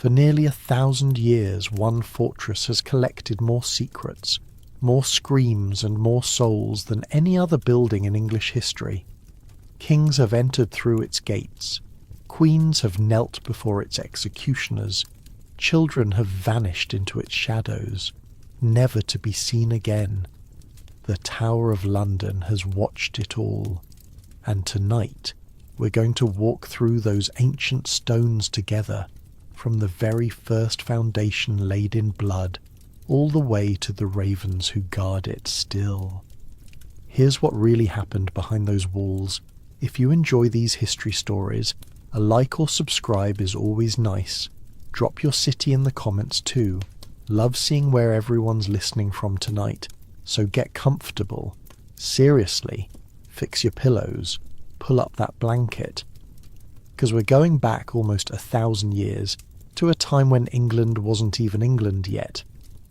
For nearly 1,000 years, one fortress has collected more secrets, more screams and more souls than any other building in English history. Kings have entered through its gates. Queens have knelt before its executioners. Children have vanished into its shadows, never to be seen again. The Tower of London has watched it all. And tonight, we're going to walk through those ancient stones together, from the very first foundation laid in blood, all the way to the ravens who guard it still. Here's what really happened behind those walls. If you enjoy these history stories, a like or subscribe is always nice. Drop your city in the comments too. Love seeing where everyone's listening from tonight, so get comfortable. Seriously, fix your pillows, pull up that blanket. Because we're going back almost 1,000 years to a time when England wasn't even England yet.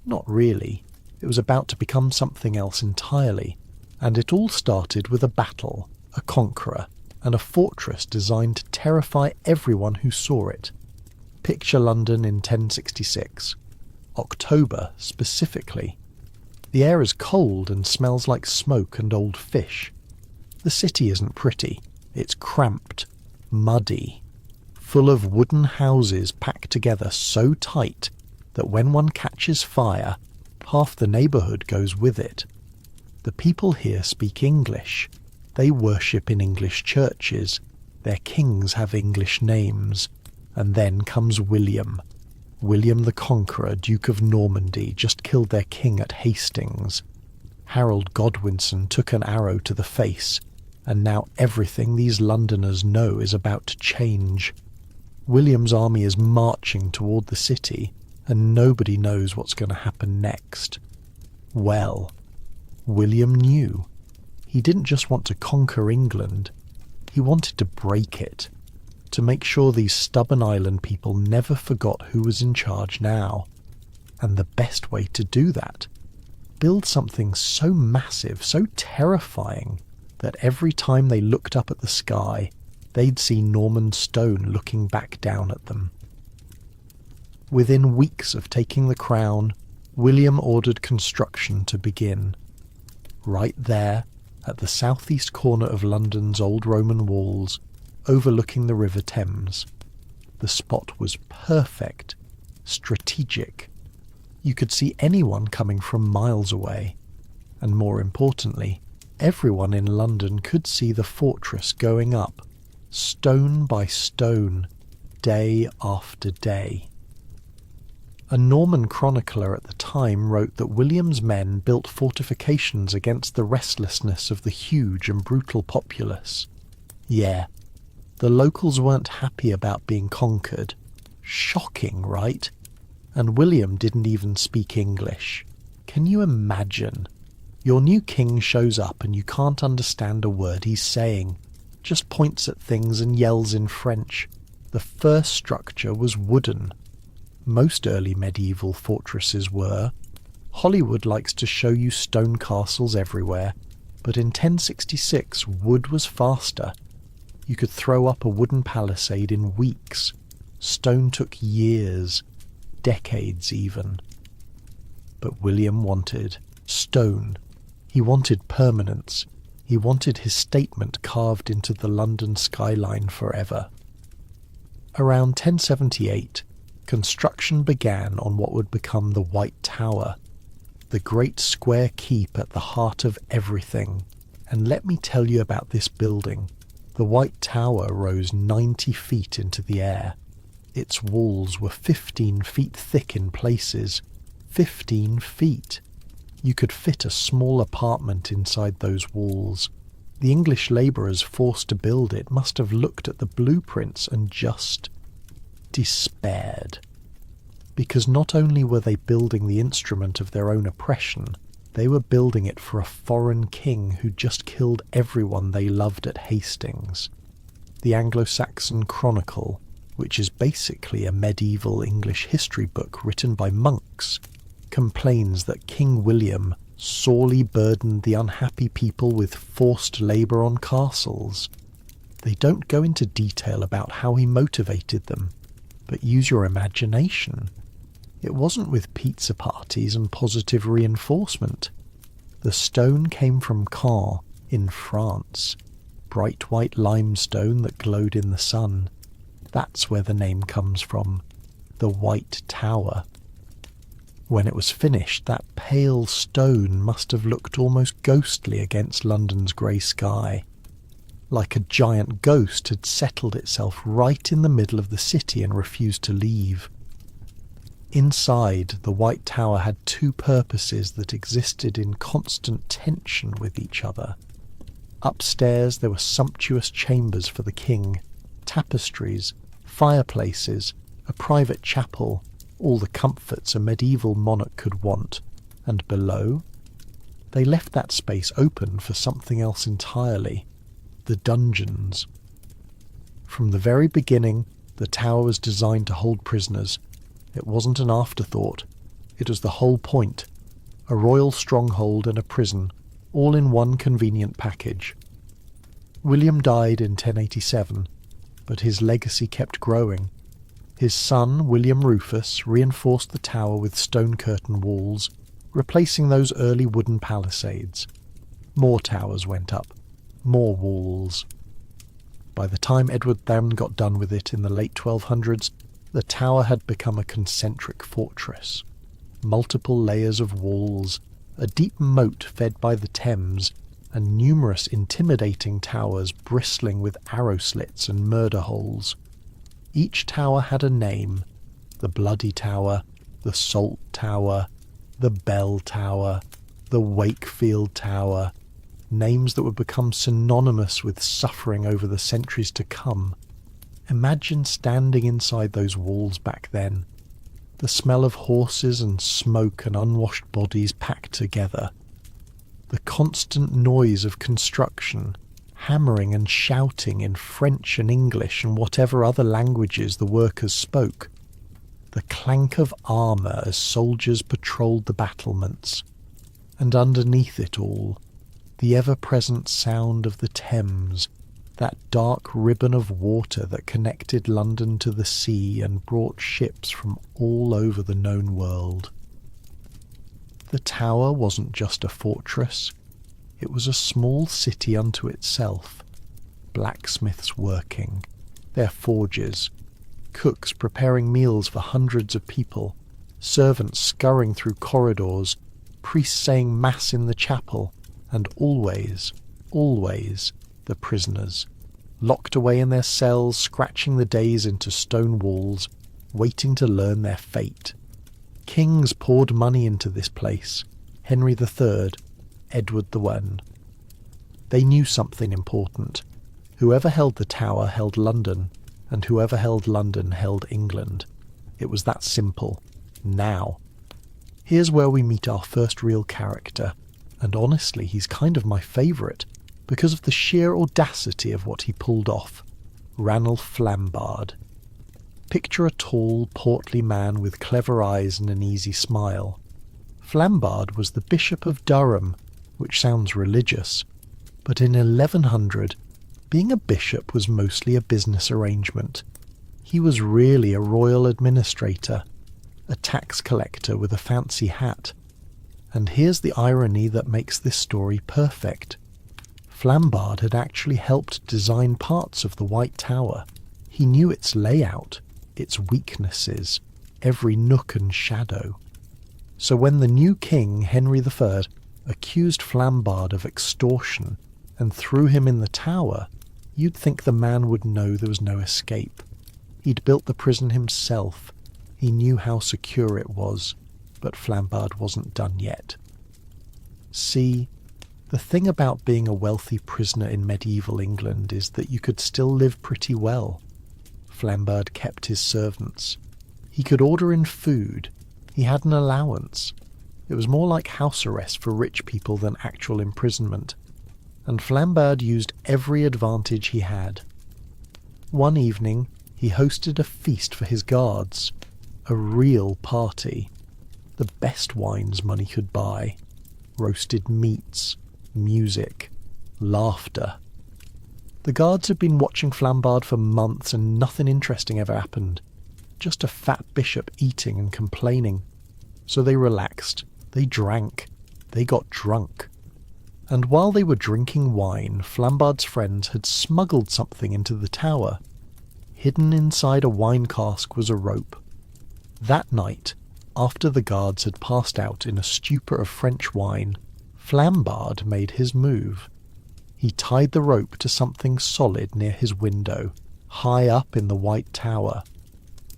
Not really. It was about to become something else entirely. And it all started with a battle, a conqueror, and a fortress designed to terrify everyone who saw it. Picture London in 1066. October, specifically. The air is cold and smells like smoke and old fish. The city isn't pretty. It's cramped, muddy, full of wooden houses packed together so tight that when one catches fire, half the neighbourhood goes with it. The people here speak English. They worship in English churches. Their kings have English names. And then comes William. William the Conqueror, Duke of Normandy, just killed their king at Hastings. Harold Godwinson took an arrow to the face, and now everything these Londoners know is about to change. William's army is marching toward the city, and nobody knows what's going to happen next. Well, William knew. He didn't just want to conquer England, he wanted to break it, to make sure these stubborn island people never forgot who was in charge now. And the best way to do that, build something so massive, so terrifying, that every time they looked up at the sky, they'd see Norman stone looking back down at them. Within weeks of taking the crown, William ordered construction to begin. Right there, at the southeast corner of London's old Roman walls, overlooking the River Thames. The spot was perfect, strategic. You could see anyone coming from miles away, and more importantly, everyone in London could see the fortress going up, stone by stone, day after day. A Norman chronicler at the time wrote that William's men built fortifications against the restlessness of the huge and brutal populace. Yeah, the locals weren't happy about being conquered. Shocking, right? And William didn't even speak English. Can you imagine? Your new king shows up and you can't understand a word he's saying. Just points at things and yells in French. The first structure was wooden. Most early medieval fortresses were. Hollywood likes to show you stone castles everywhere, but in 1066 wood was faster. You could throw up a wooden palisade in weeks. Stone took years, decades even. But William wanted stone. He wanted permanence. He wanted his statement carved into the London skyline forever. Around 1078, construction began on what would become the White Tower, the great square keep at the heart of everything. And let me tell you about this building. The White Tower rose 90 feet into the air. Its walls were 15 feet thick in places. 15 feet! You could fit a small apartment inside those walls. The English labourers forced to build it must have looked at the blueprints and just despaired. Because not only were they building the instrument of their own oppression, they were building it for a foreign king who just killed everyone they loved at Hastings. The Anglo-Saxon Chronicle, which is basically a medieval English history book written by monks, complains that King William sorely burdened the unhappy people with forced labour on castles. They don't go into detail about how he motivated them. But use your imagination. It wasn't with pizza parties and positive reinforcement. The stone came from Caen in France, bright white limestone that glowed in the sun. That's where the name comes from, the White Tower. When it was finished, that pale stone must have looked almost ghostly against London's grey sky, like a giant ghost had settled itself right in the middle of the city and refused to leave. Inside, the White Tower had two purposes that existed in constant tension with each other. Upstairs there were sumptuous chambers for the king, tapestries, fireplaces, a private chapel, all the comforts a medieval monarch could want, and below, they left that space open for something else entirely, the dungeons. From the very beginning, the tower was designed to hold prisoners. It wasn't an afterthought. It was the whole point. A royal stronghold and a prison, all in one convenient package. William died in 1087, but his legacy kept growing. His son, William Rufus, reinforced the tower with stone curtain walls, replacing those early wooden palisades. More towers went up, more walls. By the time Edward then got done with it in the late 1200s, the tower had become a concentric fortress. Multiple layers of walls, a deep moat fed by the Thames, and numerous intimidating towers bristling with arrow slits and murder holes. Each tower had a name: the Bloody Tower, the Salt Tower, the Bell Tower, the Wakefield Tower, names that would become synonymous with suffering over the centuries to come. Imagine standing inside those walls back then. The smell of horses and smoke and unwashed bodies packed together. The constant noise of construction, hammering and shouting in French and English and whatever other languages the workers spoke. The clank of armour as soldiers patrolled the battlements. And underneath it all, the ever-present sound of the Thames, that dark ribbon of water that connected London to the sea and brought ships from all over the known world. The tower wasn't just a fortress, it was a small city unto itself. Blacksmiths working, their forges, cooks preparing meals for hundreds of people, servants scurrying through corridors, priests saying mass in the chapel, and always, always, the prisoners, locked away in their cells, scratching the days into stone walls, waiting to learn their fate. Kings poured money into this place. Henry III, Edward I. They knew something important. Whoever held the tower held London, and whoever held London held England. It was that simple. Now. Here's where we meet our first real character, and honestly he's kind of my favourite, because of the sheer audacity of what he pulled off. Ranulph Flambard. Picture a tall, portly man with clever eyes and an easy smile. Flambard was the Bishop of Durham, which sounds religious, but in 1100, being a bishop was mostly a business arrangement. He was really a royal administrator, a tax collector with a fancy hat. And here's the irony that makes this story perfect. Flambard had actually helped design parts of the White Tower. He knew its layout, its weaknesses, every nook and shadow. So when the new king, Henry III, accused Flambard of extortion and threw him in the tower, you'd think the man would know there was no escape. He'd built the prison himself. He knew how secure it was, but Flambard wasn't done yet. See, the thing about being a wealthy prisoner in medieval England is that you could still live pretty well. Flambard kept his servants. He could order in food. He had an allowance. It was more like house arrest for rich people than actual imprisonment. And Flambard used every advantage he had. One evening, he hosted a feast for his guards. A real party. The best wines money could buy. Roasted meats, music, laughter. The guards had been watching Flambard for months and nothing interesting ever happened. just a fat bishop eating and complaining. So they relaxed, they drank, they got drunk. And while they were drinking wine, Flambard's friends had smuggled something into the tower. Hidden inside a wine cask was a rope. That night, after the guards had passed out in a stupor of French wine, Flambard made his move. He tied the rope to something solid near his window, high up in the white tower.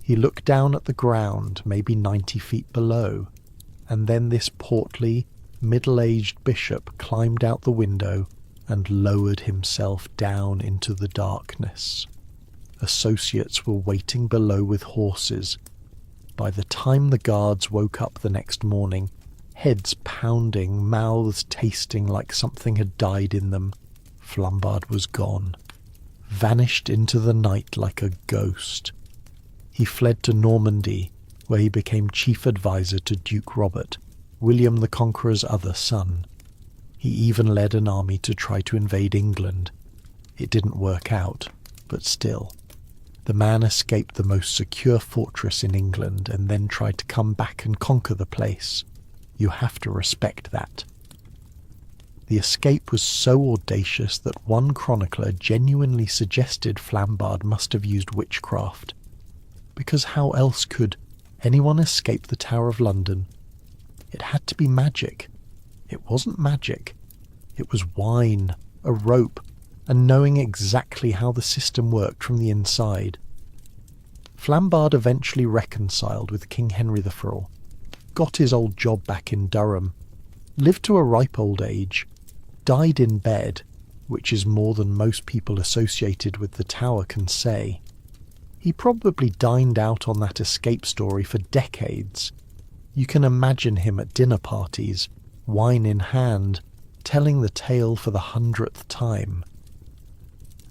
He looked down at the ground, maybe 90 feet below, and then this portly, middle-aged bishop climbed out the window and lowered himself down into the darkness. Associates were waiting below with horses. By the time the guards woke up the next morning, heads pounding, mouths tasting like something had died in them, Flambard was gone, vanished into the night like a ghost. He fled to Normandy, where he became chief advisor to Duke Robert, William the Conqueror's other son. He even led an army to try to invade England. It didn't work out, but still. The man escaped the most secure fortress in England and then tried to come back and conquer the place. You have to respect that. The escape was so audacious that one chronicler genuinely suggested Flambard must have used witchcraft. Because how else could anyone escape the Tower of London? It had to be magic. It wasn't magic. It was wine, a rope, and knowing exactly how the system worked from the inside. Flambard eventually reconciled with King Henry IV, got his old job back in Durham, lived to a ripe old age, died in bed, which is more than most people associated with the tower can say. He probably dined out on that escape story for decades. You can imagine him at dinner parties, wine in hand, telling the tale for the 100th time.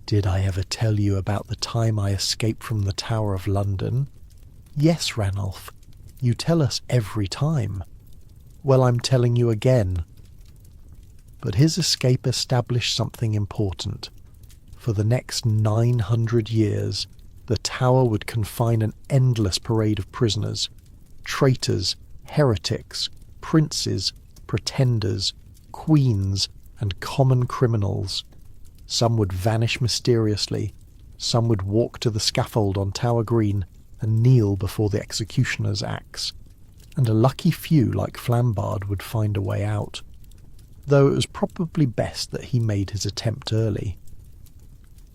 Did I ever tell you about the time I escaped from the Tower of London? Yes, Ranulph, you tell us every time. Well, I'm telling you again. But his escape established something important. For the next 900 years, the tower would confine an endless parade of prisoners, traitors, heretics, princes, pretenders, queens, and common criminals. Some would vanish mysteriously, some would walk to the scaffold on Tower Green and kneel before the executioner's axe, and a lucky few like Flambard would find a way out, though it was probably best that he made his attempt early.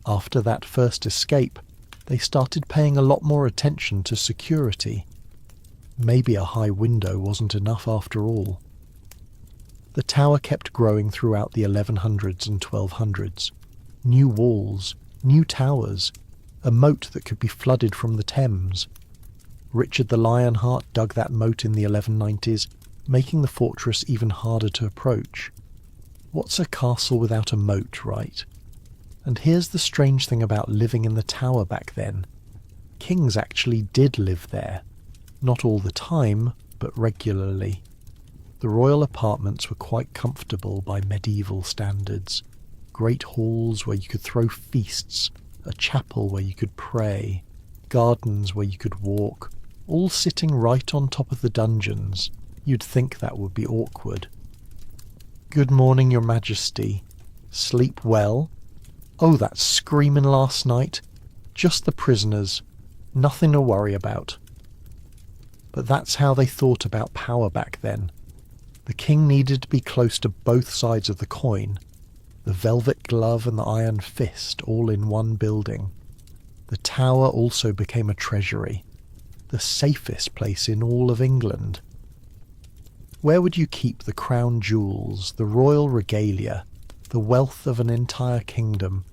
After that first escape, they started paying a lot more attention to security. Maybe a high window wasn't enough after all. The tower kept growing throughout the 1100s and 1200s. New walls, new towers, a moat that could be flooded from the Thames. Richard the Lionheart dug that moat in the 1190s, making the fortress even harder to approach. What's a castle without a moat, right? And here's the strange thing about living in the tower back then. Kings actually did live there. Not all the time, but regularly. The royal apartments were quite comfortable by medieval standards. Great halls where you could throw feasts, a chapel where you could pray, gardens where you could walk, all sitting right on top of the dungeons. You'd think that would be awkward. Good morning, Your Majesty. Sleep well? Oh, that screaming last night. Just the prisoners. Nothing to worry about. But that's how they thought about power back then. The king needed to be close to both sides of the coin. The velvet glove and the iron fist all in one building. The tower also became a treasury. The safest place in all of England. Where would you keep the crown jewels, the royal regalia, the wealth of an entire kingdom?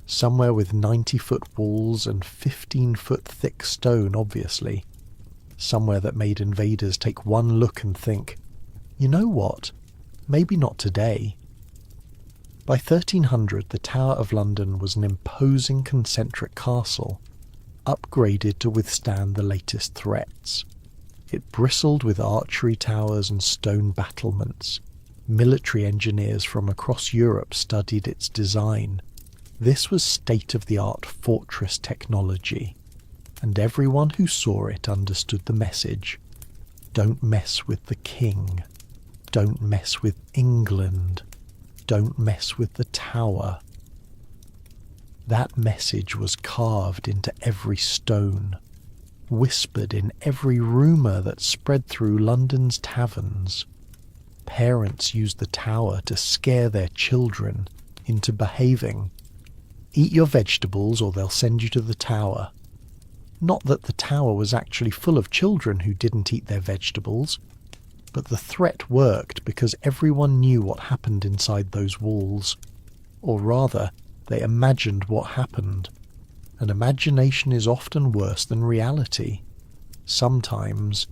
Somewhere with 90-foot walls and 15-foot thick stone, obviously. Somewhere that made invaders take one look and think, you know what? Maybe not today. By 1300, the Tower of London was an imposing concentric castle, upgraded to withstand the latest threats. It bristled with archery towers and stone battlements. Military engineers from across Europe studied its design. This was state-of-the-art fortress technology. and everyone who saw it understood the message. Don't mess with the king. Don't mess with England. Don't mess with the tower. That message was carved into every stone, whispered in every rumour that spread through London's taverns. Parents used the tower to scare their children into behaving. Eat your vegetables or they'll send you to the tower. Not that the tower was actually full of children who didn't eat their vegetables, but the threat worked because everyone knew what happened inside those walls. Or rather, they imagined what happened. And imagination is often worse than reality. Sometimes.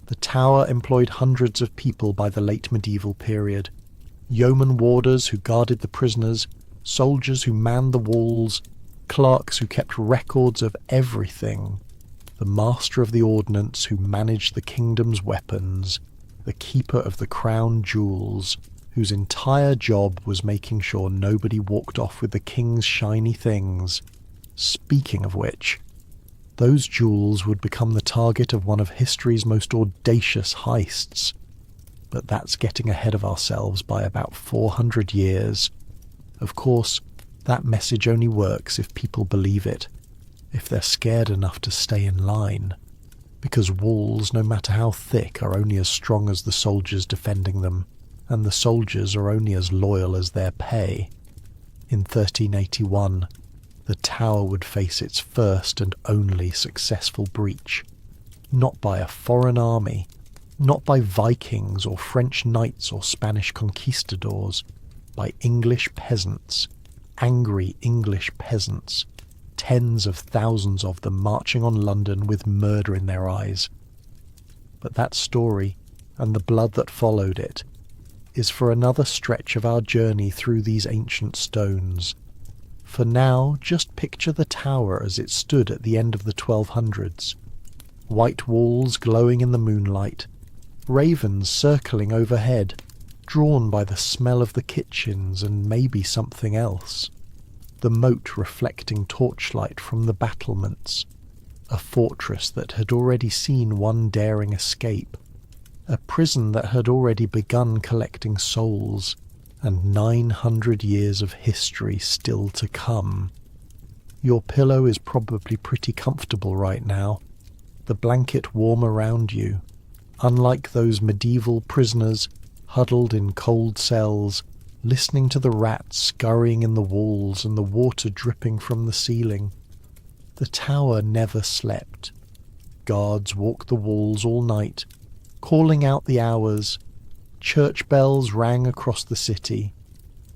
The tower employed hundreds of people by the late medieval period. Yeoman warders who guarded the prisoners, soldiers who manned the walls, clerks who kept records of everything, the master of the ordnance who managed the kingdom's weapons, the keeper of the crown jewels, whose entire job was making sure nobody walked off with the king's shiny things. Speaking of which, those jewels would become the target of one of history's most audacious heists. But that's getting ahead of ourselves by about 400 years. Of course, that message only works if people believe it, if they're scared enough to stay in line, because walls, no matter how thick, are only as strong as the soldiers defending them, and the soldiers are only as loyal as their pay. In 1381, the tower would face its first and only successful breach, not by a foreign army, not by Vikings or French knights or Spanish conquistadors, by English peasants, angry English peasants, tens of thousands of them marching on London with murder in their eyes. But that story, and the blood that followed it, is for another stretch of our journey through these ancient stones. For now, just picture the tower as it stood at the end of the 1200s. White walls glowing in the moonlight, ravens circling overhead, drawn by the smell of the kitchens and maybe something else. The moat reflecting torchlight from the battlements. A fortress that had already seen one daring escape. A prison that had already begun collecting souls. And 900 years of history still to come. Your pillow is probably pretty comfortable right now, the blanket warm around you, unlike those medieval prisoners huddled in cold cells, listening to the rats scurrying in the walls and the water dripping from the ceiling. The tower never slept. Guards walked the walls all night, calling out the hours. Church bells rang across the city.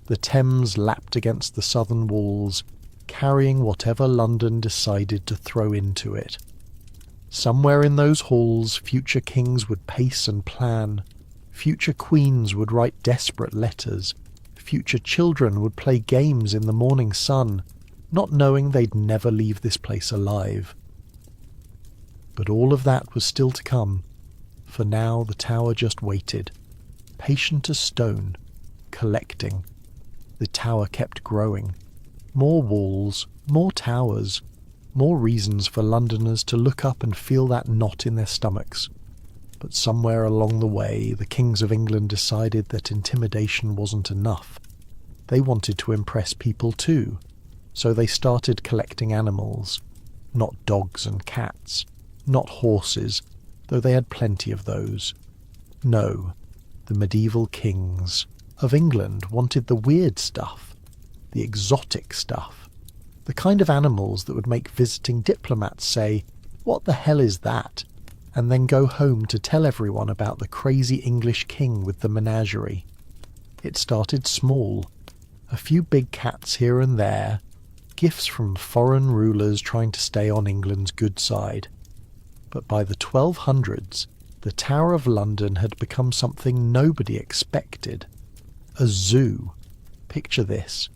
The Thames lapped against the southern walls, carrying whatever London decided to throw into it. Somewhere in those halls, future kings would pace and plan. Future queens would write desperate letters. Future children would play games in the morning sun, not knowing they'd never leave this place alive. But all of that was still to come. For now, the tower just waited. Patient as stone, collecting. The tower kept growing. More walls, more towers, more reasons for Londoners to look up and feel that knot in their stomachs. But somewhere along the way, the kings of England decided that intimidation wasn't enough. They wanted to impress people too, so they started collecting animals. Not dogs and cats, not horses, though they had plenty of those. No. The medieval kings of England wanted the weird stuff, the exotic stuff, the kind of animals that would make visiting diplomats say, "What the hell is that?" and then go home to tell everyone about the crazy English king with the menagerie. It started small, a few big cats here and there, gifts from foreign rulers trying to stay on England's good side. But by the 1200s, the Tower of London had become something nobody expected. A zoo. Picture this.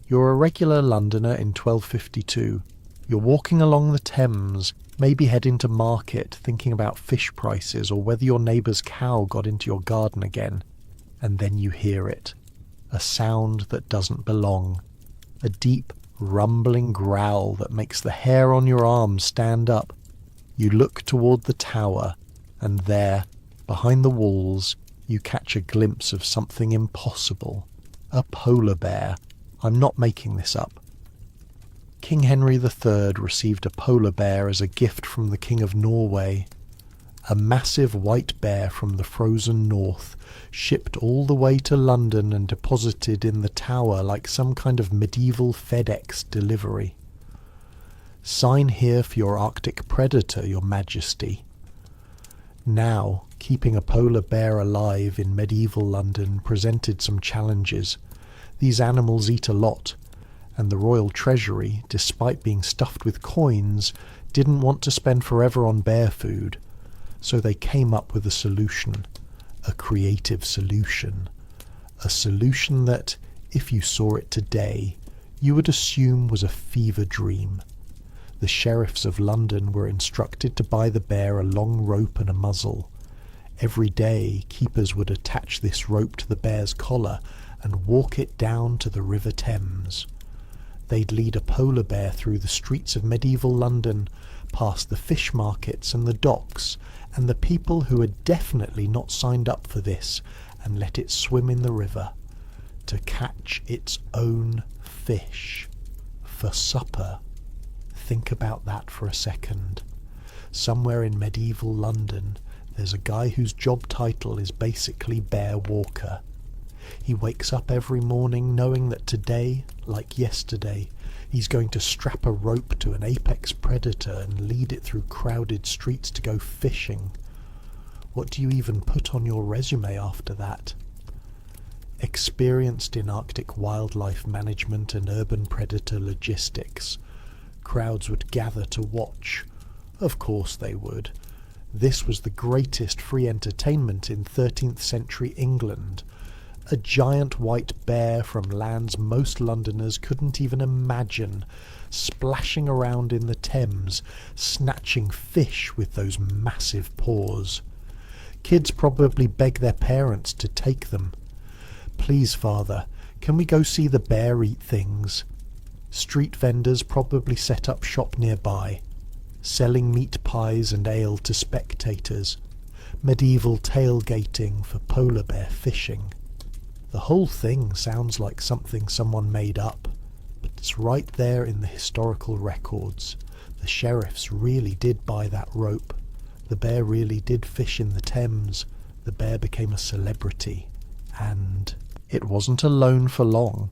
You're a regular Londoner in 1252. You're walking along the Thames, maybe heading to market, thinking about fish prices or whether your neighbour's cow got into your garden again. And then you hear it. A sound that doesn't belong. A deep, rumbling growl that makes the hair on your arms stand up. You look toward the tower, and there, behind the walls, you catch a glimpse of something impossible. A polar bear. I'm not making this up. King Henry III received a polar bear as a gift from the King of Norway. A massive white bear from the frozen north, shipped all the way to London and deposited in the tower like some kind of medieval FedEx delivery. Sign here for your Arctic predator, Your Majesty. Now, keeping a polar bear alive in medieval London presented some challenges. These animals eat a lot, and the royal treasury, despite being stuffed with coins, didn't want to spend forever on bear food. So they came up with a solution, a creative solution, a solution that, if you saw it today, you would assume was a fever dream. The sheriffs of London were instructed to buy the bear a long rope and a muzzle. Every day, keepers would attach this rope to the bear's collar and walk it down to the River Thames. They'd lead a polar bear through the streets of medieval London, past the fish markets and the docks, and the people who had definitely not signed up for this, and let it swim in the river, to catch its own fish for supper. Think about that for a second. Somewhere in medieval London, there's a guy whose job title is basically bear walker. He wakes up every morning knowing that today, like yesterday, he's going to strap a rope to an apex predator and lead it through crowded streets to go fishing. What do you even put on your resume after that? Experienced in Arctic wildlife management and urban predator logistics, crowds would gather to watch. Of course they would. This was the greatest free entertainment in 13th century England. A giant white bear from lands most Londoners couldn't even imagine, splashing around in the Thames, snatching fish with those massive paws. Kids probably beg their parents to take them. Please, father, can we go see the bear eat things? Street vendors probably set up shop nearby, selling meat pies and ale to spectators. Medieval tailgating for polar bear fishing. The whole thing sounds like something someone made up, but it's right there in the historical records. The sheriffs really did buy that rope. The bear really did fish in the Thames. The bear became a celebrity. And it wasn't alone for long.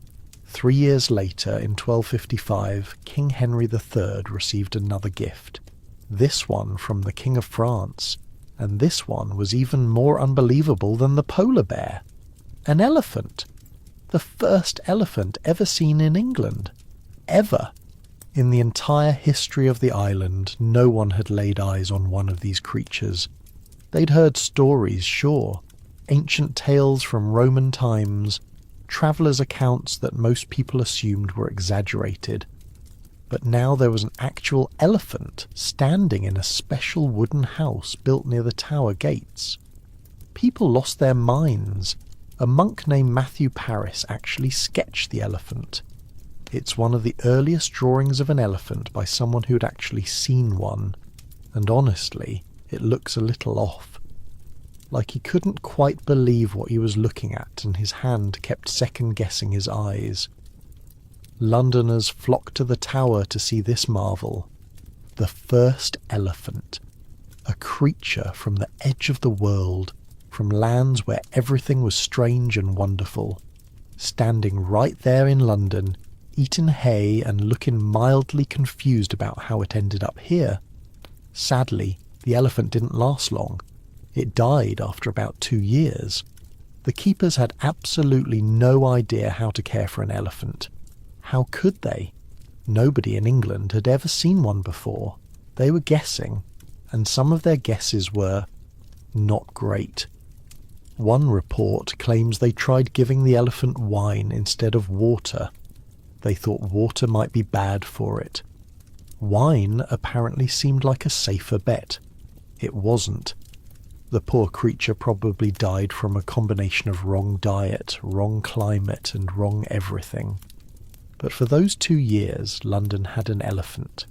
3 years later, in 1255, King Henry III received another gift. This one from the King of France. And this one was even more unbelievable than the polar bear. An elephant. The first elephant ever seen in England. Ever. In the entire history of the island, no one had laid eyes on one of these creatures. They'd heard stories, sure, ancient tales from Roman times, travellers' accounts that most people assumed were exaggerated. But now there was an actual elephant standing in a special wooden house built near the tower gates. People lost their minds. A monk named Matthew Paris actually sketched the elephant. It's one of the earliest drawings of an elephant by someone who'd actually seen one, and honestly, it looks a little off. Like he couldn't quite believe what he was looking at, and his hand kept second-guessing his eyes. Londoners flocked to the tower to see this marvel. The first elephant. A creature from the edge of the world, from lands where everything was strange and wonderful, standing right there in London, eating hay and looking mildly confused about how it ended up here. Sadly, the elephant didn't last long. It died after about 2 years. The keepers had absolutely no idea how to care for an elephant. How could they? Nobody in England had ever seen one before. They were guessing, and some of their guesses were not great. One report claims they tried giving the elephant wine instead of water. They thought water might be bad for it. Wine apparently seemed like a safer bet. It wasn't. The poor creature probably died from a combination of wrong diet, wrong climate, and wrong everything. But for those 2 years, London had an elephant,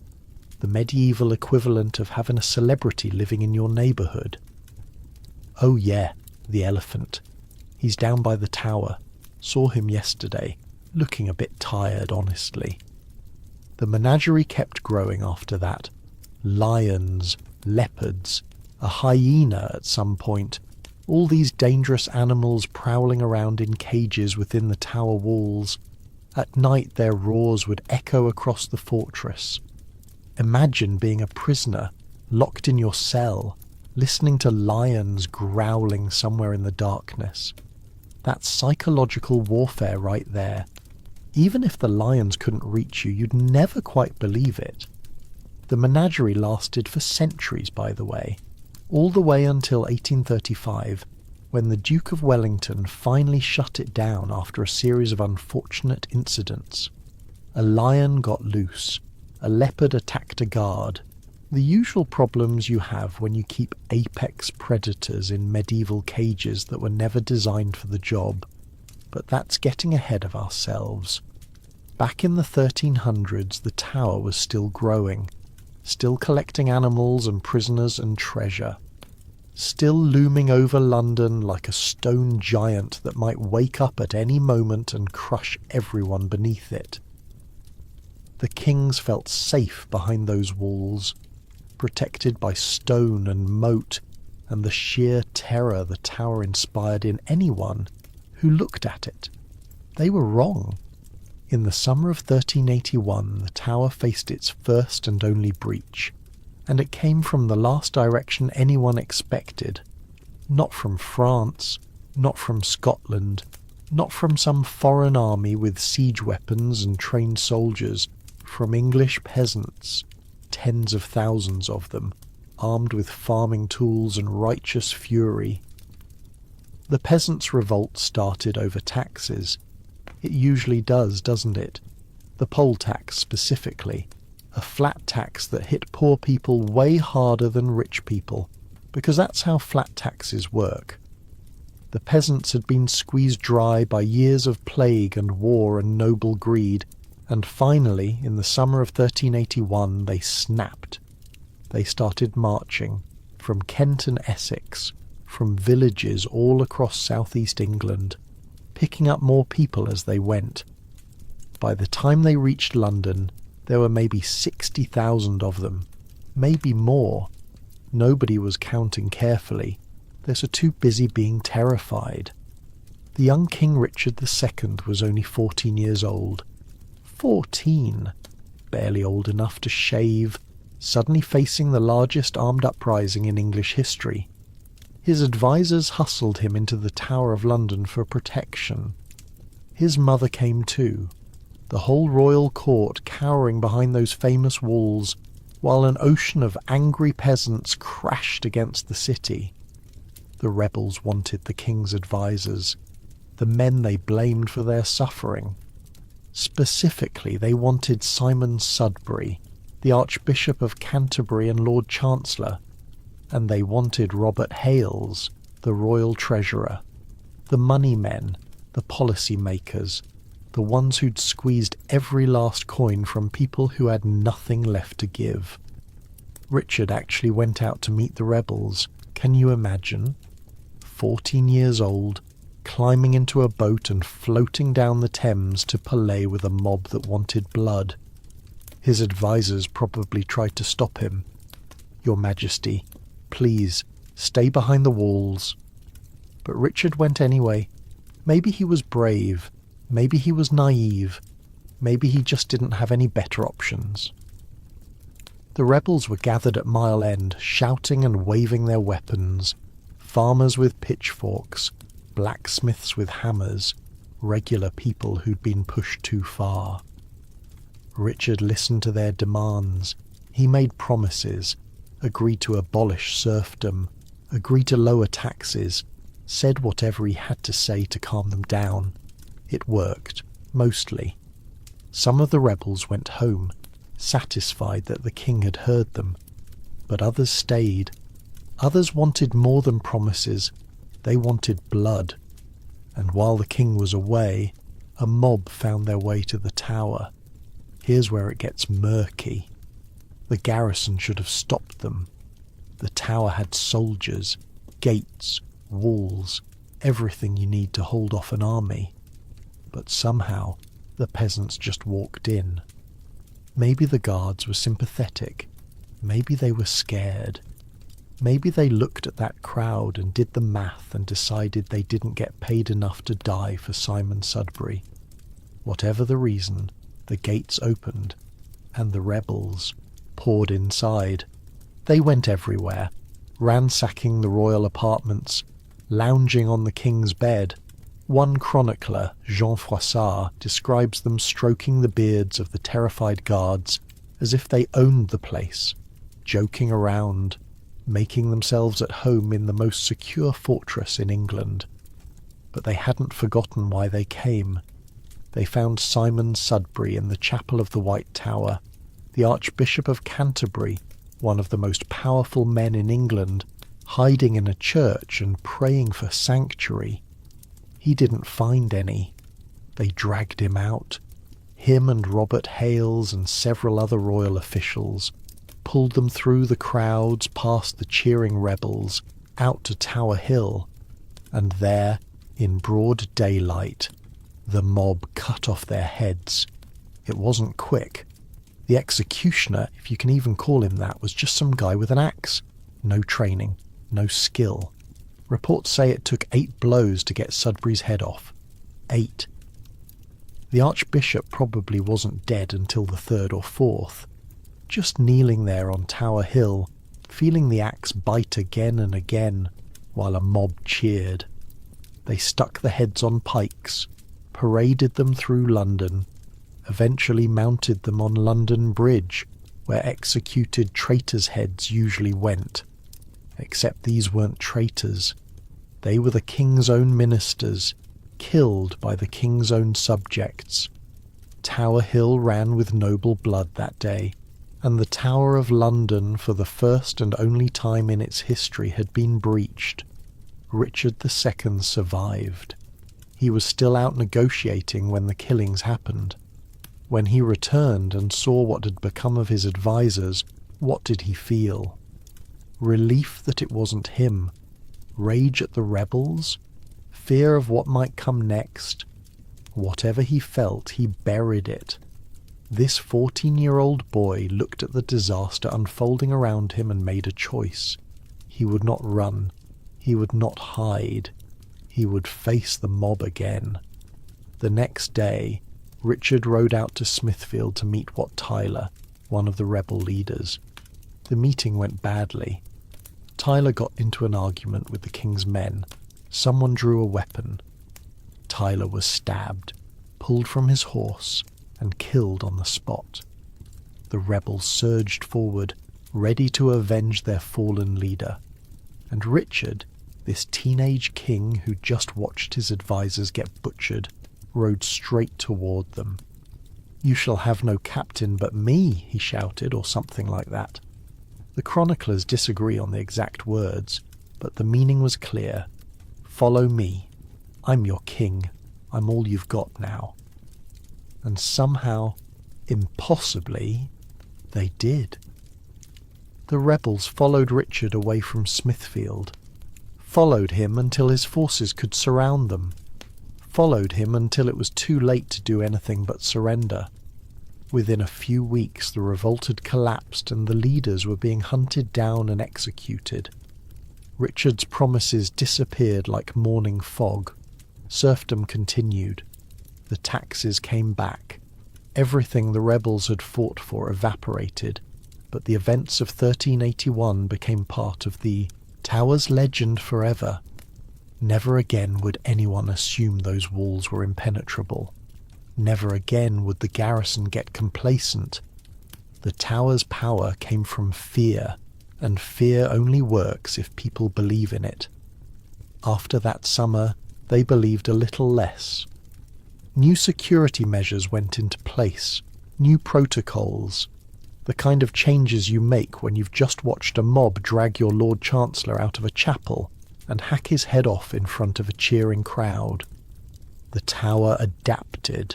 the medieval equivalent of having a celebrity living in your neighbourhood. Oh yeah, the elephant. He's down by the tower. Saw him yesterday, looking a bit tired, honestly. The menagerie kept growing after that. Lions, leopards, a hyena at some point, all these dangerous animals prowling around in cages within the tower walls. At night their roars would echo across the fortress. Imagine being a prisoner, locked in your cell, listening to lions growling somewhere in the darkness. That's psychological warfare right there. Even if the lions couldn't reach you, you'd never quite believe it. The menagerie lasted for centuries, by the way, all the way until 1835, when the Duke of Wellington finally shut it down after a series of unfortunate incidents. A lion got loose, a leopard attacked a guard, the usual problems you have when you keep apex predators in medieval cages that were never designed for the job. But that's getting ahead of ourselves. Back in the 1300s, the tower was still growing, still collecting animals and prisoners and treasure, still looming over London like a stone giant that might wake up at any moment and crush everyone beneath it. The kings felt safe behind those walls, protected by stone and moat and the sheer terror the tower inspired in anyone who looked at it. They were wrong. In the summer of 1381, the tower faced its first and only breach, and it came from the last direction anyone expected. Not from France, not from Scotland, not from some foreign army with siege weapons and trained soldiers, from English peasants, tens of thousands of them, armed with farming tools and righteous fury. The peasants' revolt started over taxes. It usually does, doesn't it? The poll tax specifically, a flat tax that hit poor people way harder than rich people, because that's how flat taxes work. The peasants had been squeezed dry by years of plague and war and noble greed, and finally, in the summer of 1381, they snapped. They started marching, from Kent and Essex, from villages all across southeast England, picking up more people as they went. By the time they reached London, there were maybe 60,000 of them, maybe more. Nobody was counting carefully. They were too busy being terrified. The young King Richard II was only 14 years old. 14! Barely old enough to shave, suddenly facing the largest armed uprising in English history. His advisers hustled him into the Tower of London for protection. His mother came too, the whole royal court cowering behind those famous walls, while an ocean of angry peasants crashed against the city. The rebels wanted the king's advisers, the men they blamed for their suffering. Specifically, they wanted Simon Sudbury, the Archbishop of Canterbury and Lord Chancellor, and they wanted Robert Hales, the royal treasurer, the money men, the policy makers, the ones who'd squeezed every last coin from people who had nothing left to give. Richard actually went out to meet the rebels. Can you imagine? 14 years old, climbing into a boat and floating down the Thames to parley with a mob that wanted blood. His advisers probably tried to stop him. Your Majesty, please, stay behind the walls. But Richard went anyway. Maybe he was brave, maybe he was naive, maybe he just didn't have any better options. The rebels were gathered at Mile End, shouting and waving their weapons. Farmers with pitchforks, blacksmiths with hammers, regular people who'd been pushed too far. Richard listened to their demands. He made promises, agreed to abolish serfdom, agreed to lower taxes, said whatever he had to say to calm them down. It worked, mostly. Some of the rebels went home, satisfied that the king had heard them, but others stayed. Others wanted more than promises. They wanted blood. And while the king was away, a mob found their way to the tower. Here's where it gets murky. The garrison should have stopped them. The tower had soldiers, gates, walls, everything you need to hold off an army. But somehow the peasants just walked in. Maybe the guards were sympathetic. Maybe they were scared. Maybe they looked at that crowd and did the math and decided they didn't get paid enough to die for Simon Sudbury. Whatever the reason, the gates opened, and the rebels poured inside. They went everywhere, ransacking the royal apartments, lounging on the king's bed. One chronicler, Jean Froissart, describes them stroking the beards of the terrified guards as if they owned the place, joking around, making themselves at home in the most secure fortress in England. But they hadn't forgotten why they came. They found Simon Sudbury in the chapel of the White Tower, the Archbishop of Canterbury, one of the most powerful men in England, hiding in a church and praying for sanctuary. He didn't find any. They dragged him out. Him and Robert Hales and several other royal officials pulled them through the crowds past the cheering rebels out to Tower Hill, and there, in broad daylight, the mob cut off their heads. It wasn't quick. The executioner, if you can even call him that, was just some guy with an axe. No training, no skill. Reports say it took 8 blows to get Sudbury's head off. 8. The Archbishop probably wasn't dead until the 3rd or 4th. Just kneeling there on Tower Hill, feeling the axe bite again and again, while a mob cheered. They stuck the heads on pikes, paraded them through London, eventually mounted them on London Bridge, where executed traitors' heads usually went. Except these weren't traitors. They were the king's own ministers, killed by the king's own subjects. Tower Hill ran with noble blood that day, and the Tower of London, for the first and only time in its history, had been breached. Richard II survived. He was still out negotiating when the killings happened. When he returned and saw what had become of his advisors, what did he feel? Relief that it wasn't him, rage at the rebels, fear of what might come next. Whatever he felt, he buried it. This 14-year-old boy looked at the disaster unfolding around him and made a choice. He would not run. He would not hide. He would face the mob again. The next day, Richard rode out to Smithfield to meet Wat Tyler, one of the rebel leaders. The meeting went badly. Tyler got into an argument with the king's men. Someone drew a weapon. Tyler was stabbed, pulled from his horse, and killed on the spot. The rebels surged forward, ready to avenge their fallen leader. And Richard, this teenage king who just watched his advisors get butchered, rode straight toward them. "You shall have no captain but me," he shouted, or something like that. The chroniclers disagree on the exact words, but the meaning was clear. "Follow me. I'm your king. I'm all you've got now." And somehow, impossibly, they did. The rebels followed Richard away from Smithfield, followed him until his forces could surround them, followed him until it was too late to do anything but surrender. Within a few weeks the revolt had collapsed and the leaders were being hunted down and executed. Richard's promises disappeared like morning fog. Serfdom continued. The taxes came back. Everything the rebels had fought for evaporated, but the events of 1381 became part of the Tower's legend forever. Never again would anyone assume those walls were impenetrable. Never again would the garrison get complacent. The Tower's power came from fear, and fear only works if people believe in it. After that summer, they believed a little less. New security measures went into place, new protocols, the kind of changes you make when you've just watched a mob drag your Lord Chancellor out of a chapel and hack his head off in front of a cheering crowd. The tower adapted.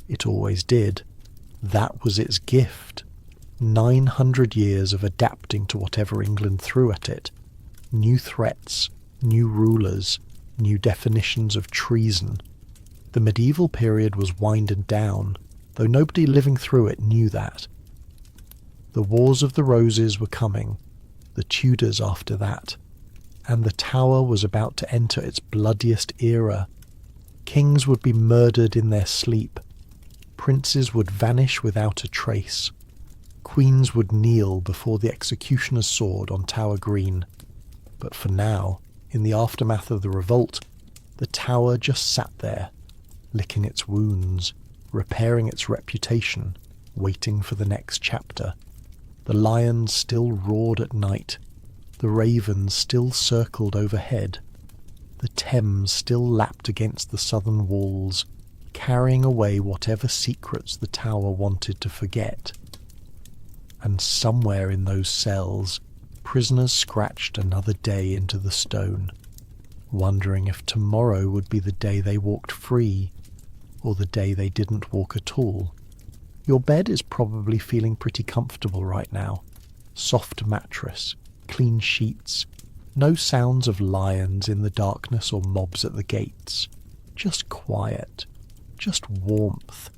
It always did. That was its gift. 900 years of adapting to whatever England threw at it. New threats, new rulers, new definitions of treason. The medieval period was winding down, though nobody living through it knew that. The Wars of the Roses were coming, the Tudors after that, and the tower was about to enter its bloodiest era. Kings would be murdered in their sleep. Princes would vanish without a trace. Queens would kneel before the executioner's sword on Tower Green. But for now, in the aftermath of the revolt, the tower just sat there, licking its wounds, repairing its reputation, waiting for the next chapter. The lions still roared at night. The ravens still circled overhead. The Thames still lapped against the southern walls, carrying away whatever secrets the tower wanted to forget. And somewhere in those cells, prisoners scratched another day into the stone, wondering if tomorrow would be the day they walked free, or the day they didn't walk at all. Your bed is probably feeling pretty comfortable right now. Soft mattress, clean sheets, no sounds of lions in the darkness or mobs at the gates. Just quiet, just warmth,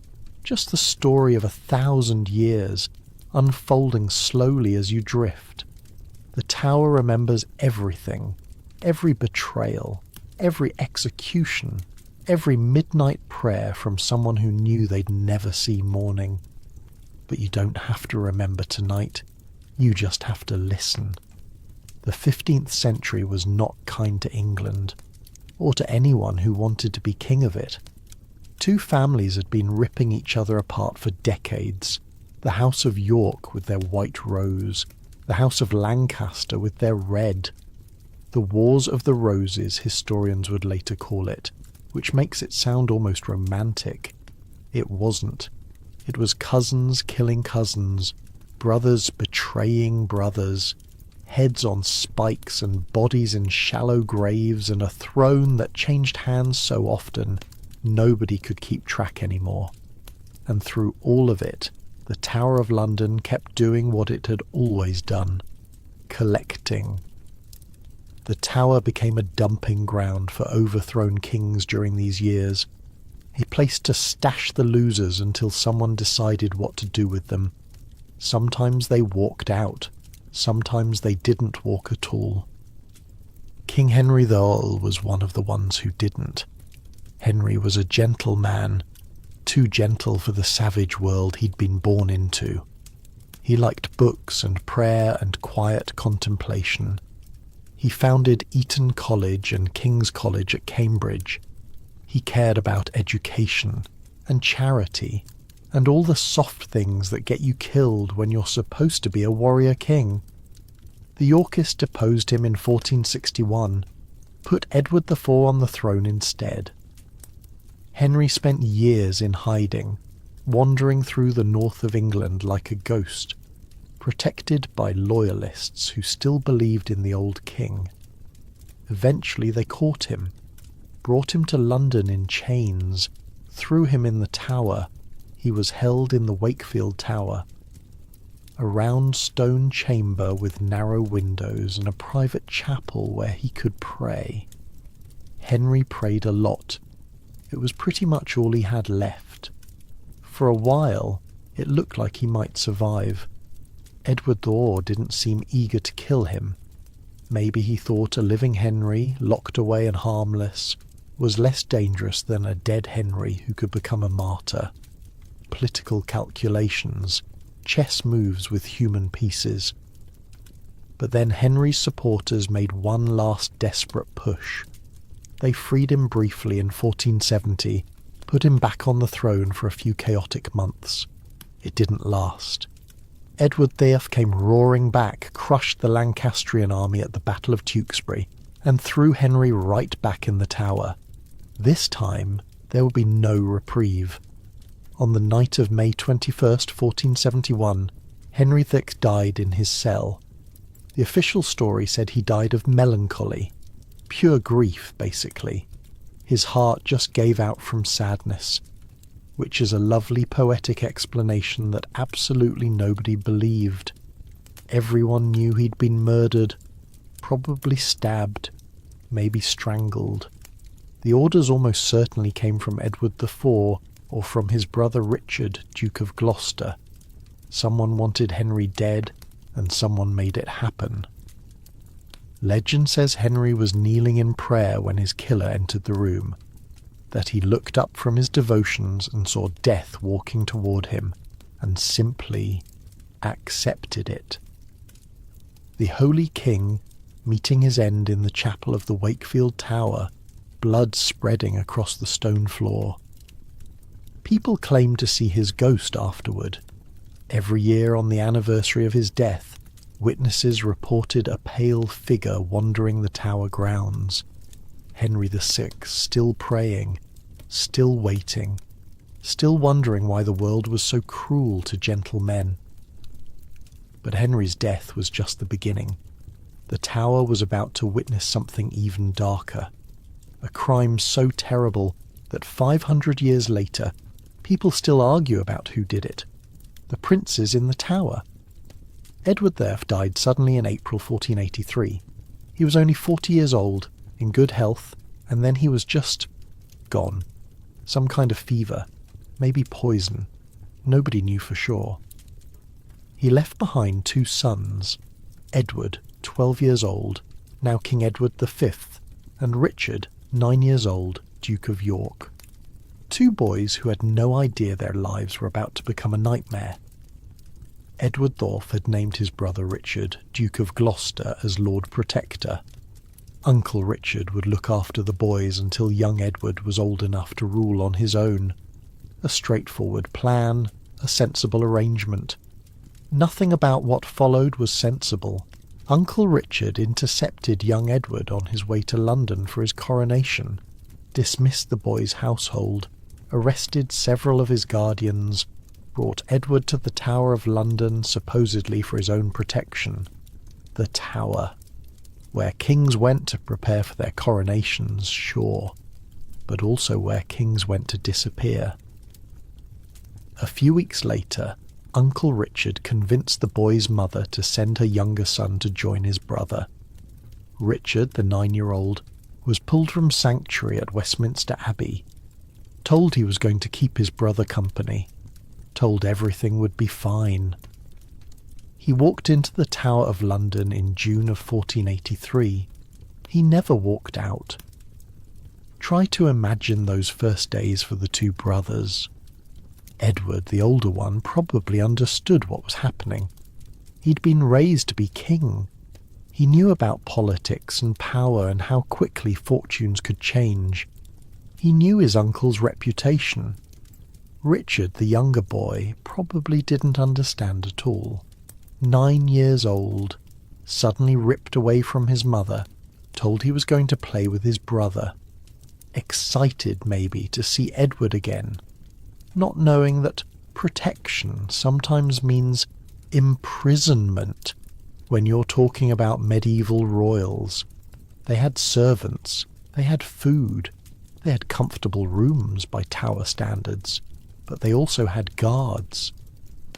just the story of 1,000 years, unfolding slowly as you drift. The tower remembers everything, every betrayal, every execution, every midnight prayer from someone who knew they'd never see morning. But you don't have to remember tonight, you just have to listen. The 15th century was not kind to England, or to anyone who wanted to be king of it. Two families had been ripping each other apart for decades. The House of York with their white rose, the House of Lancaster with their red. The Wars of the Roses, historians would later call it, which makes it sound almost romantic. It wasn't. It was cousins killing cousins, brothers betraying brothers, heads on spikes and bodies in shallow graves, and a throne that changed hands so often nobody could keep track anymore. And through all of it, the Tower of London kept doing what it had always done, collecting. The tower became a dumping ground for overthrown kings during these years, a place to stash the losers until someone decided what to do with them. Sometimes they walked out, sometimes they didn't walk at all. King Henry the Earl was one of the ones who didn't. Henry was a gentle man, too gentle for the savage world he'd been born into. He liked books and prayer and quiet contemplation. He founded Eton College and King's College at Cambridge. He cared about education and charity and all the soft things that get you killed when you're supposed to be a warrior king. The Yorkists deposed him in 1461, put Edward IV on the throne instead. Henry spent years in hiding, wandering through the north of England like a ghost, protected by loyalists who still believed in the old king. Eventually they caught him, brought him to London in chains, threw him in the Tower. He was held in the Wakefield Tower, a round stone chamber with narrow windows and a private chapel where he could pray. Henry prayed a lot. It was pretty much all he had left. For a while, it looked like he might survive. Edward IV didn't seem eager to kill him. Maybe he thought a living Henry, locked away and harmless, was less dangerous than a dead Henry who could become a martyr. Political calculations, chess moves with human pieces. But then Henry's supporters made one last desperate push. They freed him briefly in 1470, put him back on the throne for a few chaotic months. It didn't last. Edward IV came roaring back, crushed the Lancastrian army at the Battle of Tewkesbury, and threw Henry right back in the Tower. This time, there would be no reprieve. On the night of May 21st, 1471, Henry VI died in his cell. The official story said he died of melancholy. Pure grief, basically. His heart just gave out from sadness, which is a lovely poetic explanation that absolutely nobody believed. Everyone knew he'd been murdered, probably stabbed, maybe strangled. The orders almost certainly came from Edward IV or from his brother Richard, Duke of Gloucester. Someone wanted Henry dead, and someone made it happen. Legend says Henry was kneeling in prayer when his killer entered the room, that he looked up from his devotions and saw death walking toward him, and simply accepted it. The Holy King, meeting his end in the chapel of the Wakefield Tower, blood spreading across the stone floor. People claimed to see his ghost afterward. Every year on the anniversary of his death, witnesses reported a pale figure wandering the tower grounds. Henry VI still praying, still waiting, still wondering why the world was so cruel to gentle men. But Henry's death was just the beginning. The tower was about to witness something even darker, a crime so terrible that 500 years later, people still argue about who did it. The princes in the tower. Edward III died suddenly in April 1483. He was only 40 years old, in good health, and then he was just gone. Some kind of fever, maybe poison. Nobody knew for sure. He left behind 2 sons, Edward, 12 years old, now King Edward V, and Richard, 9 years old, Duke of York. 2 boys who had no idea their lives were about to become a nightmare. Edward Thorpe had named his brother Richard, Duke of Gloucester, as Lord Protector. Uncle Richard would look after the boys until young Edward was old enough to rule on his own. A straightforward plan, a sensible arrangement. Nothing about what followed was sensible. Uncle Richard intercepted young Edward on his way to London for his coronation, dismissed the boy's household, arrested several of his guardians, brought Edward to the Tower of London supposedly for his own protection. The Tower, where kings went to prepare for their coronations, sure, but also where kings went to disappear. A few weeks later, Uncle Richard convinced the boy's mother to send her younger son to join his brother. Richard, the 9-year-old, was pulled from sanctuary at Westminster Abbey, told he was going to keep his brother company, told everything would be fine. He walked into the Tower of London in June of 1483. He never walked out. Try to imagine those first days for the 2 brothers. Edward, the older one, probably understood what was happening. He'd been raised to be king. He knew about politics and power and how quickly fortunes could change. He knew his uncle's reputation. Richard, the younger boy, probably didn't understand at all. 9 years old, suddenly ripped away from his mother, told he was going to play with his brother. Excited, maybe, to see Edward again, not knowing that protection sometimes means imprisonment when you're talking about medieval royals. They had servants, they had food, they had comfortable rooms by Tower standards, but they also had guards,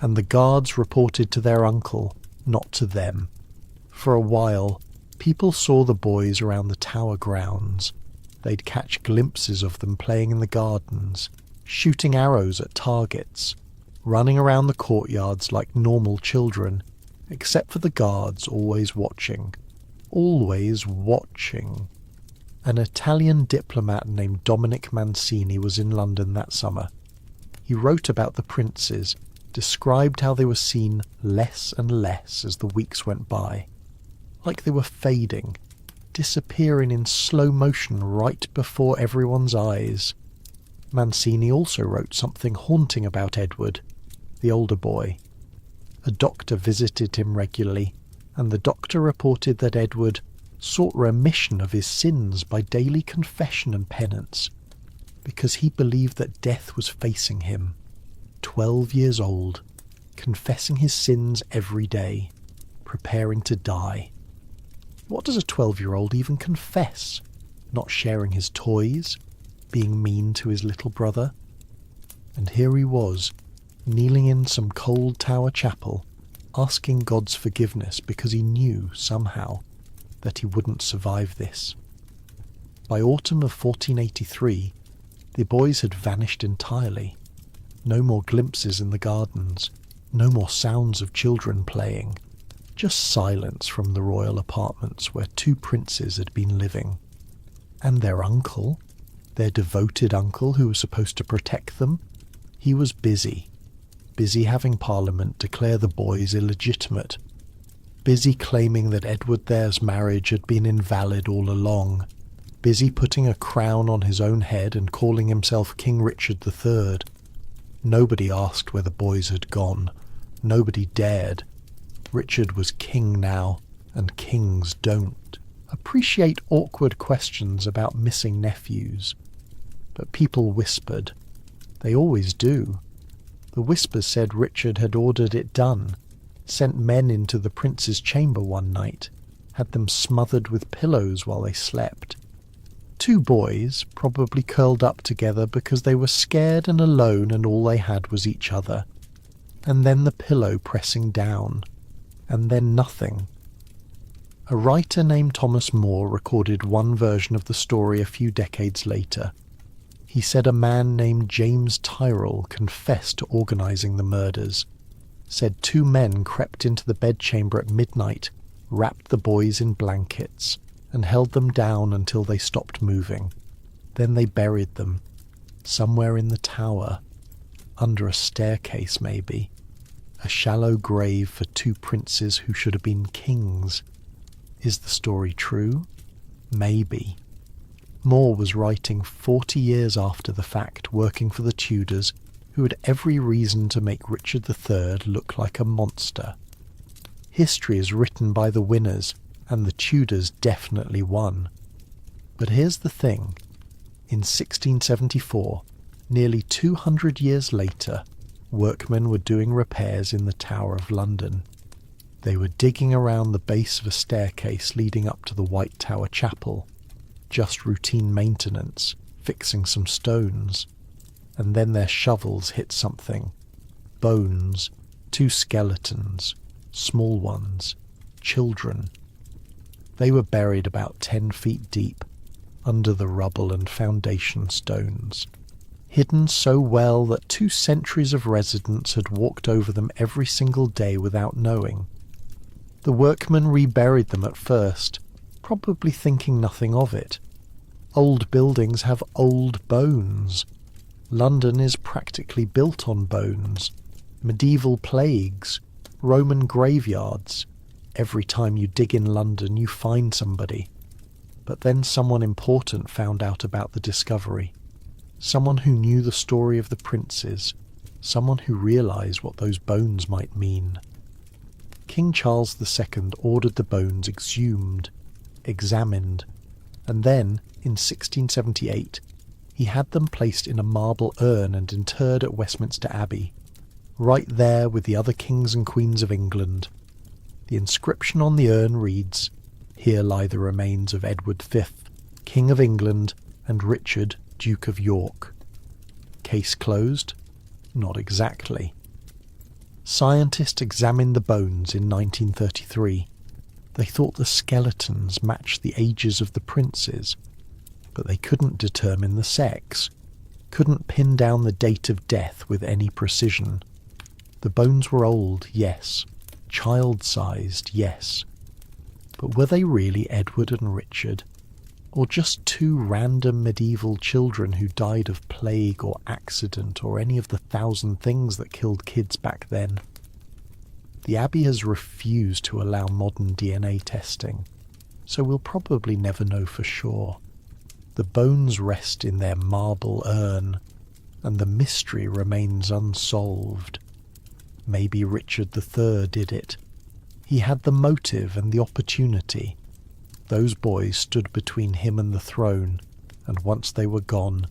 and the guards reported to their uncle, not to them. For a while, people saw the boys around the Tower grounds. They'd catch glimpses of them playing in the gardens, shooting arrows at targets, running around the courtyards like normal children, except for the guards always watching. Always watching. An Italian diplomat named Dominic Mancini was in London that summer. He wrote about the princes, described how they were seen less and less as the weeks went by, like they were fading, disappearing in slow motion right before everyone's eyes. Mancini also wrote something haunting about Edward, the older boy. A doctor visited him regularly, and the doctor reported that Edward sought remission of his sins by daily confession and penance, because he believed that death was facing him. 12 years old, confessing his sins every day, preparing to die. What does a 12-year-old even confess? Not sharing his toys? being mean to his little brother. And here he was, kneeling in some cold tower chapel, asking God's forgiveness because he knew, somehow, that he wouldn't survive this. By autumn of 1483, the boys had vanished entirely. No more glimpses in the gardens, no more sounds of children playing, just silence from the royal apartments where two princes had been living. And their uncle, their devoted uncle who was supposed to protect them, he was busy having Parliament declare the boys illegitimate, busy claiming that Edward theirs marriage had been invalid all along, busy putting a crown on his own head and calling himself King Richard III. Nobody asked where the boys had gone. Nobody dared. Richard was king now, and kings don't appreciate awkward questions about missing nephews. But people whispered. They always do. The whispers said Richard had ordered it done, sent men into the prince's chamber one night, had them smothered with pillows while they slept. Two boys, probably curled up together because they were scared and alone and all they had was each other. And then the pillow pressing down. And then nothing. A writer named Thomas Moore recorded one version of the story a few decades later. He said a man named James Tyrrell confessed to organising the murders, said two men crept into the bedchamber at midnight, wrapped the boys in blankets, and held them down until they stopped moving. Then they buried them, somewhere in the tower, under a staircase maybe, a shallow grave for two princes who should have been kings. Is the story true? Maybe. Moore was writing 40 years after the fact, working for the Tudors, who had every reason to make Richard III look like a monster. History is written by the winners, and the Tudors definitely won. But here's the thing. In 1674, nearly 200 years later, workmen were doing repairs in the Tower of London. They were digging around the base of a staircase leading up to the White Tower Chapel. Just routine maintenance, fixing some stones. And then their shovels hit something. Bones, two skeletons, small ones, children. They were buried about 10 feet deep, under the rubble and foundation stones, hidden so well that 2 centuries of residents had walked over them every single day without knowing. The workmen reburied them at first, probably thinking nothing of it. Old buildings have old bones. London is practically built on bones. Medieval plagues, Roman graveyards. Every time you dig in London you find somebody. But then someone important found out about the discovery. Someone who knew the story of the princes. Someone who realised what those bones might mean. King Charles II ordered the bones exhumed, examined, and then, in 1678, he had them placed in a marble urn and interred at Westminster Abbey, right there with the other kings and queens of England. The inscription on the urn reads, "Here lie the remains of Edward V, King of England, and Richard, Duke of York." Case closed? Not exactly. Scientists examined the bones in 1933. They thought the skeletons matched the ages of the princes, but they couldn't determine the sex, couldn't pin down the date of death with any precision. The bones were old, yes, child-sized, yes, but were they really Edward and Richard, or just 2 random medieval children who died of plague or accident or any of the 1,000 things that killed kids back then? The Abbey has refused to allow modern DNA testing, so we'll probably never know for sure. The bones rest in their marble urn, and the mystery remains unsolved. Maybe Richard III did it. He had the motive and the opportunity. Those boys stood between him and the throne, and once they were gone,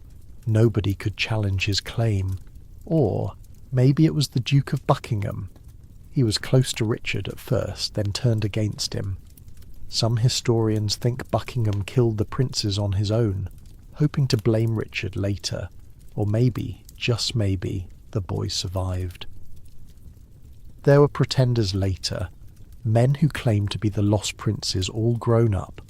nobody could challenge his claim. Or maybe it was the Duke of Buckingham. He was close to Richard at first, then turned against him. Some historians think Buckingham killed the princes on his own, hoping to blame Richard later, or maybe, just maybe, the boys survived. There were pretenders later, men who claimed to be the lost princes all grown up.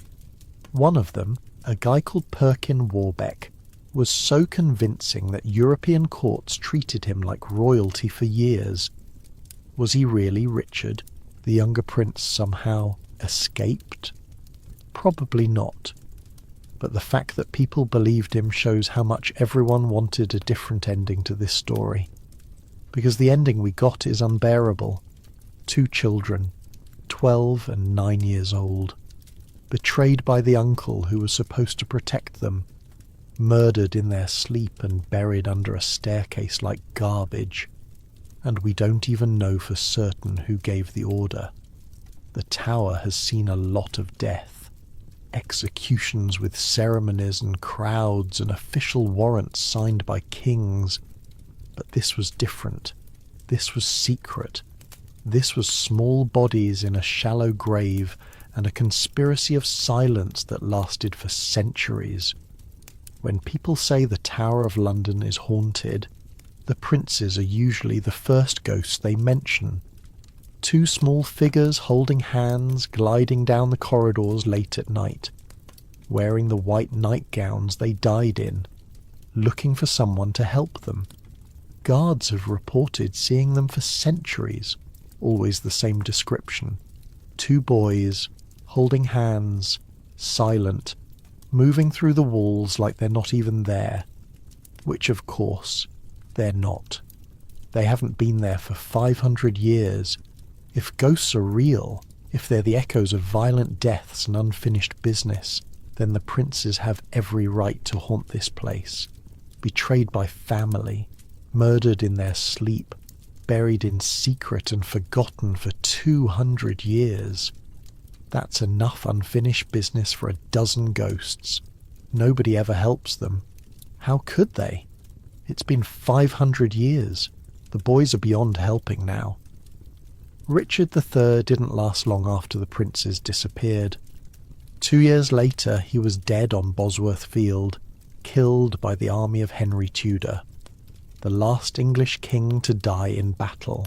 One of them, a guy called Perkin Warbeck, was so convincing that European courts treated him like royalty for years. Was he really Richard, the younger prince somehow escaped? Probably not. But the fact that people believed him shows how much everyone wanted a different ending to this story. Because the ending we got is unbearable. 2 children, 12 and 9 years old, betrayed by the uncle who was supposed to protect them, murdered in their sleep and buried under a staircase like garbage. And we don't even know for certain who gave the order. The tower has seen a lot of death. Executions with ceremonies and crowds and official warrants signed by kings. But this was different. This was secret. This was small bodies in a shallow grave and a conspiracy of silence that lasted for centuries. When people say the Tower of London is haunted, the princes are usually the first ghosts they mention. 2 small figures holding hands gliding down the corridors late at night, wearing the white nightgowns they died in, looking for someone to help them. Guards have reported seeing them for centuries, always the same description. 2 boys, holding hands, silent, moving through the walls like they're not even there, which of course, they're not. They haven't been there for 500 years. If ghosts are real, if they're the echoes of violent deaths and unfinished business, then the princes have every right to haunt this place. Betrayed by family, murdered in their sleep, buried in secret and forgotten for 200 years. That's enough unfinished business for a dozen ghosts. Nobody ever helps them. How could they? It's been 500 years. The boys are beyond helping now. Richard III didn't last long after the princes disappeared. 2 years later, he was dead on Bosworth Field, killed by the army of Henry Tudor, the last English king to die in battle.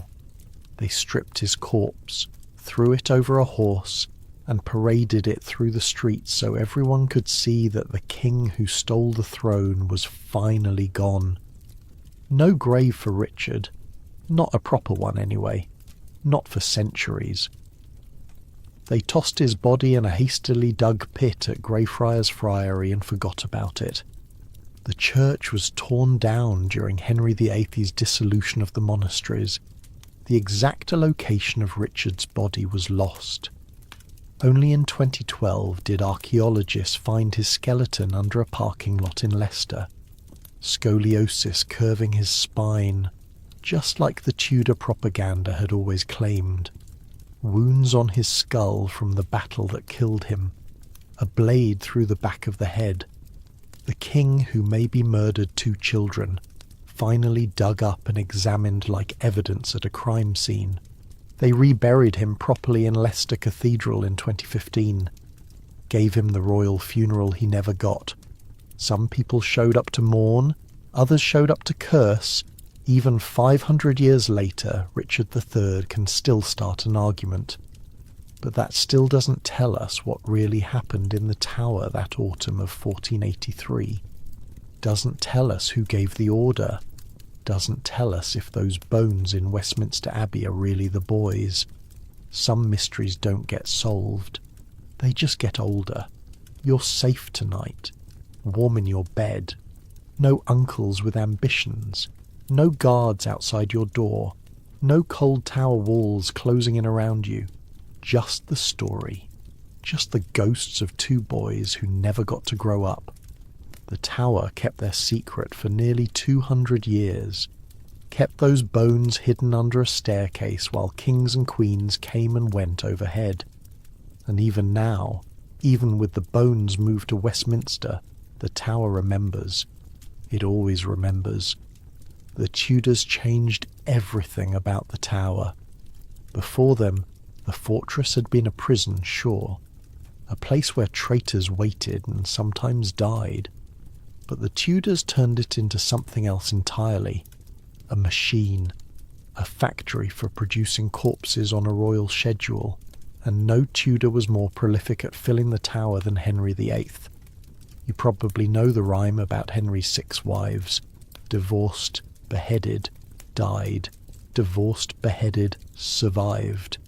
They stripped his corpse, threw it over a horse, and paraded it through the streets so everyone could see that the king who stole the throne was finally gone. No grave for Richard. Not a proper one anyway. Not for centuries. They tossed his body in a hastily dug pit at Greyfriars Friary and forgot about it. The church was torn down during Henry VIII's dissolution of the monasteries. The exact location of Richard's body was lost. Only in 2012 did archaeologists find his skeleton under a parking lot in Leicester. Scoliosis curving his spine, just like the Tudor propaganda had always claimed. Wounds on his skull from the battle that killed him. A blade through the back of the head. The king who maybe murdered 2 children, finally dug up and examined like evidence at a crime scene. They reburied him properly in Leicester Cathedral in 2015. Gave him the royal funeral he never got. Some people showed up to mourn, others showed up to curse. Even 500 years later, Richard III can still start an argument. But that still doesn't tell us what really happened in the tower that autumn of 1483. Doesn't tell us who gave the order. Doesn't tell us if those bones in Westminster Abbey are really the boys. Some mysteries don't get solved. They just get older. You're safe tonight. Warm in your bed. No uncles with ambitions. No guards outside your door. No cold tower walls closing in around you. Just the story. Just the ghosts of 2 boys who never got to grow up. The tower kept their secret for nearly 200 years. Kept those bones hidden under a staircase while kings and queens came and went overhead. And even now, even with the bones moved to Westminster, the tower remembers. It always remembers. The Tudors changed everything about the tower. Before them, the fortress had been a prison, sure, a place where traitors waited and sometimes died. But the Tudors turned it into something else entirely. A machine. A factory for producing corpses on a royal schedule. And no Tudor was more prolific at filling the tower than Henry VIII. You probably know the rhyme about Henry's 6 wives. Divorced, beheaded, died. Divorced, beheaded, survived.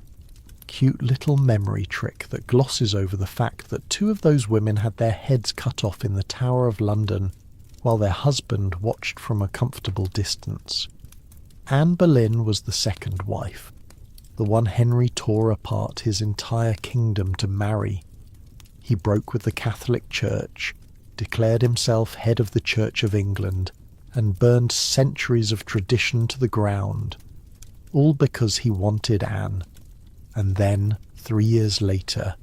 Cute little memory trick that glosses over the fact that 2 of those women had their heads cut off in the Tower of London while their husband watched from a comfortable distance. Anne Boleyn was the 2nd wife, the one Henry tore apart his entire kingdom to marry. He broke with the Catholic Church, declared himself head of the Church of England, and burned centuries of tradition to the ground, all because he wanted Anne. And then, 3 years later,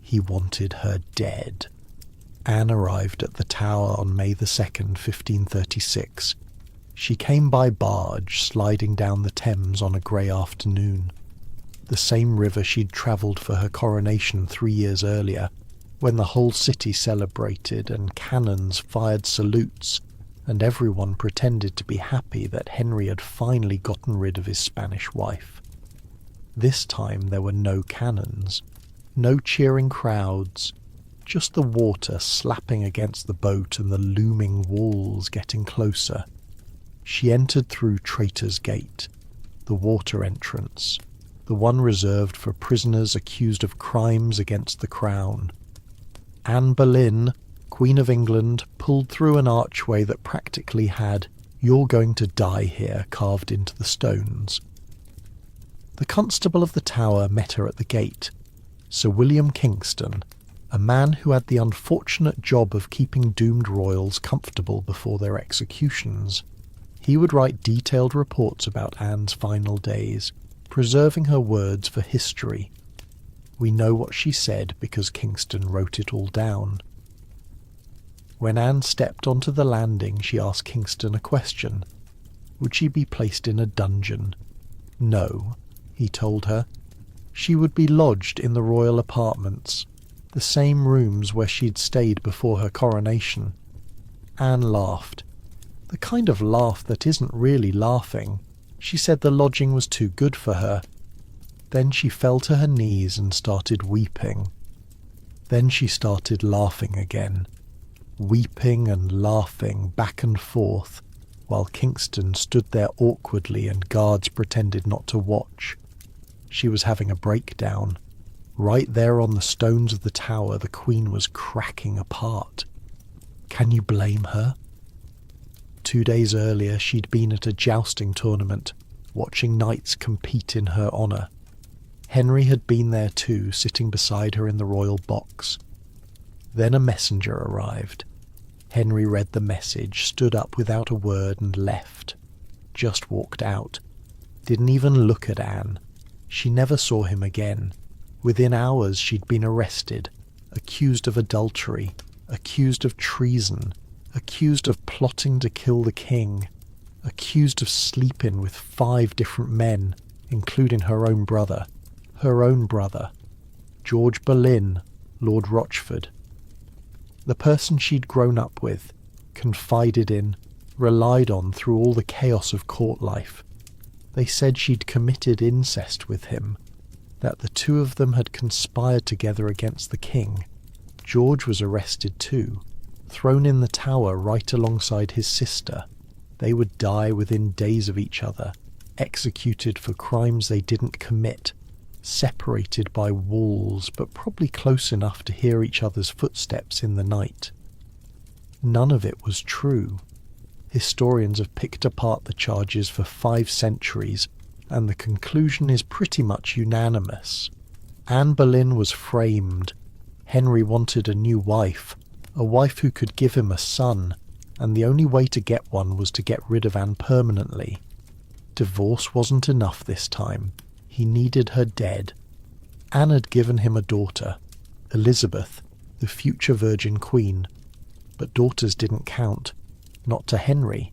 he wanted her dead. Anne arrived at the Tower on May the 2nd, 1536. She came by barge, sliding down the Thames on a grey afternoon. The same river she'd travelled for her coronation 3 years earlier, when the whole city celebrated and cannons fired salutes, and everyone pretended to be happy that Henry had finally gotten rid of his Spanish wife. This time there were no cannons, no cheering crowds, just the water slapping against the boat and the looming walls getting closer. She entered through Traitor's Gate, the water entrance, the one reserved for prisoners accused of crimes against the crown. Anne Boleyn, Queen of England, pulled through an archway that practically had "You're going to die here" carved into the stones. The constable of the Tower met her at the gate, Sir William Kingston, a man who had the unfortunate job of keeping doomed royals comfortable before their executions. He would write detailed reports about Anne's final days, preserving her words for history. We know what she said because Kingston wrote it all down. When Anne stepped onto the landing, she asked Kingston a question. Would she be placed in a dungeon? No, he told her. She would be lodged in the royal apartments, the same rooms where she'd stayed before her coronation. Anne laughed. The kind of laugh that isn't really laughing. She said the lodging was too good for her. Then she fell to her knees and started weeping. Then she started laughing again, weeping and laughing back and forth, while Kingston stood there awkwardly and guards pretended not to watch. She was having a breakdown. Right there on the stones of the tower, the Queen was cracking apart. Can you blame her? 2 days earlier, she'd been at a jousting tournament, watching knights compete in her honour. Henry had been there too, sitting beside her in the royal box. Then a messenger arrived. Henry read the message, stood up without a word and left. Just walked out. Didn't even look at Anne. She never saw him again. Within hours she'd been arrested, accused of adultery, accused of treason, accused of plotting to kill the king, accused of sleeping with 5 different men, including her own brother, George Boleyn, Lord Rochford. The person she'd grown up with, confided in, relied on through all the chaos of court life. They said she'd committed incest with him, that the 2 of them had conspired together against the king. George was arrested too, thrown in the Tower right alongside his sister. They would die within days of each other, executed for crimes they didn't commit, separated by walls but probably close enough to hear each other's footsteps in the night. None of it was true. Historians have picked apart the charges for 5 centuries, and the conclusion is pretty much unanimous. Anne Boleyn was framed. Henry wanted a new wife, a wife who could give him a son, and the only way to get one was to get rid of Anne permanently. Divorce wasn't enough this time. He needed her dead. Anne had given him a daughter, Elizabeth, the future Virgin Queen, but daughters didn't count. Not to Henry.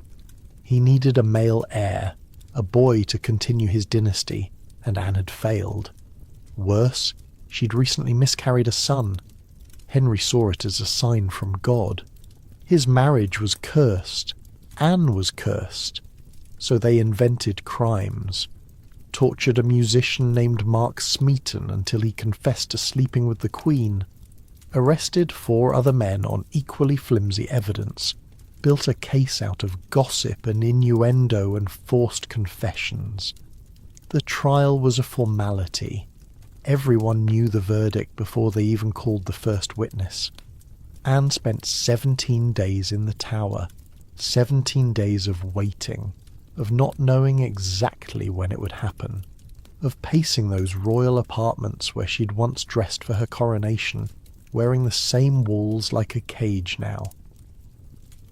He needed a male heir, a boy to continue his dynasty, and Anne had failed. Worse, she'd recently miscarried a son. Henry saw it as a sign from God. His marriage was cursed. Anne was cursed. So they invented crimes. Tortured a musician named Mark Smeaton until he confessed to sleeping with the Queen. Arrested 4 other men on equally flimsy evidence. Built a case out of gossip and innuendo and forced confessions. The trial was a formality. Everyone knew the verdict before they even called the first witness. Anne spent 17 days in the Tower. 17 days of waiting, of not knowing exactly when it would happen, of pacing those royal apartments where she'd once dressed for her coronation, wearing the same walls like a cage now.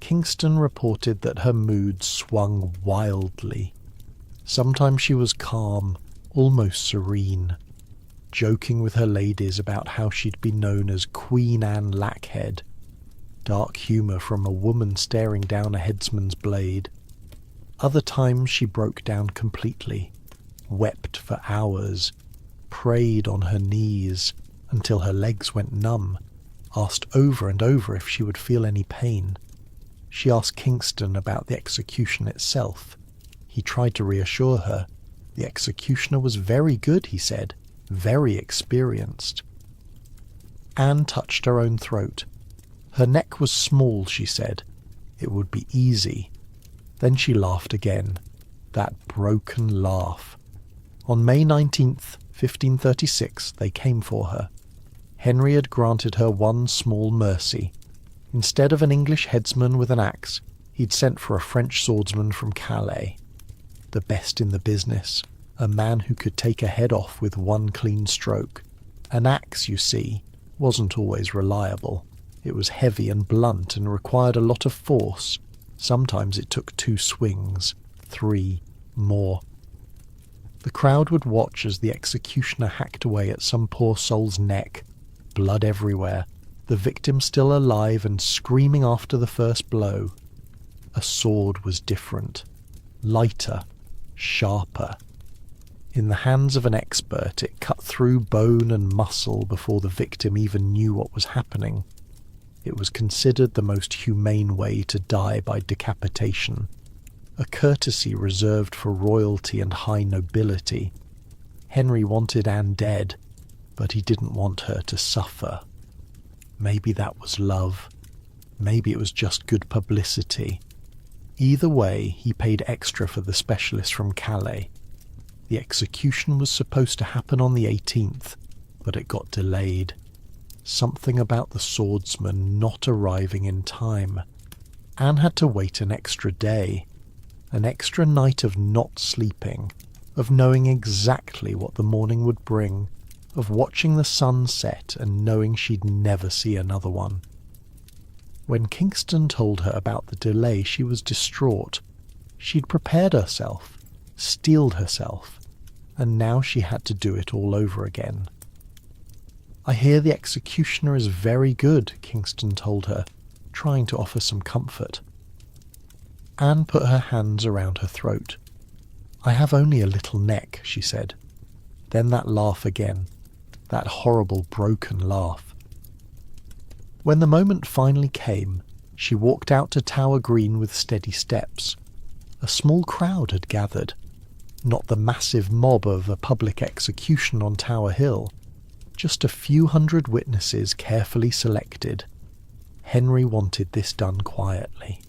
Kingston reported that her mood swung wildly. Sometimes she was calm, almost serene, joking with her ladies about how she'd be known as Queen Anne Lackhead, dark humour from a woman staring down a headsman's blade. Other times she broke down completely, wept for hours, prayed on her knees until her legs went numb, asked over and over if she would feel any pain. She asked Kingston about the execution itself. He tried to reassure her. The executioner was very good, he said, very experienced. Anne touched her own throat. Her neck was small, she said. It would be easy. Then she laughed again. That broken laugh. On May 19th, 1536, they came for her. Henry had granted her one small mercy. Instead of an English headsman with an axe, he'd sent for a French swordsman from Calais. The best in the business, a man who could take a head off with one clean stroke. An axe, you see, wasn't always reliable. It was heavy and blunt and required a lot of force. Sometimes it took 2 swings, 3, more. The crowd would watch as the executioner hacked away at some poor soul's neck, blood everywhere, the victim still alive and screaming after the first blow. A sword was different, lighter, sharper. In the hands of an expert, it cut through bone and muscle before the victim even knew what was happening. It was considered the most humane way to die by decapitation, a courtesy reserved for royalty and high nobility. Henry wanted Anne dead, but he didn't want her to suffer. Maybe that was love. Maybe it was just good publicity. Either way, he paid extra for the specialist from Calais. The execution was supposed to happen on the 18th, but it got delayed. Something about the swordsman not arriving in time. Anne had to wait an extra day, an extra night of not sleeping, of knowing exactly what the morning would bring, of watching the sun set and knowing she'd never see another one. When Kingston told her about the delay, she was distraught. She'd prepared herself, steeled herself, and now she had to do it all over again. "I hear the executioner is very good," Kingston told her, trying to offer some comfort. Anne put her hands around her throat. "I have only a little neck," she said. Then that laugh again, that horrible broken laugh. When the moment finally came, she walked out to Tower Green with steady steps. A small crowd had gathered, not the massive mob of a public execution on Tower Hill, just a few hundred witnesses carefully selected. Henry wanted this done quietly.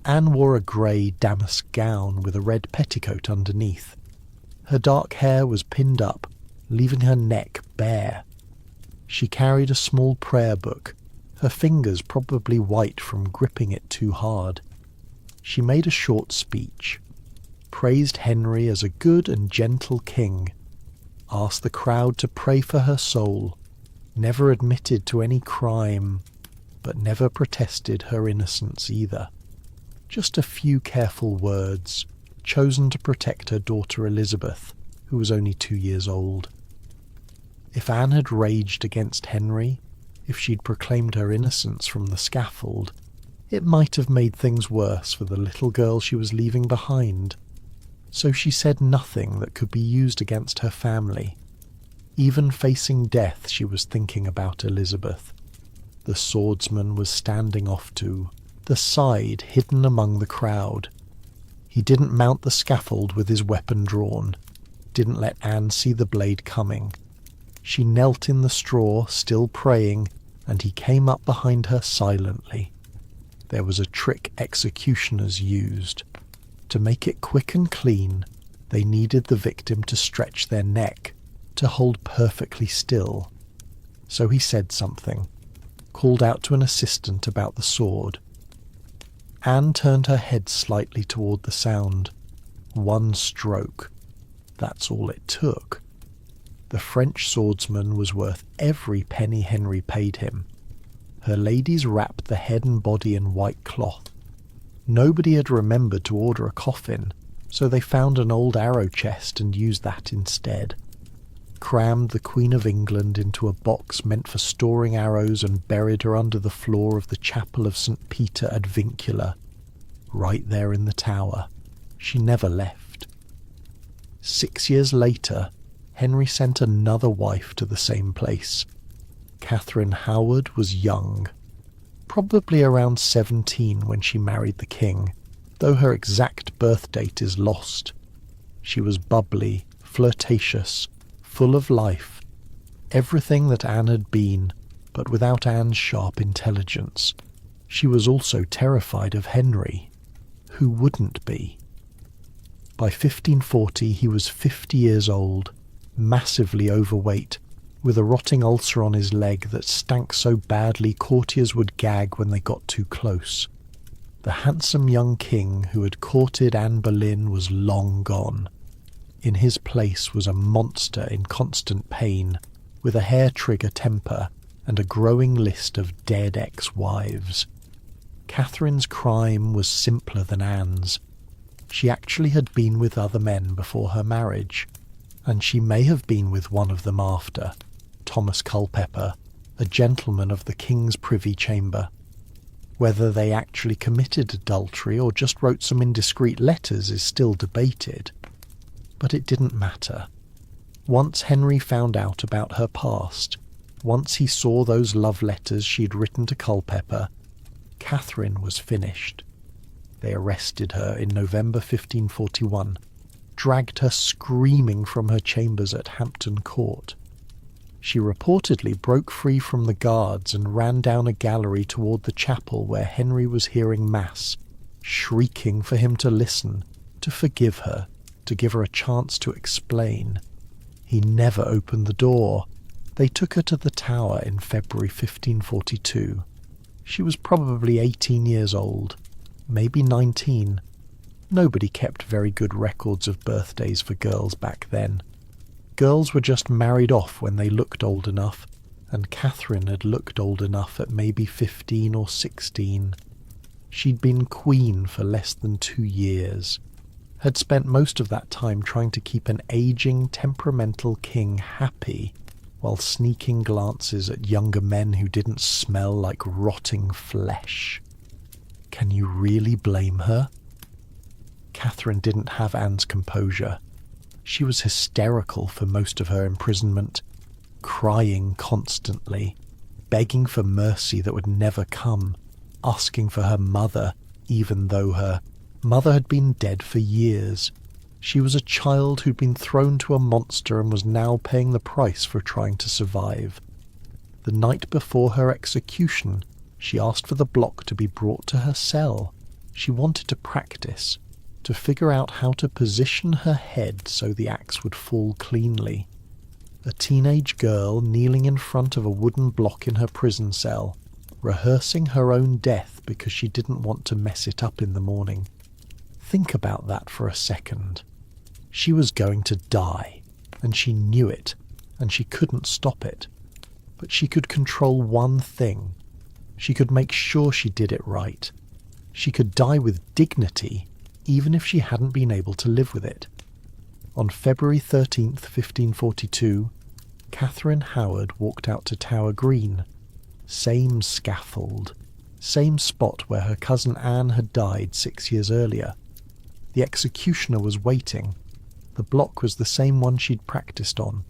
Anne wore a grey damask gown with a red petticoat underneath. Her dark hair was pinned up, leaving her neck bare. She carried a small prayer book, her fingers probably white from gripping it too hard. She made a short speech, praised Henry as a good and gentle king, asked the crowd to pray for her soul, never admitted to any crime, but never protested her innocence either. Just a few careful words, chosen to protect her daughter Elizabeth, who was only 2 years old. If Anne had raged against Henry, if she'd proclaimed her innocence from the scaffold, it might have made things worse for the little girl she was leaving behind. So she said nothing that could be used against her family. Even facing death, she was thinking about Elizabeth. The swordsman was standing off to the side, hidden among the crowd. He didn't mount the scaffold with his weapon drawn, didn't let Anne see the blade coming. She knelt in the straw, still praying, and he came up behind her silently. There was a trick executioners used. To make it quick and clean, they needed the victim to stretch their neck, to hold perfectly still. So he said something, called out to an assistant about the sword. Anne turned her head slightly toward the sound. One stroke. That's all it took. The French swordsman was worth every penny Henry paid him. Her ladies wrapped the head and body in white cloth. Nobody had remembered to order a coffin, so they found an old arrow chest and used that instead. Crammed the Queen of England into a box meant for storing arrows and buried her under the floor of the chapel of St. Peter ad Vincula, right there in the tower. She never left. 6 years later, Henry sent another wife to the same place. Catherine Howard was young, probably around 17 when she married the king, though her exact birth date is lost. She was bubbly, flirtatious, full of life, everything that Anne had been, but without Anne's sharp intelligence. She was also terrified of Henry. Who wouldn't be? By 1540 he was 50 years old, massively overweight, with a rotting ulcer on his leg that stank so badly courtiers would gag when they got too close. The handsome young king who had courted Anne Boleyn was long gone. In his place was a monster in constant pain, with a hair-trigger temper and a growing list of dead ex-wives. Catherine's crime was simpler than Anne's. She actually had been with other men before her marriage, and she may have been with one of them after, Thomas Culpeper, a gentleman of the King's Privy Chamber. Whether they actually committed adultery or just wrote some indiscreet letters is still debated. But it didn't matter. Once Henry found out about her past, once he saw those love letters she'd written to Culpeper, Catherine was finished. They arrested her in November 1541, dragged her screaming from her chambers at Hampton Court. She reportedly broke free from the guards and ran down a gallery toward the chapel where Henry was hearing Mass, shrieking for him to listen, to forgive her, to give her a chance to explain. He never opened the door. They took her to the Tower in February 1542. She was probably 18 years old, maybe 19. Nobody kept very good records of birthdays for girls back then. Girls were just married off when they looked old enough, and Catherine had looked old enough at maybe 15 or 16. She'd been queen for less than 2 years, had spent most of that time trying to keep an aging, temperamental king happy, while sneaking glances at younger men who didn't smell like rotting flesh. Can you really blame her? Catherine didn't have Anne's composure. She was hysterical for most of her imprisonment, crying constantly, begging for mercy that would never come, asking for her mother, even though her mother had been dead for years. She was a child who'd been thrown to a monster and was now paying the price for trying to survive. The night before her execution, she asked for the block to be brought to her cell. She wanted to practice, to figure out how to position her head so the axe would fall cleanly. A teenage girl kneeling in front of a wooden block in her prison cell, rehearsing her own death because she didn't want to mess it up in the morning. Think about that for a second. She was going to die, and she knew it, and she couldn't stop it. But she could control one thing. She could make sure she did it right. She could die with dignity, even if she hadn't been able to live with it. On February 13th, 1542, Catherine Howard walked out to Tower Green. Same scaffold, same spot where her cousin Anne had died 6 years earlier. The executioner was waiting. The block was the same one she'd practiced on.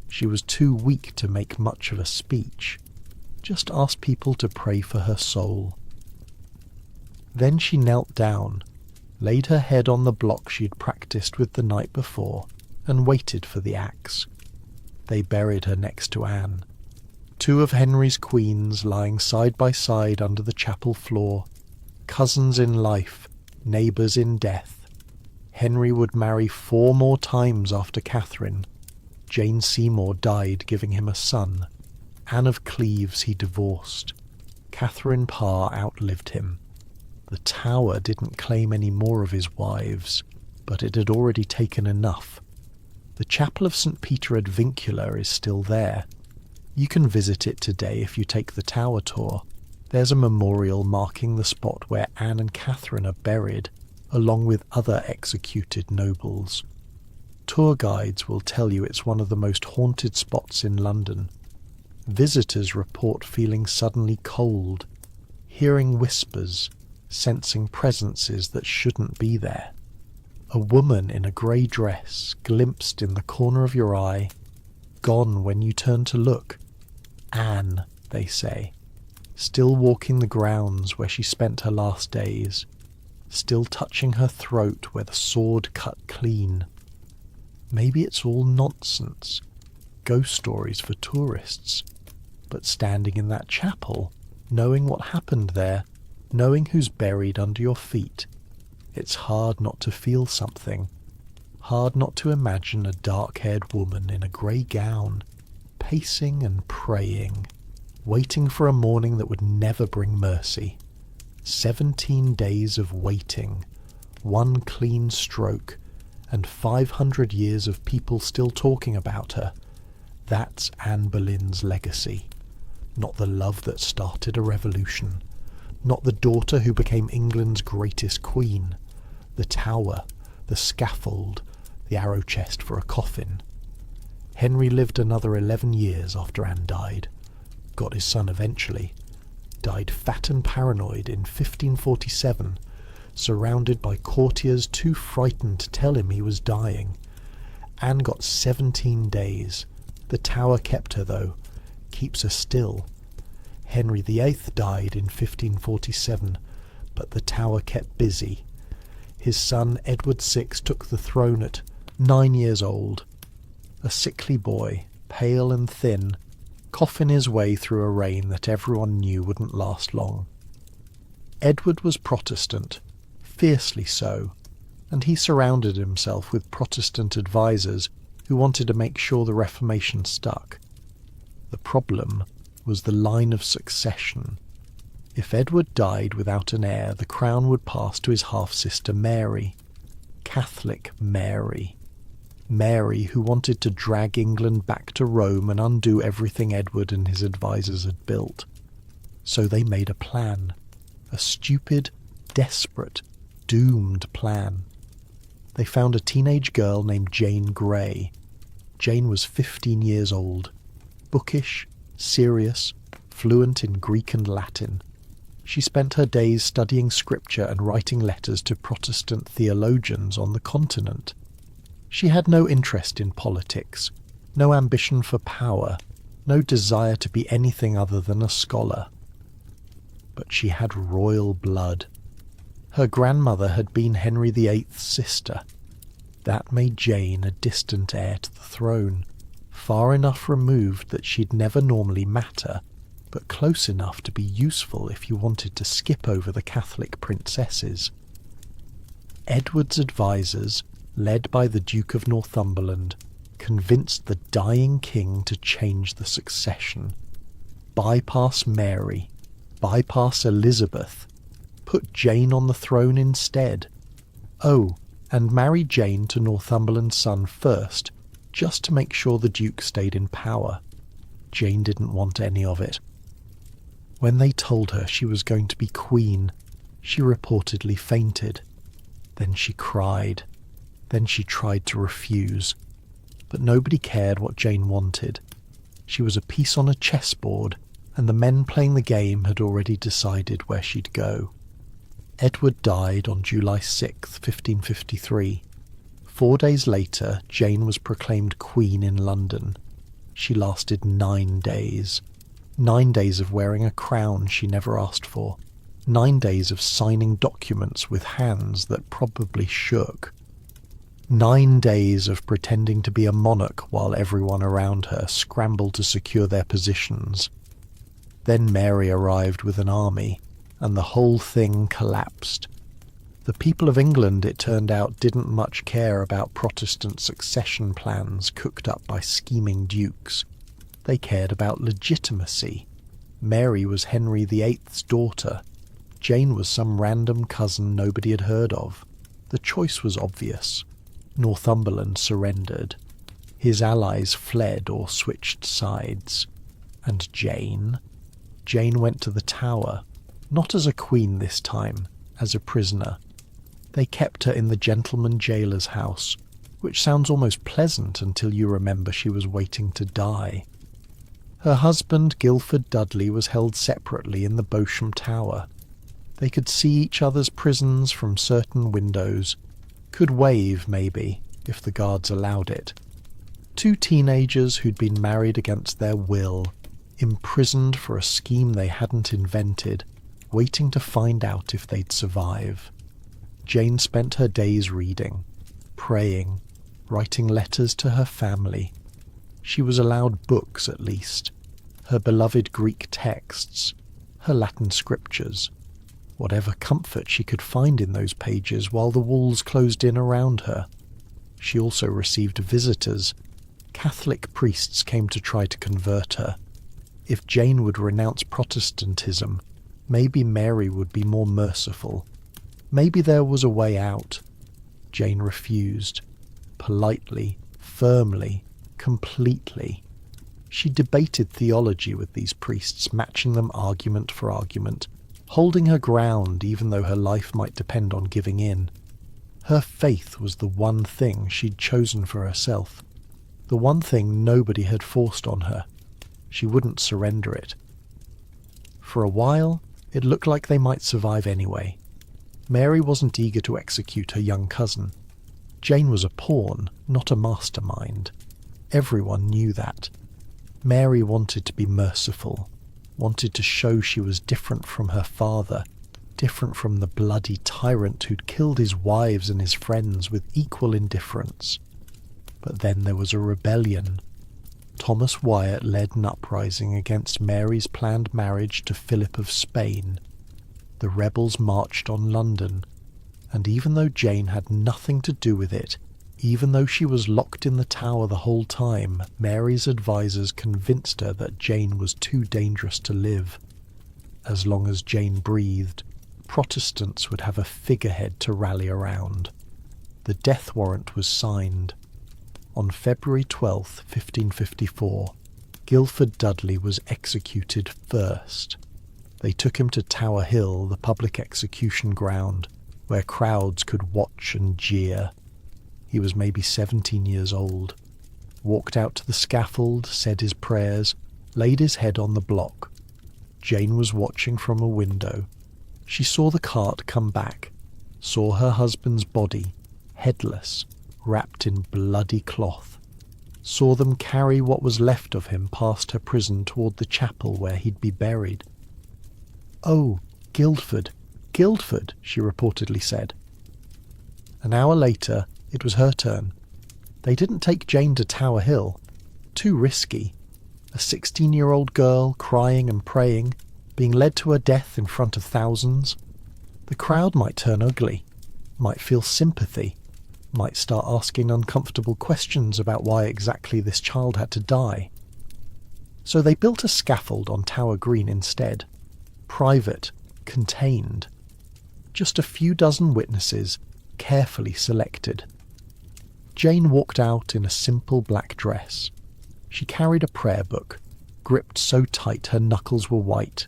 She was too weak to make much of a speech. just asked people to pray for her soul. Then she knelt down, laid her head on the block she'd practiced with the night before, and waited for the axe. They buried her next to Anne. Two of Henry's queens lying side by side under the chapel floor, cousins in life, neighbours in death. Henry would marry 4 more times after Catherine. Jane Seymour died, giving him a son. Anne of Cleves he divorced. Catherine Parr outlived him. The Tower didn't claim any more of his wives, but it had already taken enough. The chapel of St. Peter ad Vincula is still there. You can visit it today if you take the Tower tour. There's a memorial marking the spot where Anne and Catherine are buried, along with other executed nobles. Tour guides will tell you it's one of the most haunted spots in London. Visitors report feeling suddenly cold, hearing whispers, sensing presences that shouldn't be there. A woman in a grey dress glimpsed in the corner of your eye, gone when you turn to look. Anne, they say, still walking the grounds where she spent her last days, still touching her throat where the sword cut clean. Maybe it's all nonsense, ghost stories for tourists, but standing in that chapel, knowing what happened there, knowing who's buried under your feet, it's hard not to feel something, hard not to imagine a dark-haired woman in a grey gown, pacing and praying, waiting for a morning that would never bring mercy. 17 days of waiting, 1 clean stroke, and 500 years of people still talking about her. That's Anne Boleyn's legacy. Not the love that started a revolution, not the daughter who became England's greatest queen, the Tower, the scaffold, the arrow chest for a coffin. Henry lived another 11 years after Anne died, got his son eventually, died fat and paranoid in 1547, surrounded by courtiers too frightened to tell him he was dying. Anne got 17 days. The Tower kept her, though, keeps her still. Henry VIII died in 1547, but the Tower kept busy. His son Edward VI took the throne at 9 years old. A sickly boy, pale and thin, coughing his way through a reign that everyone knew wouldn't last long. Edward was Protestant, fiercely so, and he surrounded himself with Protestant advisers who wanted to make sure the Reformation stuck. The problem was the line of succession. If Edward died without an heir, the crown would pass to his half-sister Mary, Catholic Mary. Mary, who wanted to drag England back to Rome and undo everything Edward and his advisers had built. So they made a plan, a stupid, desperate, doomed plan. They found a teenage girl named Jane Grey. Jane was 15 years old, bookish, serious, fluent in Greek and Latin. She spent her days studying scripture and writing letters to Protestant theologians on the continent. She had no interest in politics, no ambition for power, no desire to be anything other than a scholar. But she had royal blood. Her grandmother had been Henry VIII's sister. That made Jane a distant heir to the throne, far enough removed that she'd never normally matter, but close enough to be useful if you wanted to skip over the Catholic princesses. Edward's advisers, led by the Duke of Northumberland, convinced the dying king to change the succession. Bypass Mary, bypass Elizabeth, put Jane on the throne instead. Oh, and marry Jane to Northumberland's son first, just to make sure the Duke stayed in power. Jane didn't want any of it. When they told her she was going to be queen, she reportedly fainted. Then she cried. Then she tried to refuse. But nobody cared what Jane wanted. She was a piece on a chessboard, and the men playing the game had already decided where she'd go. Edward died on July 6, 1553. 4 days later, Jane was proclaimed Queen in London. She lasted 9 days. 9 days of wearing a crown she never asked for. 9 days of signing documents with hands that probably shook. 9 days of pretending to be a monarch while everyone around her scrambled to secure their positions. Then Mary arrived with an army, and the whole thing collapsed. The people of England, it turned out, didn't much care about Protestant succession plans cooked up by scheming dukes. They cared about legitimacy. Mary was Henry VIII's daughter. Jane was some random cousin nobody had heard of. The choice was obvious. Northumberland surrendered. His allies fled or switched sides. And Jane? Jane went to the Tower, not as a queen this time, as a prisoner. They kept her in the gentleman jailer's house, which sounds almost pleasant until you remember she was waiting to die. Her husband, Guildford Dudley, was held separately in the Beauchamp Tower. They could see each other's prisons from certain windows, could wave, maybe, if the guards allowed it. 2 teenagers who'd been married against their will, imprisoned for a scheme they hadn't invented, waiting to find out if they'd survive. Jane spent her days reading, praying, writing letters to her family. She was allowed books, at least. Her beloved Greek texts, her Latin scriptures. Whatever comfort she could find in those pages while the walls closed in around her. She also received visitors. Catholic priests came to try to convert her. If Jane would renounce Protestantism, maybe Mary would be more merciful. Maybe there was a way out. Jane refused. Politely, firmly, completely. She debated theology with these priests, matching them argument for argument, holding her ground even though her life might depend on giving in. Her faith was the one thing she'd chosen for herself, the one thing nobody had forced on her. She wouldn't surrender it. For a while, it looked like they might survive anyway. Mary wasn't eager to execute her young cousin. Jane was a pawn, not a mastermind. Everyone knew that. Mary wanted to be merciful, wanted to show she was different from her father, different from the bloody tyrant who'd killed his wives and his friends with equal indifference. But then there was a rebellion. Thomas Wyatt led an uprising against Mary's planned marriage to Philip of Spain. The rebels marched on London, and even though Jane had nothing to do with it, even though she was locked in the Tower the whole time, Mary's advisors convinced her that Jane was too dangerous to live. As long as Jane breathed, Protestants would have a figurehead to rally around. The death warrant was signed. On February 12, 1554, Guildford Dudley was executed first. They took him to Tower Hill, the public execution ground, where crowds could watch and jeer. He was maybe 17 years old. Walked out to the scaffold, said his prayers, laid his head on the block. Jane was watching from a window. She saw the cart come back, saw her husband's body, headless, wrapped in bloody cloth, saw them carry what was left of him past her prison toward the chapel where he'd be buried. "Oh, Guildford, Guildford," she reportedly said. An hour later, it was her turn. They didn't take Jane to Tower Hill. Too risky. A 16-year-old girl crying and praying, being led to her death in front of thousands. The crowd might turn ugly, might feel sympathy, might start asking uncomfortable questions about why exactly this child had to die. So they built a scaffold on Tower Green instead. Private, contained. Just a few dozen witnesses, carefully selected. Jane walked out in a simple black dress. She carried a prayer book, gripped so tight her knuckles were white.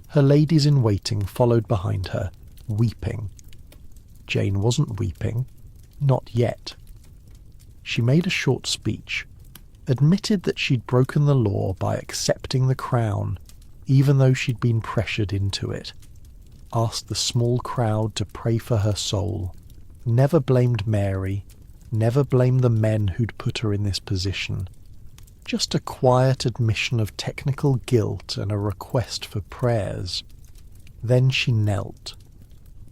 Her ladies-in-waiting followed behind her, weeping. Jane wasn't weeping. Not yet. She made a short speech, admitted that she'd broken the law by accepting the crown, even though she'd been pressured into it, asked the small crowd to pray for her soul, never blamed Mary, never blamed the men who'd put her in this position. Just a quiet admission of technical guilt and a request for prayers. Then she knelt.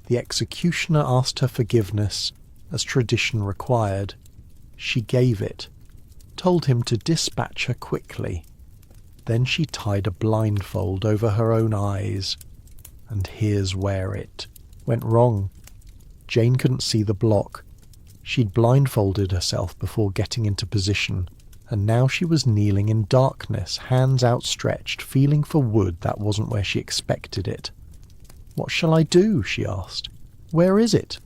The executioner asked her forgiveness, as tradition required. She gave it, told him to dispatch her quickly. Then she tied a blindfold over her own eyes. And here's where it went wrong. Jane couldn't see the block. She'd blindfolded herself before getting into position, and now she was kneeling in darkness, hands outstretched, feeling for wood that wasn't where she expected it. "What shall I do?" she asked. "Where is it?"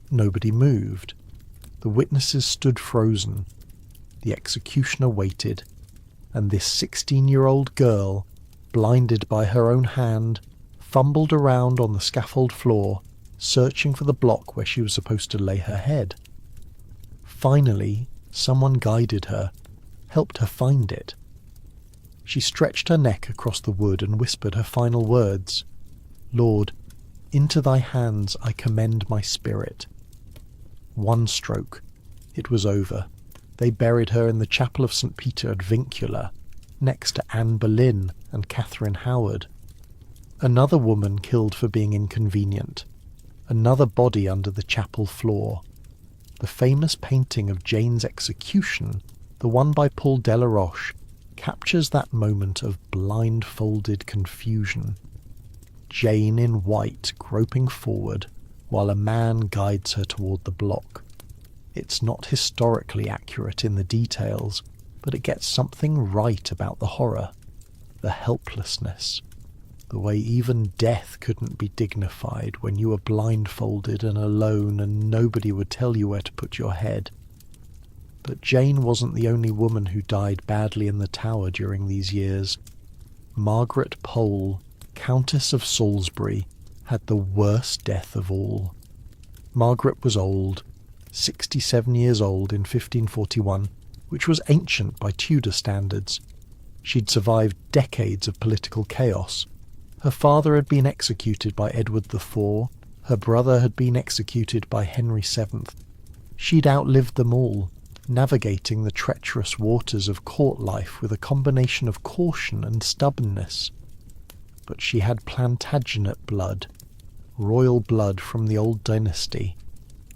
Nobody moved. The witnesses stood frozen. The executioner waited, and this 16-year-old girl, blinded by her own hand, fumbled around on the scaffold floor, searching for the block where she was supposed to lay her head. Finally, someone guided her, helped her find it. She stretched her neck across the wood and whispered her final words, "Lord, into thy hands I commend my spirit." One stroke. It was over. They buried her in the chapel of St. Peter at Vincula, next to Anne Boleyn and Catherine Howard. Another woman killed for being inconvenient. Another body under the chapel floor. The famous painting of Jane's execution, the one by Paul Delaroche, captures that moment of blindfolded confusion. Jane in white groping forward, while a man guides her toward the block. It's not historically accurate in the details, but it gets something right about the horror, the helplessness, the way even death couldn't be dignified when you were blindfolded and alone and nobody would tell you where to put your head. But Jane wasn't the only woman who died badly in the Tower during these years. Margaret Pole, Countess of Salisbury, had the worst death of all. Margaret was old, 67 years old in 1541, which was ancient by Tudor standards. She'd survived decades of political chaos. Her father had been executed by Edward IV, her brother had been executed by Henry VII. She'd outlived them all, navigating the treacherous waters of court life with a combination of caution and stubbornness. But she had Plantagenet blood, royal blood from the old dynasty,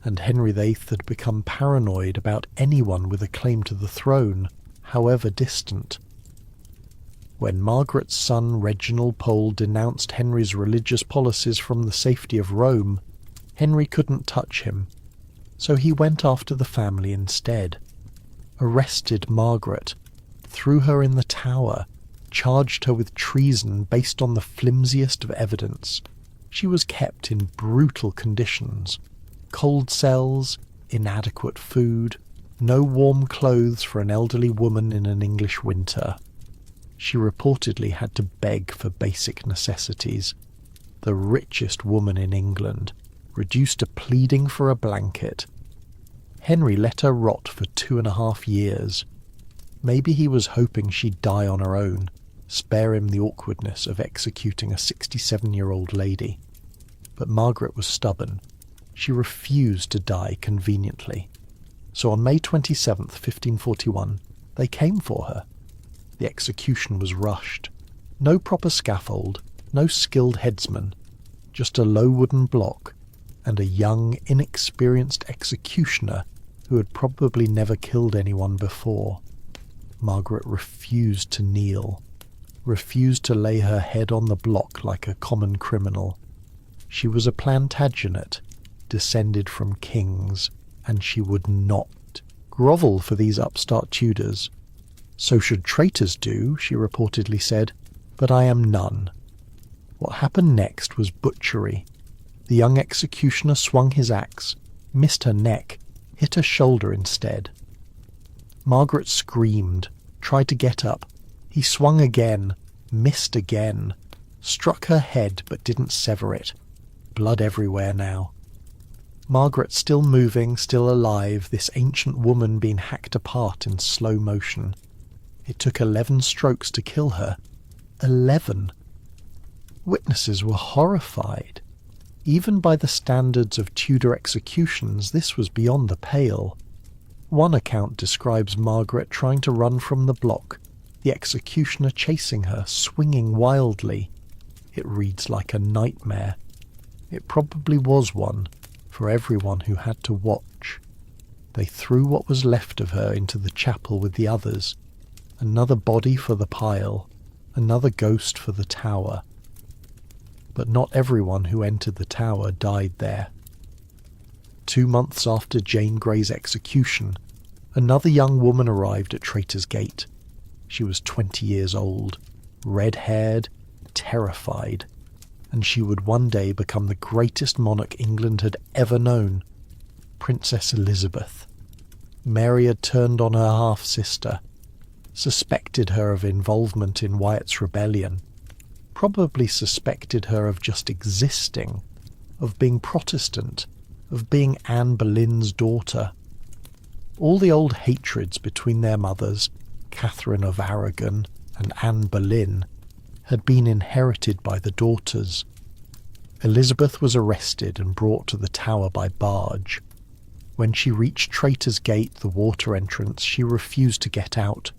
and Henry VIII had become paranoid about anyone with a claim to the throne, however distant. When Margaret's son Reginald Pole denounced Henry's religious policies from the safety of Rome, Henry couldn't touch him, so he went after the family instead. Arrested Margaret, threw her in the Tower, charged her with treason based on the flimsiest of evidence. She was kept in brutal conditions. Cold cells, inadequate food, no warm clothes for an elderly woman in an English winter. She reportedly had to beg for basic necessities. The richest woman in England, reduced to pleading for a blanket. Henry let her rot for 2.5 years. Maybe he was hoping she'd die on her own, spare him the awkwardness of executing a 67-year-old lady. But Margaret was stubborn. She refused to die conveniently. So on May 27th, 1541, they came for her. The execution was rushed. No proper scaffold, no skilled headsman, just a low wooden block, and a young, inexperienced executioner who had probably never killed anyone before. Margaret refused to kneel, refused to lay her head on the block like a common criminal. She was a Plantagenet, descended from kings, and she would not grovel for these upstart Tudors. "So should traitors do," she reportedly said, "but I am none." What happened next was butchery. The young executioner swung his axe, missed her neck, hit her shoulder instead. Margaret screamed, tried to get up. He swung again, missed again, struck her head but didn't sever it. Blood everywhere now. Margaret still moving, still alive, this ancient woman being hacked apart in slow motion. It took 11 strokes to kill her. 11! Witnesses were horrified. Even by the standards of Tudor executions, this was beyond the pale. One account describes Margaret trying to run from the block, the executioner chasing her, swinging wildly. It reads like a nightmare. It probably was one for everyone who had to watch. They threw what was left of her into the chapel with the others. Another body for the pile, another ghost for the tower. But not everyone who entered the tower died there. 2 months after Jane Grey's execution, another young woman arrived at Traitor's Gate. She was 20 years old, red-haired, terrified, and she would one day become the greatest monarch England had ever known, Princess Elizabeth. Mary had turned on her half-sister, suspected her of involvement in Wyatt's rebellion, probably suspected her of just existing, of being Protestant, of being Anne Boleyn's daughter. All the old hatreds between their mothers, Catherine of Aragon and Anne Boleyn, had been inherited by the daughters. Elizabeth was arrested and brought to the Tower by barge. When she reached Traitor's Gate, the water entrance, she refused to get out,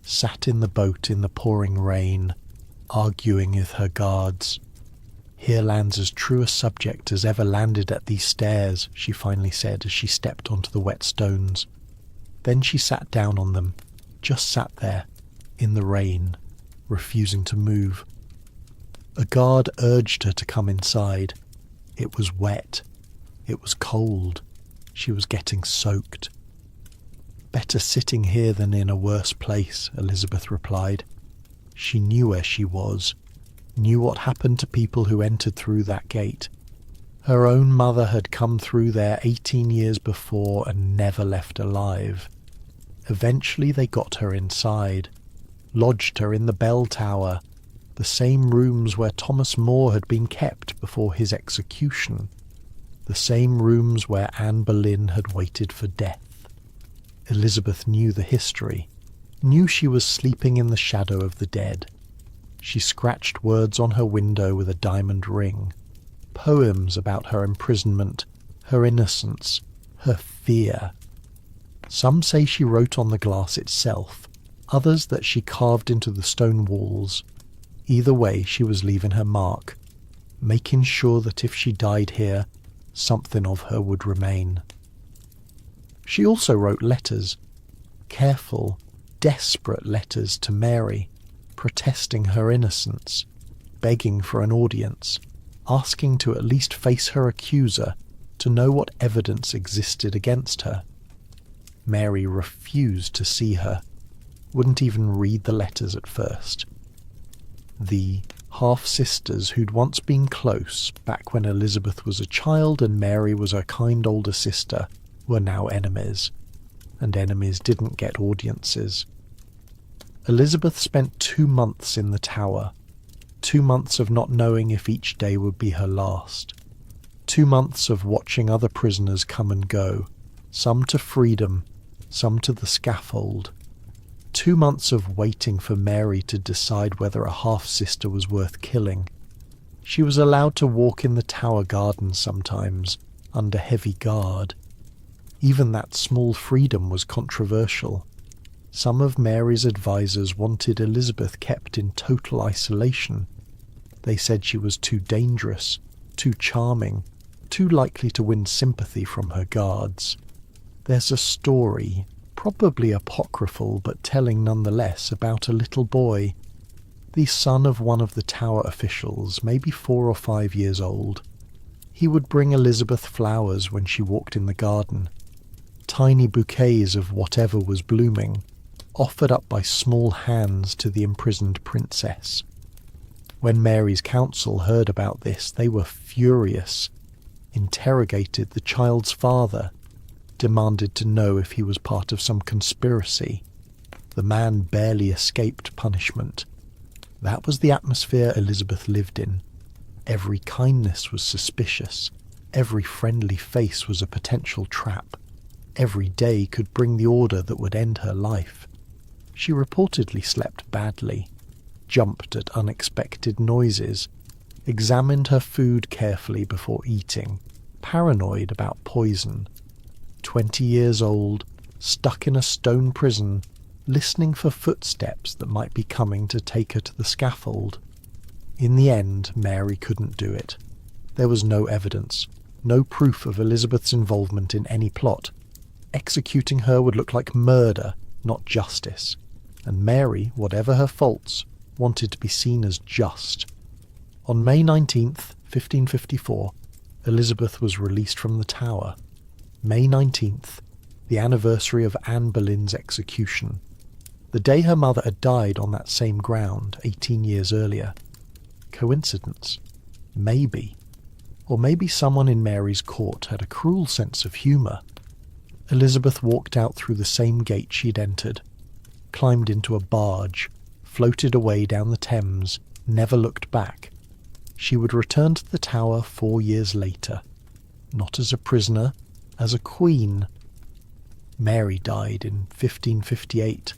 sat in the boat in the pouring rain, arguing with her guards. "Here lands as true a subject as ever landed at these stairs," she finally said as she stepped onto the wet stones. Then she sat down on them, just sat there, in the rain, refusing to move. A guard urged her to come inside. It was wet. It was cold. She was getting soaked. "Better sitting here than in a worse place," Elizabeth replied. She knew where she was, knew what happened to people who entered through that gate. Her own mother had come through there 18 years before and never left alive. Eventually they got her inside, lodged her in the bell tower, the same rooms where Thomas More had been kept before his execution, the same rooms where Anne Boleyn had waited for death. Elizabeth knew the history, knew she was sleeping in the shadow of the dead. She scratched words on her window with a diamond ring, poems about her imprisonment, her innocence, her fear. Some say she wrote on the glass itself, others that she carved into the stone walls. Either way, she was leaving her mark, making sure that if she died here, something of her would remain. She also wrote letters, careful, desperate letters to Mary, protesting her innocence, begging for an audience, asking to at least face her accuser, to know what evidence existed against her. Mary refused to see her, wouldn't even read the letters at first. The half-sisters who'd once been close, back when Elizabeth was a child and Mary was her kind older sister, were now enemies, and enemies didn't get audiences. Elizabeth spent 2 months in the Tower, 2 months of not knowing if each day would be her last, 2 months of watching other prisoners come and go, some to freedom, some to the scaffold, 2 months of waiting for Mary to decide whether a half-sister was worth killing. She was allowed to walk in the Tower garden sometimes, under heavy guard. Even that small freedom was controversial. Some of Mary's advisers wanted Elizabeth kept in total isolation. They said she was too dangerous, too charming, too likely to win sympathy from her guards. There's a story, probably apocryphal but telling nonetheless, about a little boy, the son of one of the Tower officials, maybe 4 or 5 years old. He would bring Elizabeth flowers when she walked in the garden, tiny bouquets of whatever was blooming, offered up by small hands to the imprisoned princess. When Mary's council heard about this, they were furious, interrogated the child's father, demanded to know if he was part of some conspiracy. The man barely escaped punishment. That was the atmosphere Elizabeth lived in. Every kindness was suspicious. Every friendly face was a potential trap. Every day could bring the order that would end her life. She reportedly slept badly, jumped at unexpected noises, examined her food carefully before eating, paranoid about poison. 20 years old, stuck in a stone prison, listening for footsteps that might be coming to take her to the scaffold. In the end, Mary couldn't do it. There was no evidence, no proof of Elizabeth's involvement in any plot. Executing her would look like murder, not justice. And Mary, whatever her faults, wanted to be seen as just. On May 19th, 1554, Elizabeth was released from the Tower. May 19th, the anniversary of Anne Boleyn's execution. The day her mother had died on that same ground 18 years earlier. Coincidence? Maybe. Or maybe someone in Mary's court had a cruel sense of humour. Elizabeth walked out through the same gate she'd entered, climbed into a barge, floated away down the Thames, never looked back. She would return to the Tower 4 years later, not as a prisoner, as a queen. Mary died in 1558,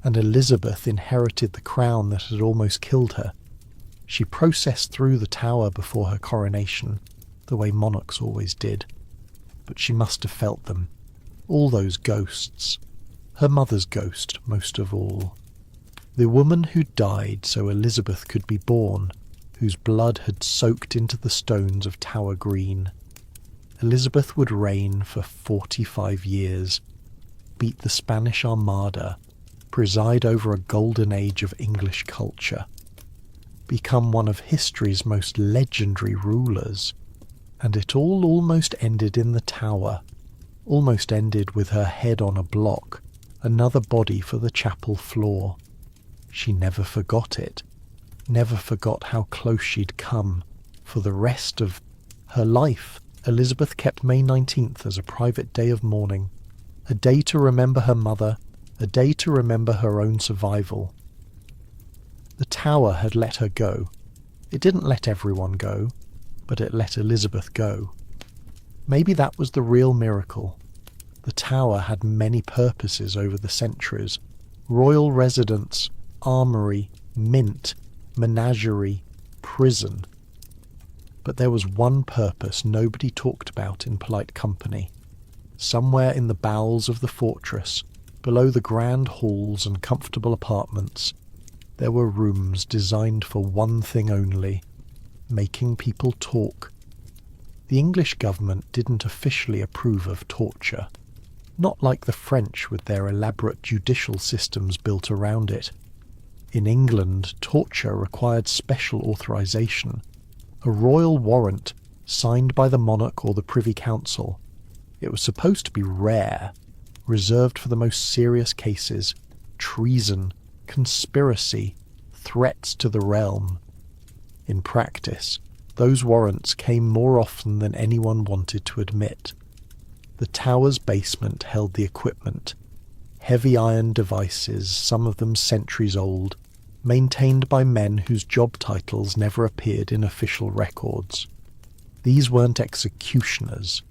and Elizabeth inherited the crown that had almost killed her. She processed through the Tower before her coronation, the way monarchs always did. But she must have felt them, all those ghosts. Her mother's ghost, most of all. The woman who died so Elizabeth could be born, whose blood had soaked into the stones of Tower Green. Elizabeth would reign for 45 years, beat the Spanish Armada, preside over a golden age of English culture, become one of history's most legendary rulers. And it all almost ended in the Tower, almost ended with her head on a block, another body for the chapel floor. She never forgot it, never forgot how close she'd come. For the rest of her life, Elizabeth kept May 19th as a private day of mourning, a day to remember her mother, a day to remember her own survival. The Tower had let her go. It didn't let everyone go, but it let Elizabeth go. Maybe that was the real miracle. The Tower had many purposes over the centuries: royal residence, armoury, mint, menagerie, prison. But there was one purpose nobody talked about in polite company. Somewhere in the bowels of the fortress, below the grand halls and comfortable apartments, there were rooms designed for one thing only: making people talk. The English government didn't officially approve of torture, not like the French with their elaborate judicial systems built around it. In England, torture required special authorization, a royal warrant signed by the monarch or the Privy Council. It was supposed to be rare, reserved for the most serious cases: treason, conspiracy, threats to the realm. In practice, those warrants came more often than anyone wanted to admit. The Tower's basement held the equipment, heavy iron devices, some of them centuries old, maintained by men whose job titles never appeared in official records. These weren't executioners.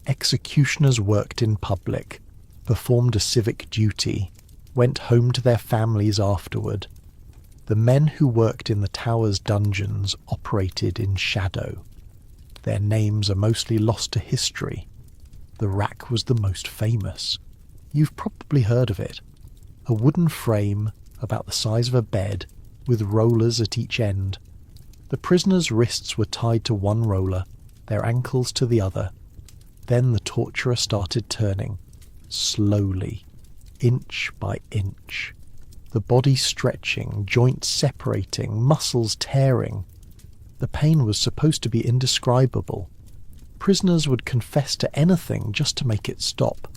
Executioners worked in public, performed a civic duty, went home to their families afterward. The men who worked in the Tower's dungeons operated in shadow. Their names are mostly lost to history. The rack was the most famous. You've probably heard of it. A wooden frame, about the size of a bed, with rollers at each end. The prisoners' wrists were tied to one roller, their ankles to the other. Then the torturer started turning, slowly, inch by inch. The body stretching, joints separating, muscles tearing. The pain was supposed to be indescribable. Prisoners would confess to anything just to make it stop.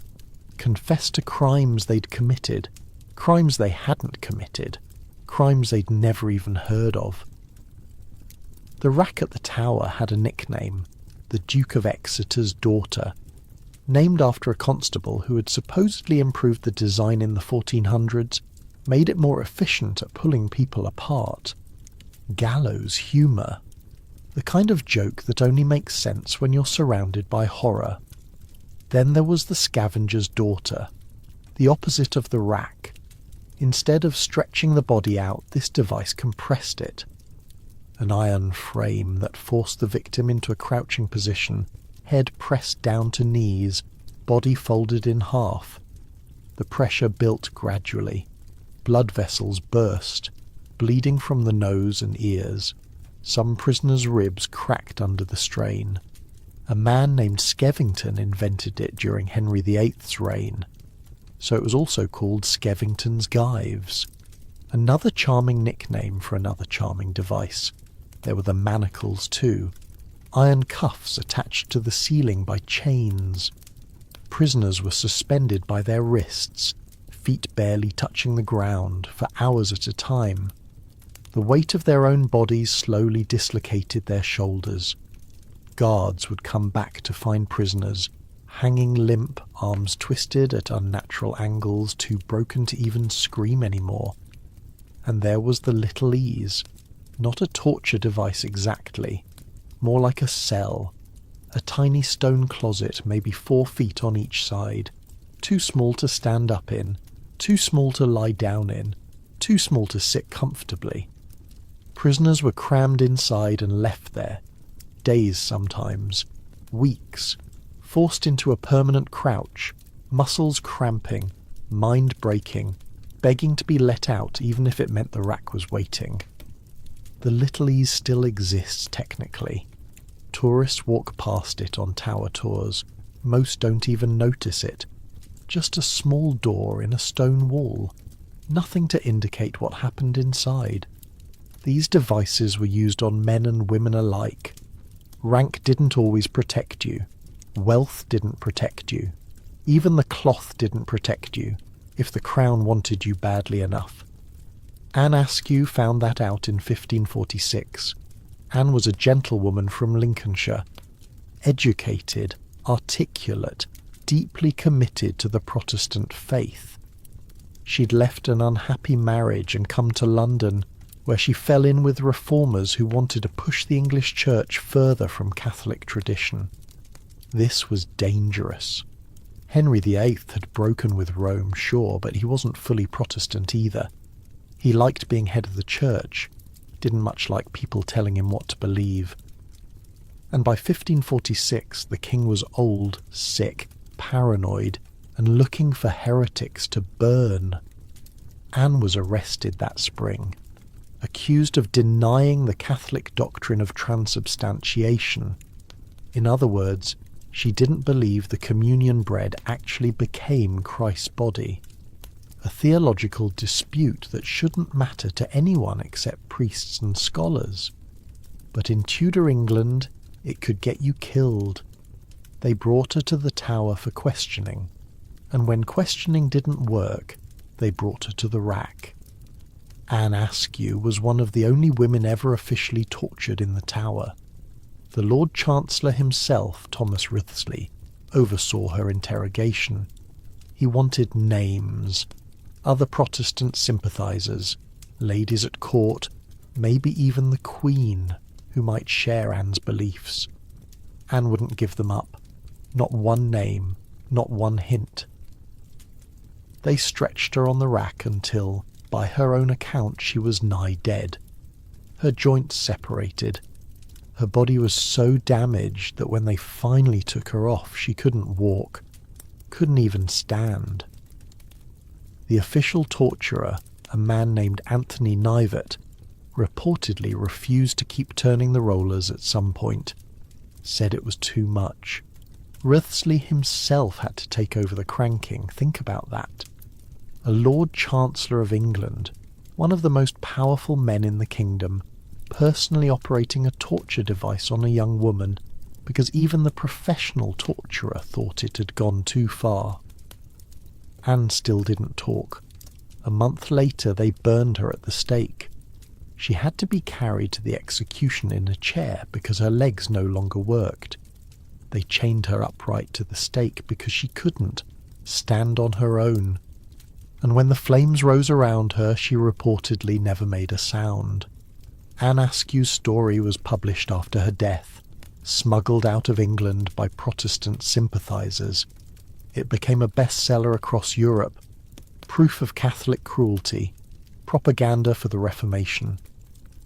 Confess to crimes they'd committed, crimes they hadn't committed, crimes they'd never even heard of. The rack at the Tower had a nickname: the Duke of Exeter's daughter, named after a constable who had supposedly improved the design in the 1400s, made it more efficient at pulling people apart. Gallows humour. The kind of joke that only makes sense when you're surrounded by horror. Then there was the scavenger's daughter, the opposite of the rack. Instead of stretching the body out, this device compressed it. An iron frame that forced the victim into a crouching position, head pressed down to knees, body folded in half. The pressure built gradually. Blood vessels burst, bleeding from the nose and ears. Some prisoners' ribs cracked under the strain. A man named Skevington invented it during Henry VIII's reign, so it was also called Skevington's gyves. Another charming nickname for another charming device. There were the manacles too, iron cuffs attached to the ceiling by chains. Prisoners were suspended by their wrists, feet barely touching the ground, for hours at a time. The weight of their own bodies slowly dislocated their shoulders. Guards would come back to find prisoners, hanging limp, arms twisted at unnatural angles, too broken to even scream anymore. And there was the little ease, not a torture device exactly, more like a cell, a tiny stone closet maybe 4 feet on each side, too small to stand up in, too small to lie down in, too small to sit comfortably. Prisoners were crammed inside and left there, days sometimes, weeks, forced into a permanent crouch, muscles cramping, mind breaking, begging to be let out even if it meant the rack was waiting. The Little Ease still exists technically. Tourists walk past it on tower tours. Most don't even notice it. Just a small door in a stone wall. Nothing to indicate what happened inside. These devices were used on men and women alike. Rank didn't always protect you. Wealth didn't protect you. Even the cloth didn't protect you, if the crown wanted you badly enough. Anne Askew found that out in 1546. Anne was a gentlewoman from Lincolnshire, educated, articulate, deeply committed to the Protestant faith. She'd left an unhappy marriage and come to London, where she fell in with reformers who wanted to push the English Church further from Catholic tradition. This was dangerous. Henry VIII had broken with Rome, sure, but he wasn't fully Protestant either. He liked being head of the church, didn't much like people telling him what to believe. And by 1546 the king was old, sick, paranoid, and looking for heretics to burn. Anne was arrested that spring, accused of denying the Catholic doctrine of transubstantiation. In other words, she didn't believe the communion bread actually became Christ's body. A theological dispute that shouldn't matter to anyone except priests and scholars. But in Tudor England, it could get you killed. They brought her to the Tower for questioning, and when questioning didn't work, they brought her to the rack. Anne Askew was one of the only women ever officially tortured in the Tower. The Lord Chancellor himself, Thomas Wriothesley, oversaw her interrogation. He wanted names, other Protestant sympathisers, ladies at court, maybe even the Queen, who might share Anne's beliefs. Anne wouldn't give them up. Not one name, not one hint. They stretched her on the rack until, by her own account, she was nigh dead. Her joints separated. Her body was so damaged that when they finally took her off, she couldn't walk, couldn't even stand. The official torturer, a man named Anthony Knivett, reportedly refused to keep turning the rollers at some point, said it was too much. Wriothesley himself had to take over the cranking. Think about that. A Lord Chancellor of England, one of the most powerful men in the kingdom, personally operating a torture device on a young woman because even the professional torturer thought it had gone too far. Anne still didn't talk. A month later they burned her at the stake. She had to be carried to the execution in a chair because her legs no longer worked. They chained her upright to the stake because she couldn't stand on her own. And when the flames rose around her, she reportedly never made a sound. Anne Askew's story was published after her death, smuggled out of England by Protestant sympathisers. It became a bestseller across Europe, proof of Catholic cruelty, propaganda for the Reformation.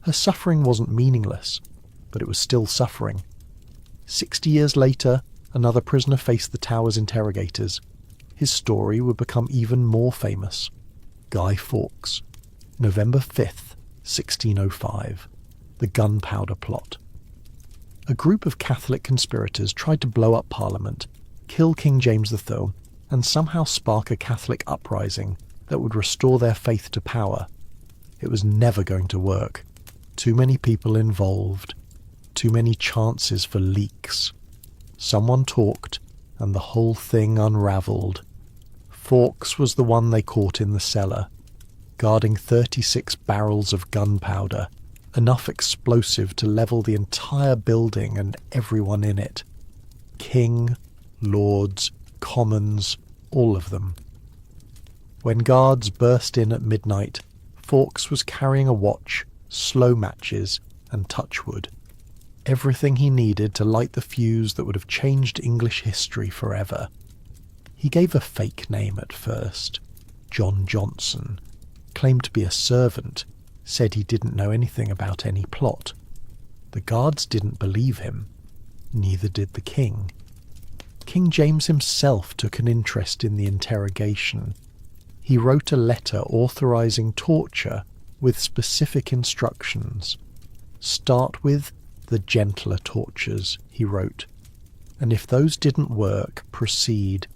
Her suffering wasn't meaningless, but it was still suffering. 60 years later, another prisoner faced the Tower's interrogators. his story would become even more famous. Guy Fawkes, November 5th, 1605, the Gunpowder Plot. A group of Catholic conspirators tried to blow up Parliament, kill King James III, and somehow spark a Catholic uprising that would restore their faith to power. It was never going to work. Too many people involved. Too many chances for leaks. Someone talked, and the whole thing unravelled. Fawkes was the one they caught in the cellar, guarding 36 barrels of gunpowder, enough explosive to level the entire building and everyone in it. King, lords, commons, all of them. When guards burst in at midnight, Fawkes was carrying a watch, slow matches, and touchwood. Everything he needed to light the fuse that would have changed English history forever. He gave a fake name at first, John Johnson, claimed to be a servant, said he didn't know anything about any plot. The guards didn't believe him. Neither did the king. King James himself took an interest in the interrogation. He wrote a letter authorizing torture with specific instructions. Start with the gentler tortures, he wrote, and if those didn't work, proceed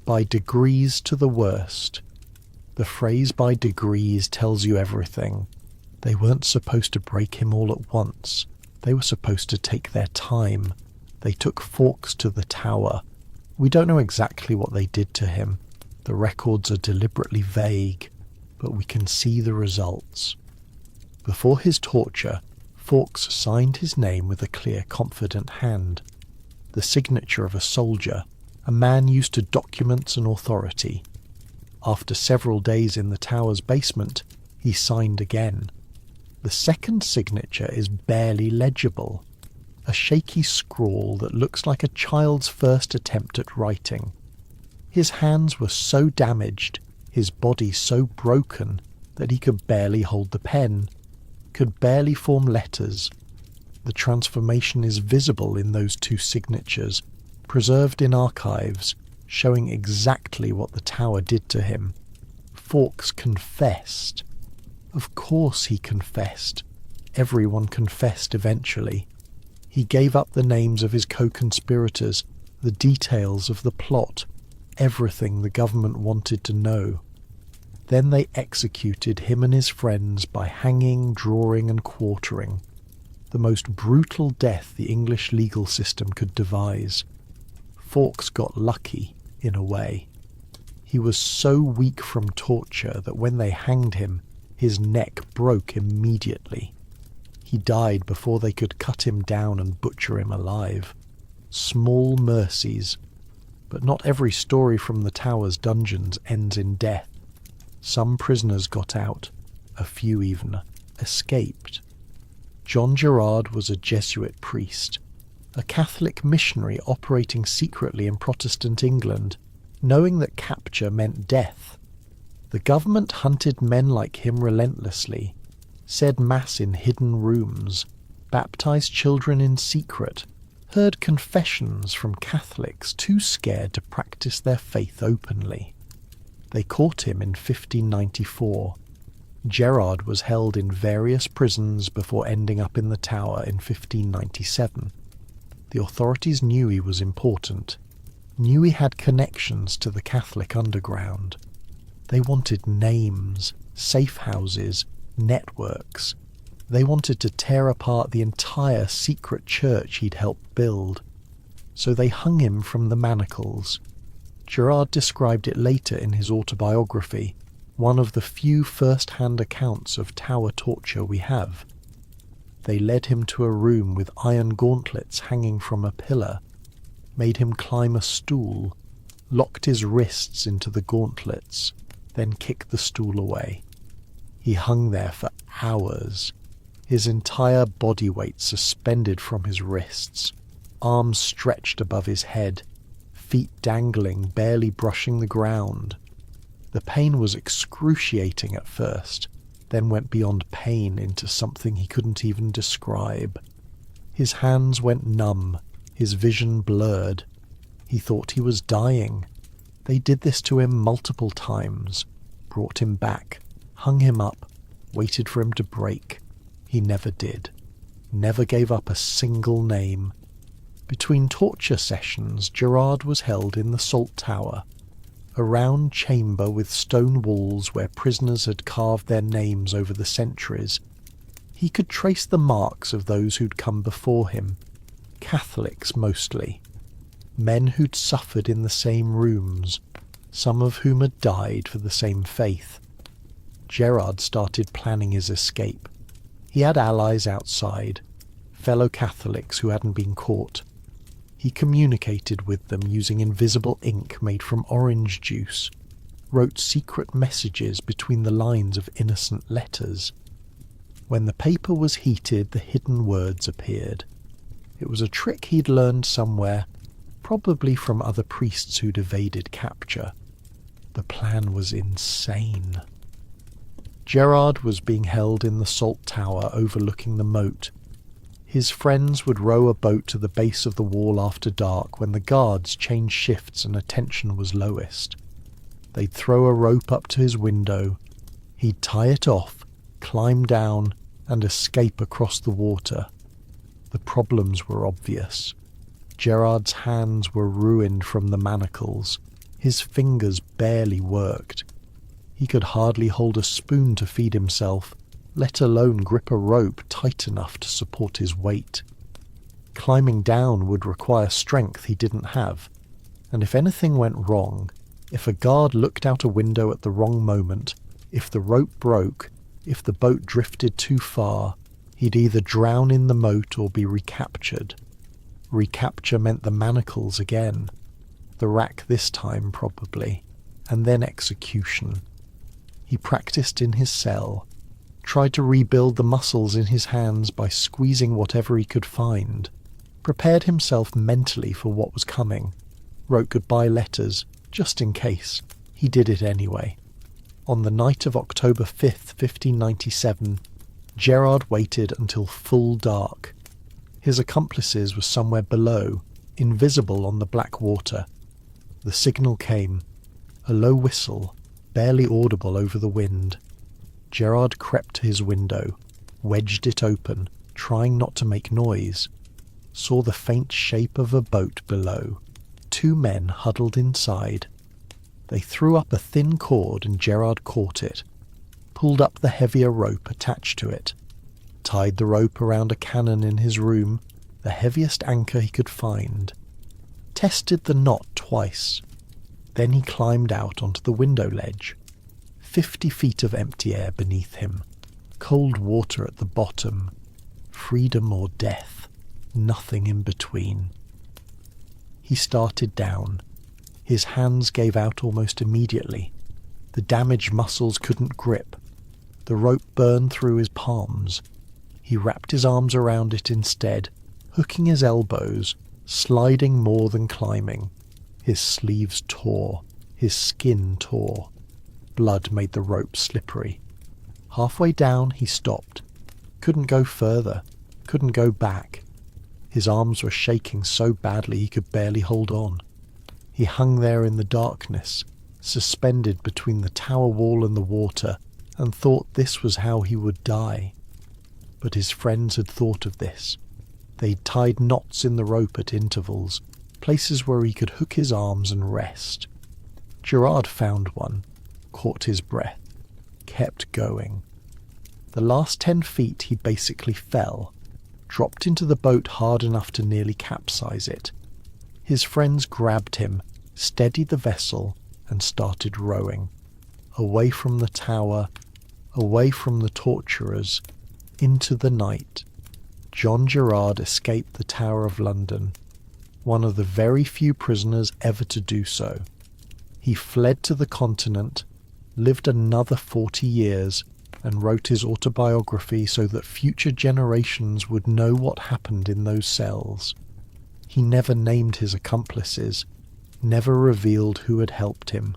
by degrees to the worst. The phrase by degrees tells you everything. They weren't supposed to break him all at once. They were supposed to take their time. They took Fawkes to the tower. We don't know exactly what they did to him. The records are deliberately vague, but we can see the results. Before his torture, Fawkes signed his name with a clear, confident hand. The signature of a soldier, a man used to documents and authority. After several days in the tower's basement, he signed again. The second signature is barely legible, a shaky scrawl that looks like a child's first attempt at writing. His hands were so damaged, his body so broken, that he could barely hold the pen, could barely form letters. The transformation is visible in those two signatures, preserved in archives, showing exactly what the tower did to him. Fawkes confessed. Of course he confessed. Everyone confessed eventually. He gave up the names of his co-conspirators, the details of the plot, everything the government wanted to know. Then they executed him and his friends by hanging, drawing and quartering. The most brutal death the English legal system could devise. Fawkes got lucky, in a way. He was so weak from torture that when they hanged him, his neck broke immediately. He died before they could cut him down and butcher him alive. Small mercies. But not every story from the tower's dungeons ends in death. Some prisoners got out, a few even escaped. John Gerard was a Jesuit priest, a Catholic missionary operating secretly in Protestant England, knowing that capture meant death. The government hunted men like him relentlessly, said mass in hidden rooms, baptized children in secret, heard confessions from Catholics too scared to practice their faith openly. They caught him in 1594. Gerard was held in various prisons before ending up in the Tower in 1597. The authorities knew he was important, knew he had connections to the Catholic underground. They wanted names, safe houses, networks. They wanted to tear apart the entire secret church he'd helped build. So they hung him from the manacles. Gerard described it later in his autobiography, one of the few first-hand accounts of tower torture we have. They led him to a room with iron gauntlets hanging from a pillar, made him climb a stool, locked his wrists into the gauntlets, then kicked the stool away. He hung there for hours, his entire body weight suspended from his wrists, arms stretched above his head, feet dangling, barely brushing the ground. The pain was excruciating at first, then went beyond pain into something he couldn't even describe. His hands went numb, his vision blurred. He thought he was dying. They did this to him multiple times, brought him back, hung him up, waited for him to break. He never did. Never gave up a single name. Between torture sessions, Gerard was held in the Salt Tower, a round chamber with stone walls where prisoners had carved their names over the centuries. He could trace the marks of those who'd come before him, Catholics mostly, men who'd suffered in the same rooms, some of whom had died for the same faith. Gerard started planning his escape. He had allies outside, fellow Catholics who hadn't been caught. He communicated with them using invisible ink made from orange juice, wrote secret messages between the lines of innocent letters. When the paper was heated, the hidden words appeared. It was a trick he'd learned somewhere, probably from other priests who'd evaded capture. The plan was insane. Gerard was being held in the Salt Tower overlooking the moat. His friends would row a boat to the base of the wall after dark when the guards changed shifts and attention was lowest. They'd throw a rope up to his window. He'd tie it off, climb down, and escape across the water. The problems were obvious. Gerard's hands were ruined from the manacles. His fingers barely worked. He could hardly hold a spoon to feed himself, let alone grip a rope tight enough to support his weight. Climbing down would require strength he didn't have, and if anything went wrong, if a guard looked out a window at the wrong moment, if the rope broke, if the boat drifted too far, he'd either drown in the moat or be recaptured. Recapture meant the manacles again, the rack this time probably, and then execution. He practiced in his cell, tried to rebuild the muscles in his hands by squeezing whatever he could find, prepared himself mentally for what was coming, wrote goodbye letters, just in case. He did it anyway. On the night of October 5th, 1597, Gerard waited until full dark. His accomplices were somewhere below, invisible on the black water. The signal came, a low whistle, barely audible over the wind. Gerard crept to his window, wedged it open, trying not to make noise. Saw the faint shape of a boat below. 2 men huddled inside. They threw up a thin cord and Gerard caught it, pulled up the heavier rope attached to it, tied the rope around a cannon in his room, the heaviest anchor he could find, tested the knot twice. Then he climbed out onto the window ledge. 50 feet of empty air beneath him, cold water at the bottom, freedom or death, nothing in between. He started down. His hands gave out almost immediately. The damaged muscles couldn't grip. The rope burned through his palms. He wrapped his arms around it instead, hooking his elbows, sliding more than climbing. His sleeves tore. His skin tore. Blood made the rope slippery. Halfway down, he stopped. Couldn't go further. Couldn't go back. His arms were shaking so badly he could barely hold on. He hung there in the darkness, suspended between the tower wall and the water, and thought this was how he would die. But his friends had thought of this. They'd tied knots in the rope at intervals, places where he could hook his arms and rest. Gerard found one, caught his breath, kept going. The last 10 feet he basically fell, dropped into the boat hard enough to nearly capsize it. His friends grabbed him, steadied the vessel, and started rowing. Away from the tower, away from the torturers, into the night. John Gerard escaped the Tower of London, one of the very few prisoners ever to do so. He fled to the continent, lived another 40 years, and wrote his autobiography so that future generations would know what happened in those cells. He never named his accomplices, never revealed who had helped him.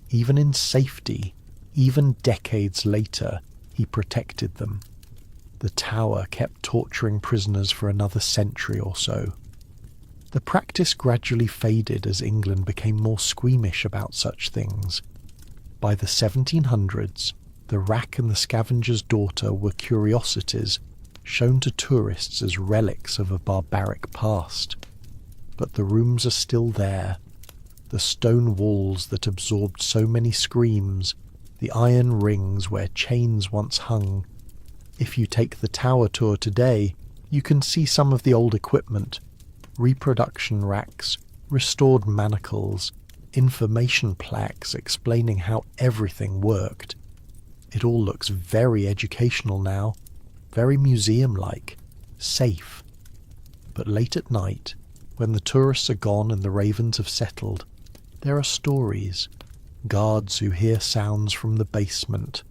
Even in safety, even decades later, he protected them. The tower kept torturing prisoners for another century or so. The practice gradually faded as England became more squeamish about such things. By the 1700s, the Rack and the Scavenger's Daughter were curiosities shown to tourists as relics of a barbaric past. But the rooms are still there, the stone walls that absorbed so many screams, the iron rings where chains once hung. If you take the tower tour today, you can see some of the old equipment, reproduction racks, restored manacles, information plaques explaining how everything worked. It all looks very educational now, very museum-like, safe. But late at night, when the tourists are gone and the ravens have settled, there are stories, guards who hear sounds from the basement,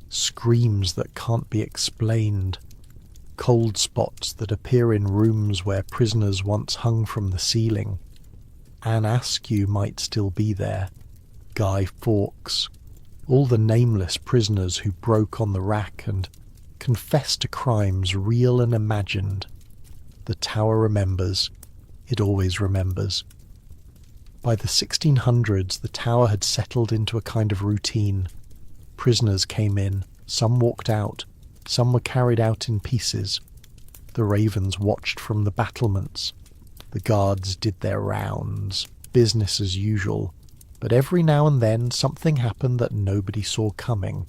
screams that can't be explained, cold spots that appear in rooms where prisoners once hung from the ceiling. Anne Askew might still be there, Guy Fawkes, all the nameless prisoners who broke on the rack and confessed to crimes real and imagined. The tower remembers. It always remembers. By the 1600s, the tower had settled into a kind of routine. Prisoners came in, some walked out, some were carried out in pieces. The ravens watched from the battlements. The guards did their rounds, business as usual, but every now and then something happened that nobody saw coming.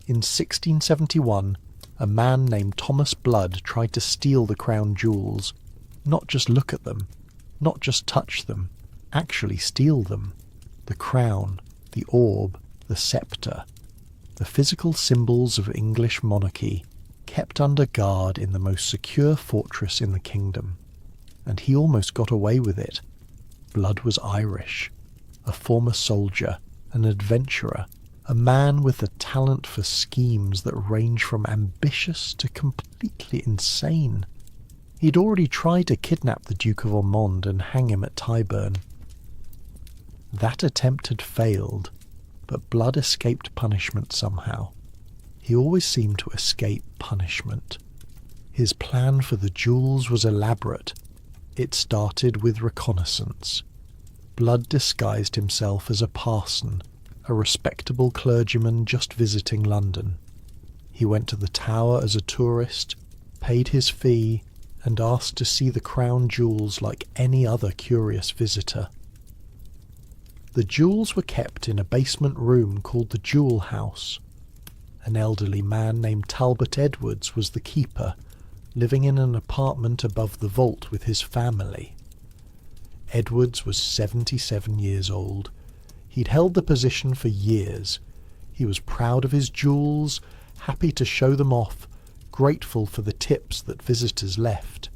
In 1671, a man named Thomas Blood tried to steal the crown jewels, not just look at them, not just touch them, actually steal them. The crown, the orb, the sceptre, the physical symbols of English monarchy, kept under guard in the most secure fortress in the kingdom. And he almost got away with it. Blood was Irish, a former soldier, an adventurer, a man with a talent for schemes that range from ambitious to completely insane. He'd already tried to kidnap the Duke of Ormond and hang him at Tyburn. That attempt had failed, but Blood escaped punishment somehow. He always seemed to escape punishment. His plan for the jewels was elaborate. It started with reconnaissance. Blood disguised himself as a parson, a respectable clergyman just visiting London. He went to the tower as a tourist, paid his fee, and asked to see the crown jewels like any other curious visitor. The jewels were kept in a basement room called the Jewel House. An elderly man named Talbot Edwards was the keeper, living in an apartment above the vault with his family. Edwards was 77 years old. He'd held the position for years. He was proud of his jewels, happy to show them off, grateful for the tips that visitors left.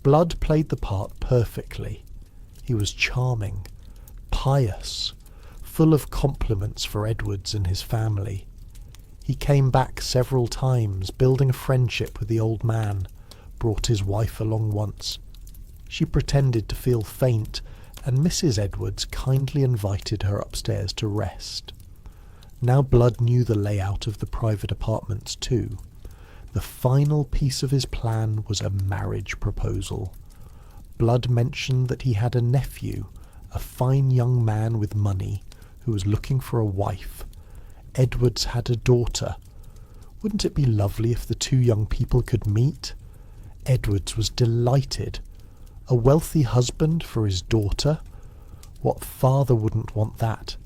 Blood played the part perfectly. He was charming, pious, full of compliments for Edwards and his family. He came back several times, building a friendship with the old man, brought his wife along once. She pretended to feel faint, and Mrs. Edwards kindly invited her upstairs to rest. Now Blood knew the layout of the private apartments too. The final piece of his plan was a marriage proposal. Blood mentioned that he had a nephew, a fine young man with money, who was looking for a wife. Edwards had a daughter. Wouldn't it be lovely if the two young people could meet? Edwards was delighted. A wealthy husband for his daughter? What father wouldn't want that?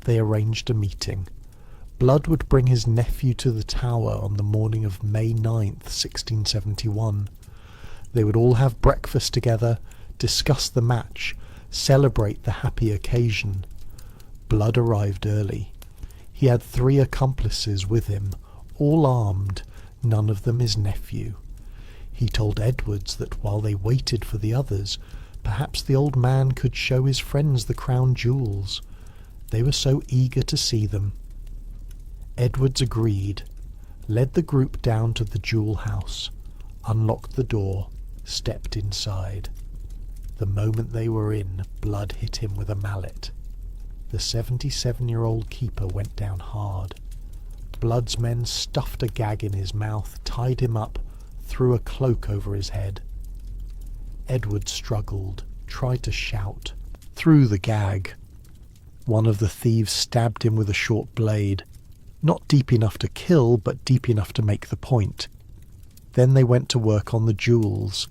They arranged a meeting. Blood would bring his nephew to the tower on the morning of May 9th, 1671. They would all have breakfast together, discuss the match, celebrate the happy occasion. Blood arrived early. He had 3 accomplices with him, all armed, none of them his nephew. He told Edwards that while they waited for the others, perhaps the old man could show his friends the crown jewels. They were so eager to see them. Edwards agreed, led the group down to the jewel house, unlocked the door, stepped inside. The moment they were in, Blood hit him with a mallet. The 77-year-old keeper went down hard. Blood's men stuffed a gag in his mouth, tied him up, threw a cloak over his head. Edward struggled, tried to shout, threw the gag. One of the thieves stabbed him with a short blade, not deep enough to kill, but deep enough to make the point. Then they went to work on the jewels.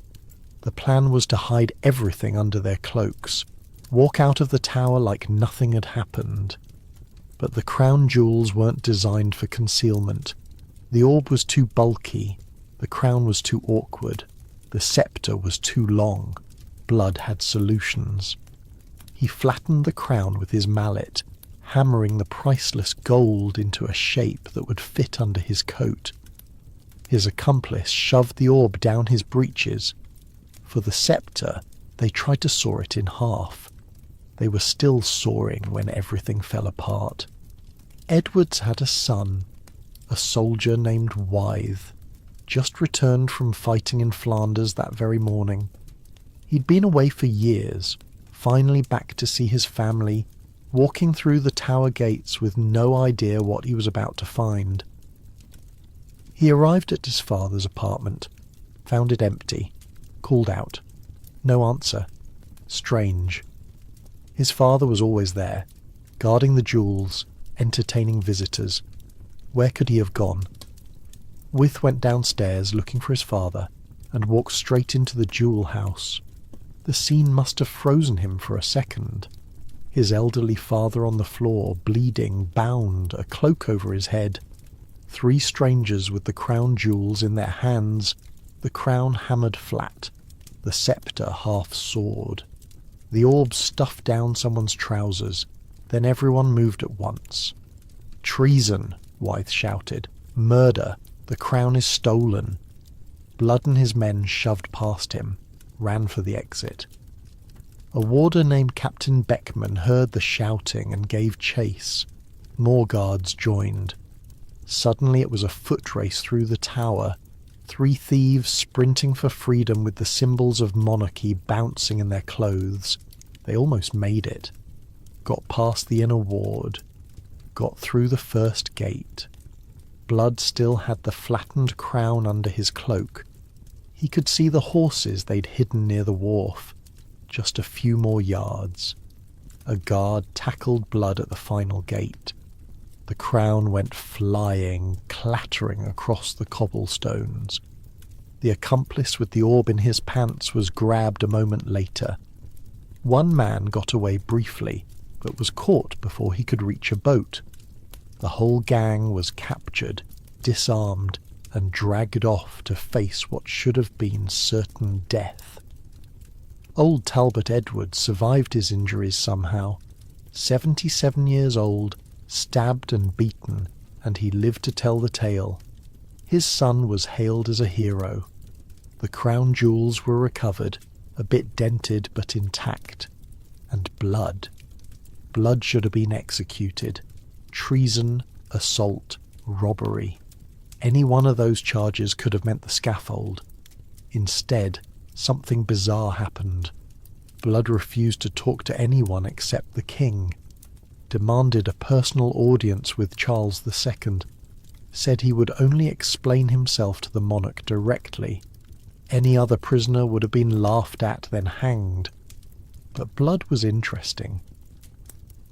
The plan was to hide everything under their cloaks, walk out of the tower like nothing had happened. But the crown jewels weren't designed for concealment. The orb was too bulky, the crown was too awkward, the sceptre was too long. Blood had solutions. He flattened the crown with his mallet, hammering the priceless gold into a shape that would fit under his coat. His accomplice shoved the orb down his breeches. For the sceptre, they tried to saw it in half. They were still sawing when everything fell apart. Edward's had a son, a soldier named Wythe, just returned from fighting in Flanders that very morning. He'd been away for years, finally back to see his family, walking through the tower gates with no idea what he was about to find. He arrived at his father's apartment, found it empty, called out. No answer. Strange. His father was always there, guarding the jewels, entertaining visitors. Where could he have gone? Wythe went downstairs looking for his father and walked straight into the jewel house. The scene must have frozen him for a second. His elderly father on the floor, bleeding, bound, a cloak over his head. 3 strangers with the crown jewels in their hands, the crown hammered flat, the sceptre half sawed. The orb stuffed down someone's trousers. Then everyone moved at once. Treason, Wythe shouted. Murder. The crown is stolen. Blood and his men shoved past him, ran for the exit. A warder named Captain Beckman heard the shouting and gave chase. More guards joined. Suddenly it was a foot race through the tower, 3 thieves sprinting for freedom with the symbols of monarchy bouncing in their clothes. They almost made it. Got past the inner ward. Got through the first gate. Blood still had the flattened crown under his cloak. He could see the horses they'd hidden near the wharf. Just a few more yards. A guard tackled Blood at the final gate. The crown went flying, clattering across the cobblestones. The accomplice with the orb in his pants was grabbed a moment later. One man got away briefly, but was caught before he could reach a boat. The whole gang was captured, disarmed, and dragged off to face what should have been certain death. Old Talbot Edwards survived his injuries somehow. 77 years old, stabbed and beaten, and he lived to tell the tale. His son was hailed as a hero. The crown jewels were recovered, a bit dented but intact. And blood. Blood should have been executed. Treason, assault, robbery. Any one of those charges could have meant the scaffold. Instead, something bizarre happened. Blood refused to talk to anyone except the king. Demanded a personal audience with Charles II. Said he would only explain himself to the monarch directly. Any other prisoner would have been laughed at, then hanged. But Blood was interesting.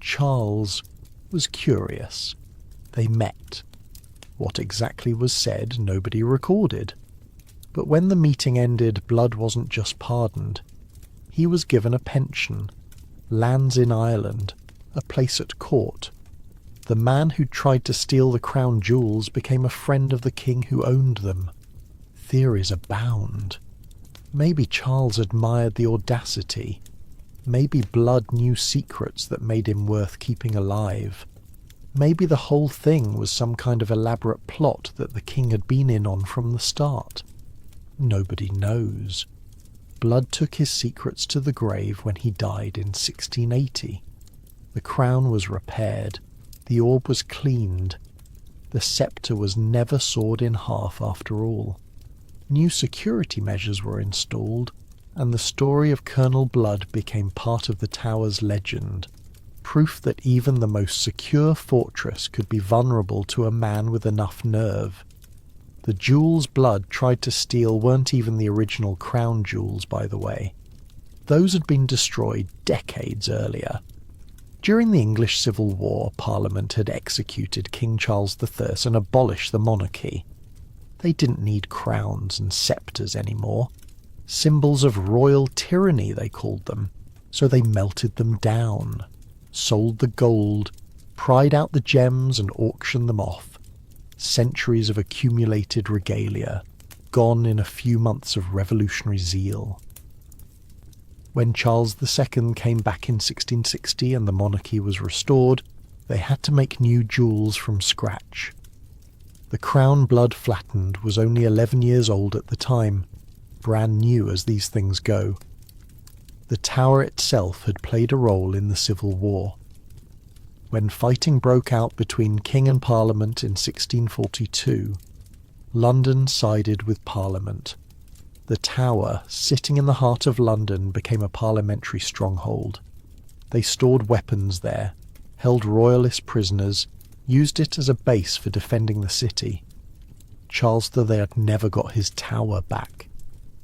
Charles was curious. They met. What exactly was said, nobody recorded. But when the meeting ended, Blood wasn't just pardoned. He was given a pension, lands in Ireland, a place at court. The man who tried to steal the crown jewels became a friend of the king who owned them. Theories abound. Maybe Charles admired the audacity. Maybe Blood knew secrets that made him worth keeping alive. Maybe the whole thing was some kind of elaborate plot that the king had been in on from the start. Nobody knows. Blood took his secrets to the grave when he died in 1680. The crown was repaired. The orb was cleaned. The sceptre was never sawed in half after all. New security measures were installed, and the story of Colonel Blood became part of the tower's legend, proof that even the most secure fortress could be vulnerable to a man with enough nerve. The jewels Blood tried to steal weren't even the original crown jewels, by the way. Those had been destroyed decades earlier. During the English Civil War, Parliament had executed King Charles III and abolished the monarchy. They didn't need crowns and sceptres anymore. Symbols of royal tyranny, they called them. So they melted them down, sold the gold, pried out the gems and auctioned them off. Centuries of accumulated regalia, gone in a few months of revolutionary zeal. When Charles II came back in 1660 and the monarchy was restored, they had to make new jewels from scratch. The crown Blood flattened was only 11 years old at the time, brand new as these things go. The tower itself had played a role in the Civil War. When fighting broke out between King and Parliament in 1642, London sided with Parliament. The tower, sitting in the heart of London, became a parliamentary stronghold. They stored weapons there, held royalist prisoners, used it as a base for defending the city. Charles III never got his tower back.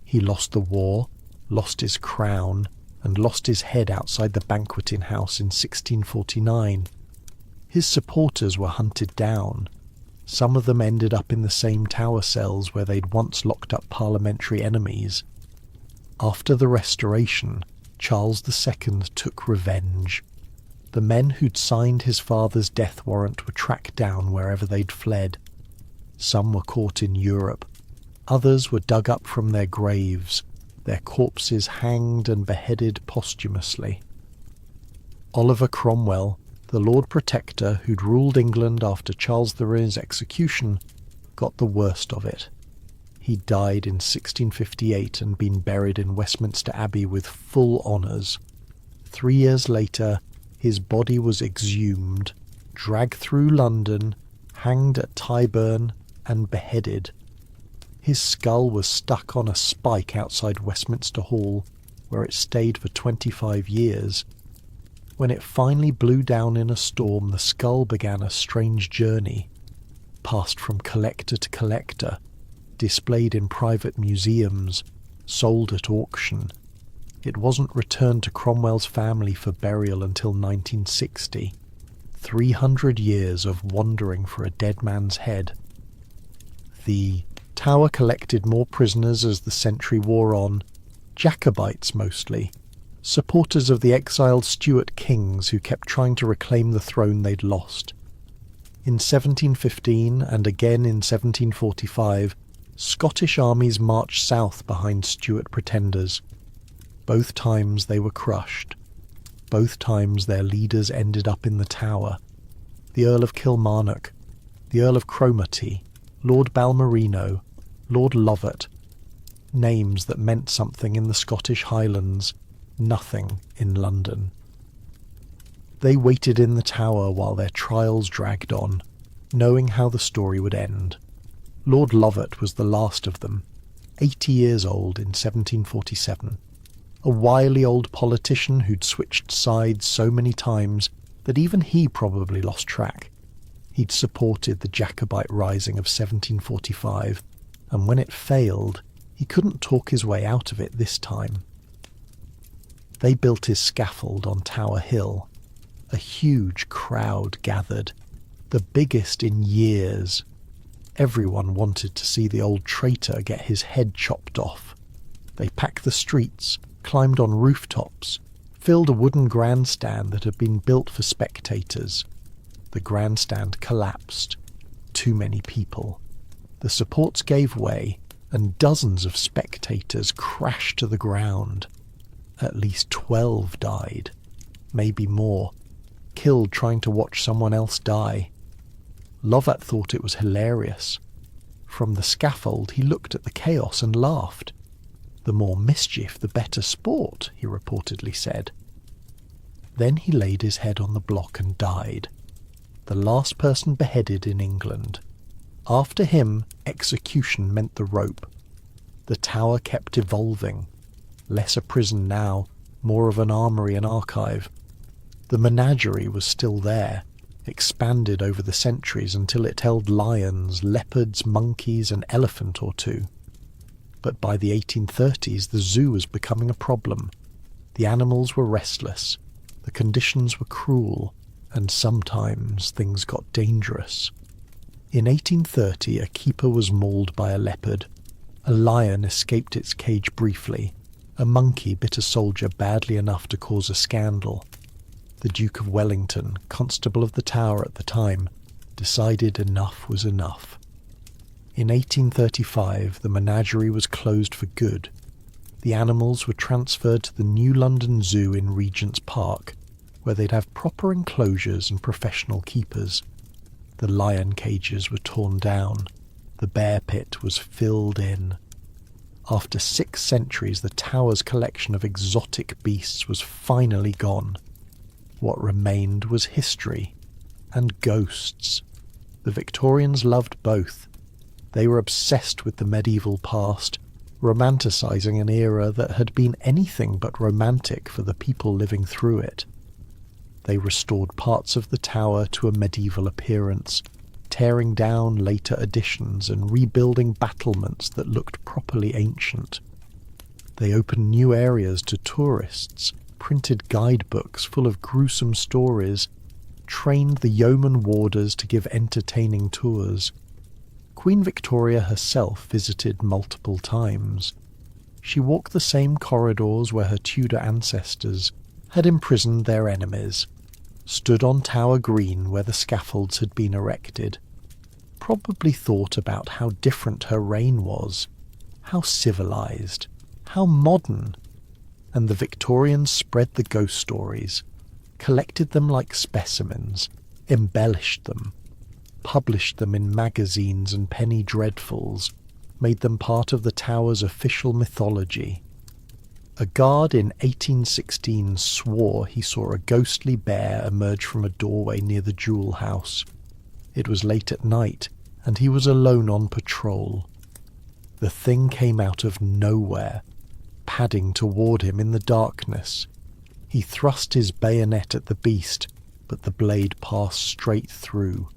He lost the war, lost his crown, and lost his head outside the banqueting house in 1649. His supporters were hunted down. Some of them ended up in the same tower cells where they'd once locked up parliamentary enemies. After the Restoration, Charles II took revenge. The men who'd signed his father's death warrant were tracked down wherever they'd fled. Some were caught in Europe. Others were dug up from their graves, their corpses hanged and beheaded posthumously. Oliver Cromwell, the Lord Protector who'd ruled England after Charles III's execution, got the worst of it. He died in 1658 and been buried in Westminster Abbey with full honours. 3 years later, his body was exhumed, dragged through London, hanged at Tyburn, and beheaded. His skull was stuck on a spike outside Westminster Hall, where it stayed for 25 years. When it finally blew down in a storm, the skull began a strange journey, passed from collector to collector, displayed in private museums, sold at auction. It wasn't returned to Cromwell's family for burial until 1960. 300 years of wandering for a dead man's head. The tower collected more prisoners as the century wore on, Jacobites mostly, supporters of the exiled Stuart kings who kept trying to reclaim the throne they'd lost. In 1715 and again in 1745, Scottish armies marched south behind Stuart pretenders. Both times they were crushed. Both times their leaders ended up in the tower. The Earl of Kilmarnock, the Earl of Cromarty, Lord Balmerino, Lord Lovat. Names that meant something in the Scottish Highlands, nothing in London. They waited in the tower while their trials dragged on, knowing how the story would end. Lord Lovat was the last of them, 80 years old in 1747. A wily old politician who'd switched sides so many times that even he probably lost track. He'd supported the Jacobite Rising of 1745, and when it failed, he couldn't talk his way out of it this time. They built his scaffold on Tower Hill. A huge crowd gathered, the biggest in years. Everyone wanted to see the old traitor get his head chopped off. They packed the streets, climbed on rooftops, filled a wooden grandstand that had been built for spectators. The grandstand collapsed. Too many people. The supports gave way, and dozens of spectators crashed to the ground. At least 12 died, maybe more, killed trying to watch someone else die. Lovat thought it was hilarious. From the scaffold he looked at the chaos and laughed. The more mischief, the better sport, he reportedly said. Then he laid his head on the block and died. The last person beheaded in England. After him, execution meant the rope. The tower kept evolving. Less a prison now, more of an armoury and archive. The menagerie was still there. expanded over the centuries until it held lions, leopards, monkeys, an elephant or two. But by the 1830s, the zoo was becoming a problem. The animals were restless, the conditions were cruel, and sometimes things got dangerous. In 1830, a keeper was mauled by a leopard. A lion escaped its cage briefly. A monkey bit a soldier badly enough to cause a scandal. The Duke of Wellington, Constable of the Tower at the time, decided enough was enough. In 1835, the menagerie was closed for good. The animals were transferred to the New London Zoo in Regent's Park, where they'd have proper enclosures and professional keepers. The lion cages were torn down. The bear pit was filled in. After 6 centuries, the Tower's collection of exotic beasts was finally gone. What remained was history and ghosts. The Victorians loved both. They were obsessed with the medieval past, romanticising an era that had been anything but romantic for the people living through it. They restored parts of the tower to a medieval appearance, tearing down later additions and rebuilding battlements that looked properly ancient. They opened new areas to tourists, printed guidebooks full of gruesome stories, trained the yeoman warders to give entertaining tours. Queen Victoria herself visited multiple times. She walked the same corridors where her Tudor ancestors had imprisoned their enemies, stood on Tower Green where the scaffolds had been erected, probably thought about how different her reign was, how civilised, how modern, and the Victorians spread the ghost stories, collected them like specimens, embellished them, published them in magazines and penny dreadfuls, made them part of the Tower's official mythology. A guard in 1816 swore he saw a ghostly bear emerge from a doorway near the Jewel House. It was late at night, and he was alone on patrol. The thing came out of nowhere, padding toward him in the darkness. He thrust his bayonet at the beast, but the blade passed straight through,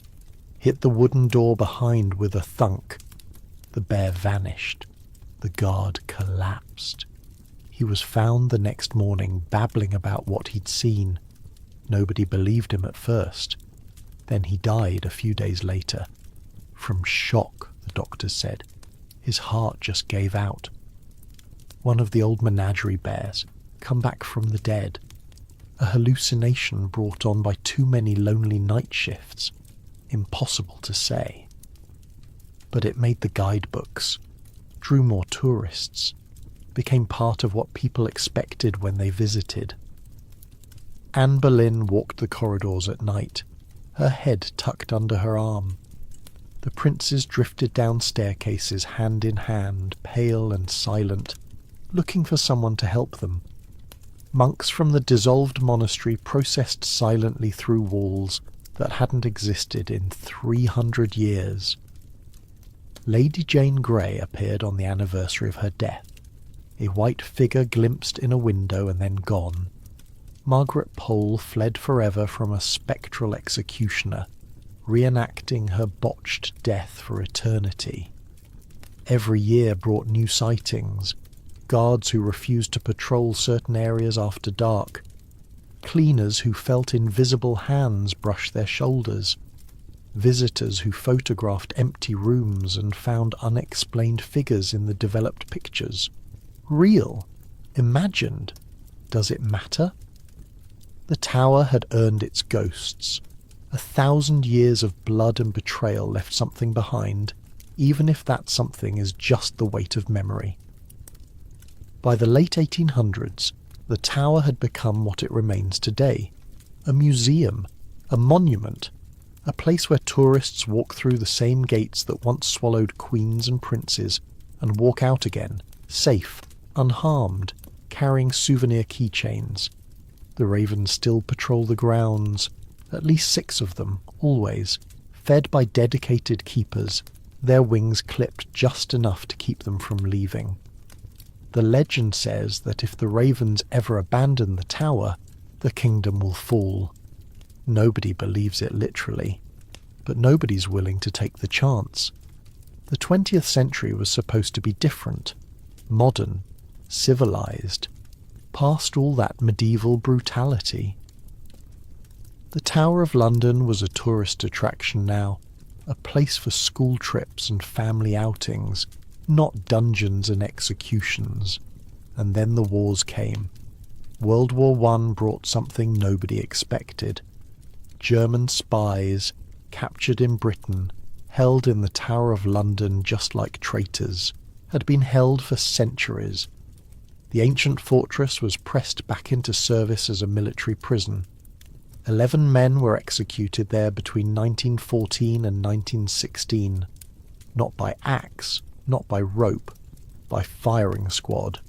hit the wooden door behind with a thunk. The bear vanished. The guard collapsed. He was found the next morning babbling about what he'd seen. Nobody believed him at first. Then he died a few days later. From shock, the doctors said. His heart just gave out. One of the old menagerie bears, come back from the dead. A hallucination brought on by too many lonely night shifts. Impossible to say. But it made the guidebooks, drew more tourists, became part of what people expected when they visited. Anne Boleyn walked the corridors at night, her head tucked under her arm. The princes drifted down staircases hand in hand, pale and silent, looking for someone to help them. Monks from the dissolved monastery processed silently through walls that hadn't existed in 300 years. Lady Jane Grey appeared on the anniversary of her death, a white figure glimpsed in a window and then gone. Margaret Pole fled forever from a spectral executioner, reenacting her botched death for eternity. Every year brought new sightings, guards who refused to patrol certain areas after dark, cleaners who felt invisible hands brush their shoulders, visitors who photographed empty rooms and found unexplained figures in the developed pictures. Real, imagined. Does it matter? The tower had earned its ghosts. 1,000 years of blood and betrayal left something behind, even if that something is just the weight of memory. By the late 1800s, the tower had become what it remains today, a museum, a monument, a place where tourists walk through the same gates that once swallowed queens and princes and walk out again, safe, unharmed, carrying souvenir keychains. The ravens still patrol the grounds, at least 6 of them, always, fed by dedicated keepers, their wings clipped just enough to keep them from leaving. The legend says that if the ravens ever abandon the tower, the kingdom will fall. Nobody believes it literally, but nobody's willing to take the chance. The 20th century was supposed to be different, modern, civilized, past all that medieval brutality. The Tower of London was a tourist attraction now, a place for school trips and family outings, not dungeons and executions. And then the wars came. World War I brought something nobody expected. German spies, captured in Britain, held in the Tower of London just like traitors, had been held for centuries. The ancient fortress was pressed back into service as a military prison. 11 men were executed there between 1914 and 1916, not by axe, not by rope, by firing squad.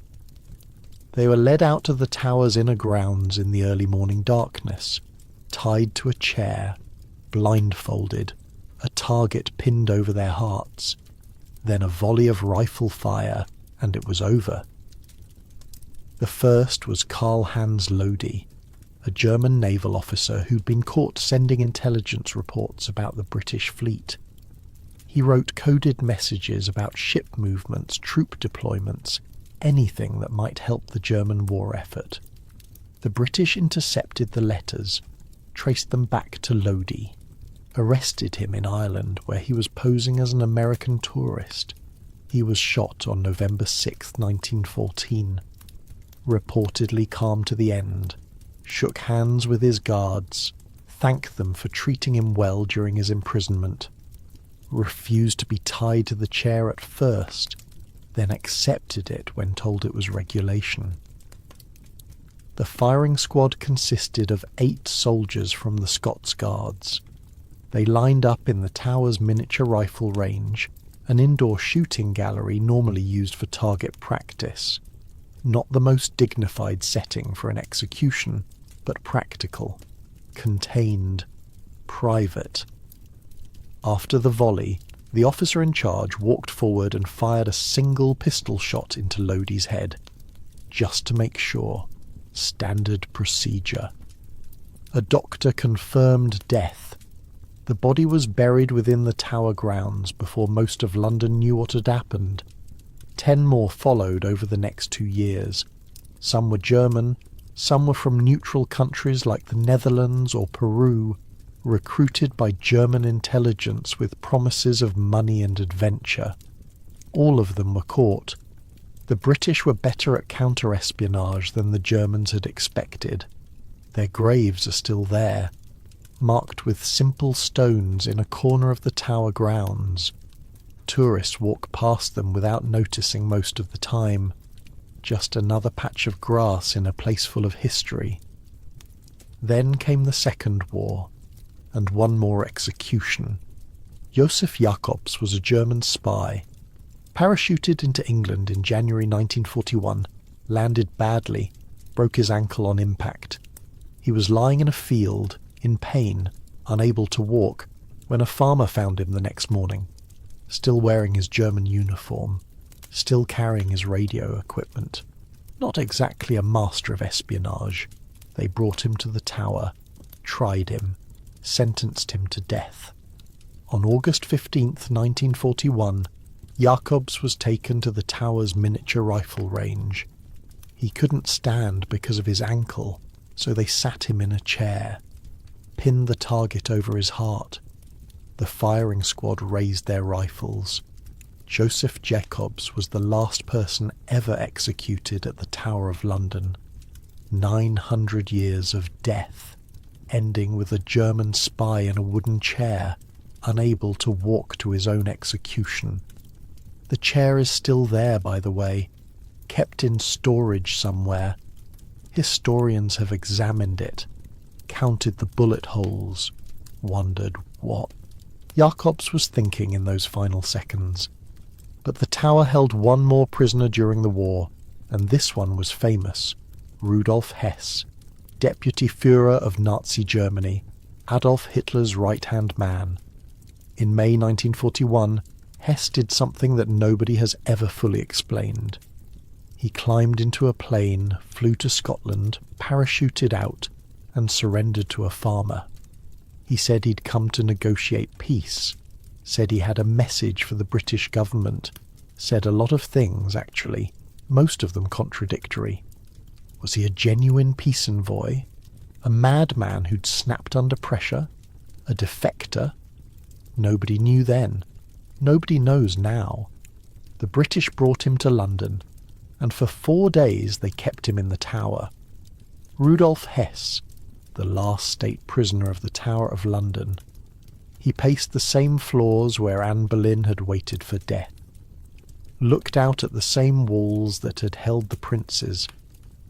They were led out to the tower's inner grounds in the early morning darkness, tied to a chair, blindfolded, a target pinned over their hearts, then a volley of rifle fire, and it was over. The first was Karl-Hans Lodi, a German naval officer who'd been caught sending intelligence reports about the British fleet. He wrote coded messages about ship movements, troop deployments, anything that might help the German war effort. The British intercepted the letters, traced them back to Lodi, arrested him in Ireland where he was posing as an American tourist. He was shot on November 6, 1914. Reportedly calm to the end, shook hands with his guards, thanked them for treating him well during his imprisonment, refused to be tied to the chair at first, then accepted it when told it was regulation. The firing squad consisted of 8 soldiers from the Scots Guards. They lined up in the tower's miniature rifle range, an indoor shooting gallery normally used for target practice. Not the most dignified setting for an execution, but practical, contained, private. After the volley, the officer in charge walked forward and fired a single pistol shot into Lodi's head, just to make sure. Standard procedure. A doctor confirmed death. The body was buried within the tower grounds before most of London knew what had happened. 10 more followed over the next 2 years. Some were German, some were from neutral countries like the Netherlands or Peru, recruited by German intelligence with promises of money and adventure. All of them were caught. The British were better at counter-espionage than the Germans had expected. Their graves are still there, marked with simple stones in a corner of the tower grounds. Tourists walk past them without noticing most of the time. Just another patch of grass in a place full of history. Then came the Second War, and one more execution. Josef Jacobs was a German spy. Parachuted into England in January 1941, landed badly, broke his ankle on impact. He was lying in a field, in pain, unable to walk, when a farmer found him the next morning, still wearing his German uniform, still carrying his radio equipment. Not exactly a master of espionage. They brought him to the tower, tried him, sentenced him to death. On August 15th, 1941, Jacobs was taken to the tower's miniature rifle range. He couldn't stand because of his ankle, so they sat him in a chair, pinned the target over his heart. The firing squad raised their rifles. Joseph Jacobs was the last person ever executed at the Tower of London. 900 years of death, ending with a German spy in a wooden chair, unable to walk to his own execution. The chair is still there, by the way, kept in storage somewhere. Historians have examined it, counted the bullet holes, wondered what Jacobs was thinking in those final seconds. But the tower held one more prisoner during the war, and this one was famous. Rudolf Hess, Deputy Führer of Nazi Germany, Adolf Hitler's right-hand man. In May 1941, Hess did something that nobody has ever fully explained. He climbed into a plane, flew to Scotland, parachuted out, and surrendered to a farmer. He said he'd come to negotiate peace, said he had a message for the British government, said a lot of things, actually, most of them contradictory. Was he a genuine peace envoy? A madman who'd snapped under pressure? A defector? Nobody knew then. Nobody knows now. The British brought him to London, and for 4 days they kept him in the Tower. Rudolf Hess, the last state prisoner of the Tower of London. He paced the same floors where Anne Boleyn had waited for death, looked out at the same walls that had held the princes,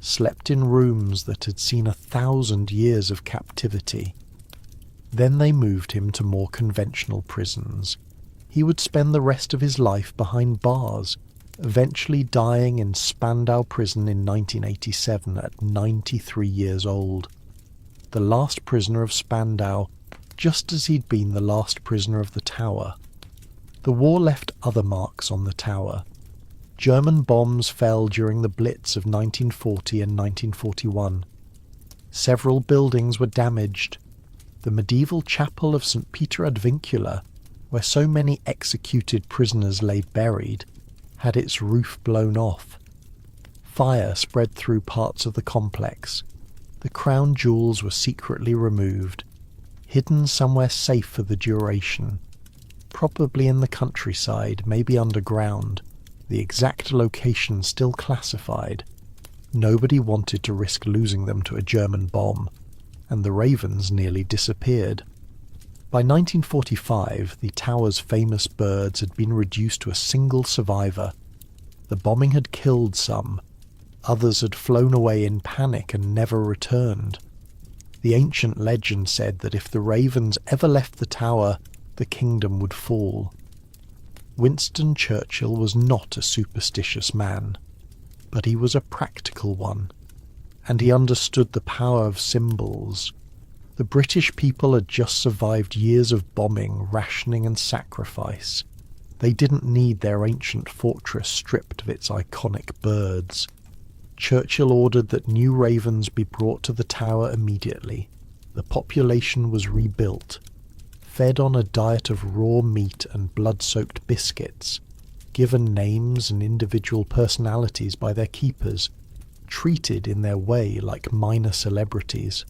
slept in rooms that had seen 1,000 years of captivity. Then they moved him to more conventional prisons. He would spend the rest of his life behind bars, eventually dying in Spandau prison in 1987 at 93 years old. The last prisoner of Spandau, just as he'd been the last prisoner of the Tower. The war left other marks on the Tower. German bombs fell during the Blitz of 1940 and 1941. Several buildings were damaged. The medieval chapel of St. Peter ad Vincula, where so many executed prisoners lay buried, had its roof blown off. Fire spread through parts of the complex. The crown jewels were secretly removed, hidden somewhere safe for the duration, probably in the countryside, maybe underground, the exact location still classified. Nobody wanted to risk losing them to a German bomb, and the ravens nearly disappeared. By 1945, the Tower's famous birds had been reduced to a single survivor. The bombing had killed some. Others had flown away in panic and never returned. The ancient legend said that if the ravens ever left the Tower, the kingdom would fall. Winston Churchill was not a superstitious man, but he was a practical one, and he understood the power of symbols. The British people had just survived years of bombing, rationing and sacrifice. They didn't need their ancient fortress stripped of its iconic birds. Churchill ordered that new ravens be brought to the Tower immediately. The population was rebuilt, fed on a diet of raw meat and blood-soaked biscuits, given names and individual personalities by their keepers, treated in their way like minor celebrities.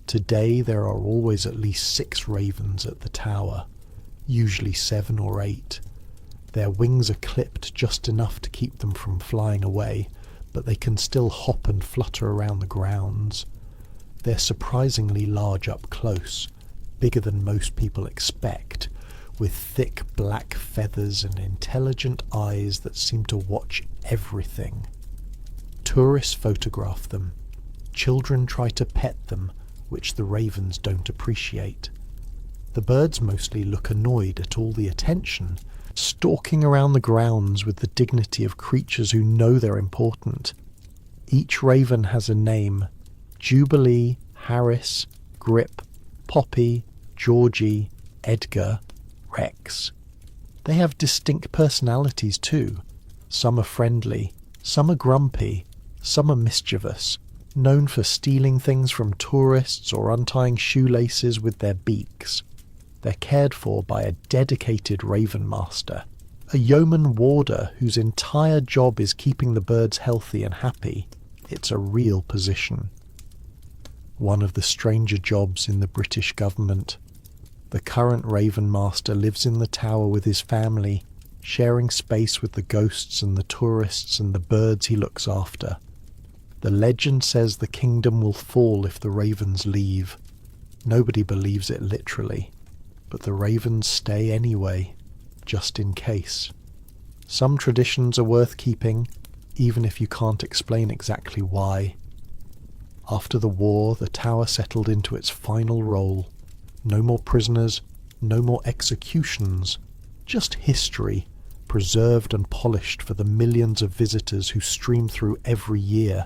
Today there are always at least 6 ravens at the Tower, usually 7 or 8. Their wings are clipped just enough to keep them from flying away, but they can still hop and flutter around the grounds. They're surprisingly large up close, bigger than most people expect, with thick black feathers and intelligent eyes that seem to watch everything. Tourists photograph them. Children try to pet them, which the ravens don't appreciate. The birds mostly look annoyed at all the attention, stalking around the grounds with the dignity of creatures who know they're important. Each raven has a name: Jubilee, Harris, Grip, Poppy, Georgie, Edgar, Rex. They have distinct personalities too. Some are friendly, some are grumpy, some are mischievous, known for stealing things from tourists or untying shoelaces with their beaks. They're cared for by a dedicated raven master, a yeoman warder whose entire job is keeping the birds healthy and happy. It's a real position. One of the stranger jobs in the British government. The current raven master lives in the Tower with his family, sharing space with the ghosts and the tourists and the birds he looks after. The legend says the kingdom will fall if the ravens leave. Nobody believes it literally, but the ravens stay anyway, just in case. Some traditions are worth keeping, even if you can't explain exactly why. After the war, the Tower settled into its final role. No more prisoners, no more executions, just history, preserved and polished for the millions of visitors who stream through every year.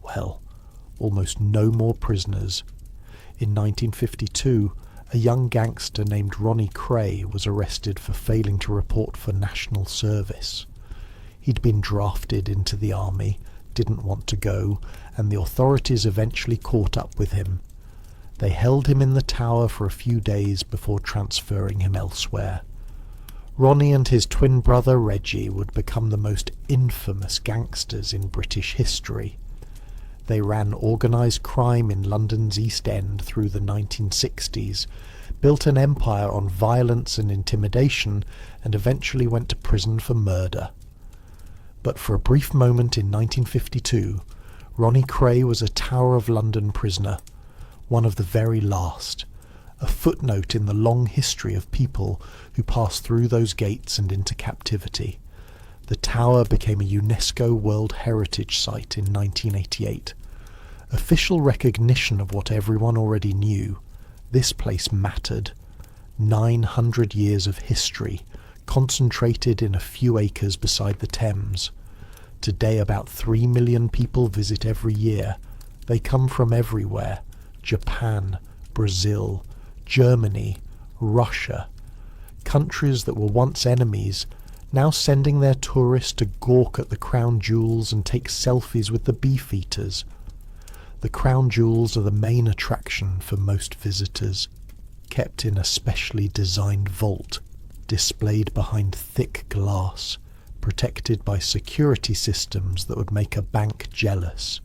Well, almost no more prisoners. In 1952, a young gangster named Ronnie Cray was arrested for failing to report for national service. He'd been drafted into the army, didn't want to go, and the authorities eventually caught up with him. They held him in the tower for a few days before transferring him elsewhere. Ronnie and his twin brother Reggie would become the most infamous gangsters in British history. They ran organised crime in London's East End through the 1960s, built an empire on violence and intimidation, and eventually went to prison for murder. But for a brief moment in 1952, Ronnie Kray was a Tower of London prisoner, one of the very last, a footnote in the long history of people who passed through those gates and into captivity. The tower became a UNESCO World Heritage Site in 1988. Official recognition of what everyone already knew. This place mattered. 900 years of history, concentrated in a few acres beside the Thames. Today about 3 million people visit every year. They come from everywhere. Japan, Brazil, Germany, Russia. Countries that were once enemies, now sending their tourists to gawk at the crown jewels and take selfies with the beefeaters. The crown jewels are the main attraction for most visitors, kept in a specially designed vault, displayed behind thick glass, protected by security systems that would make a bank jealous.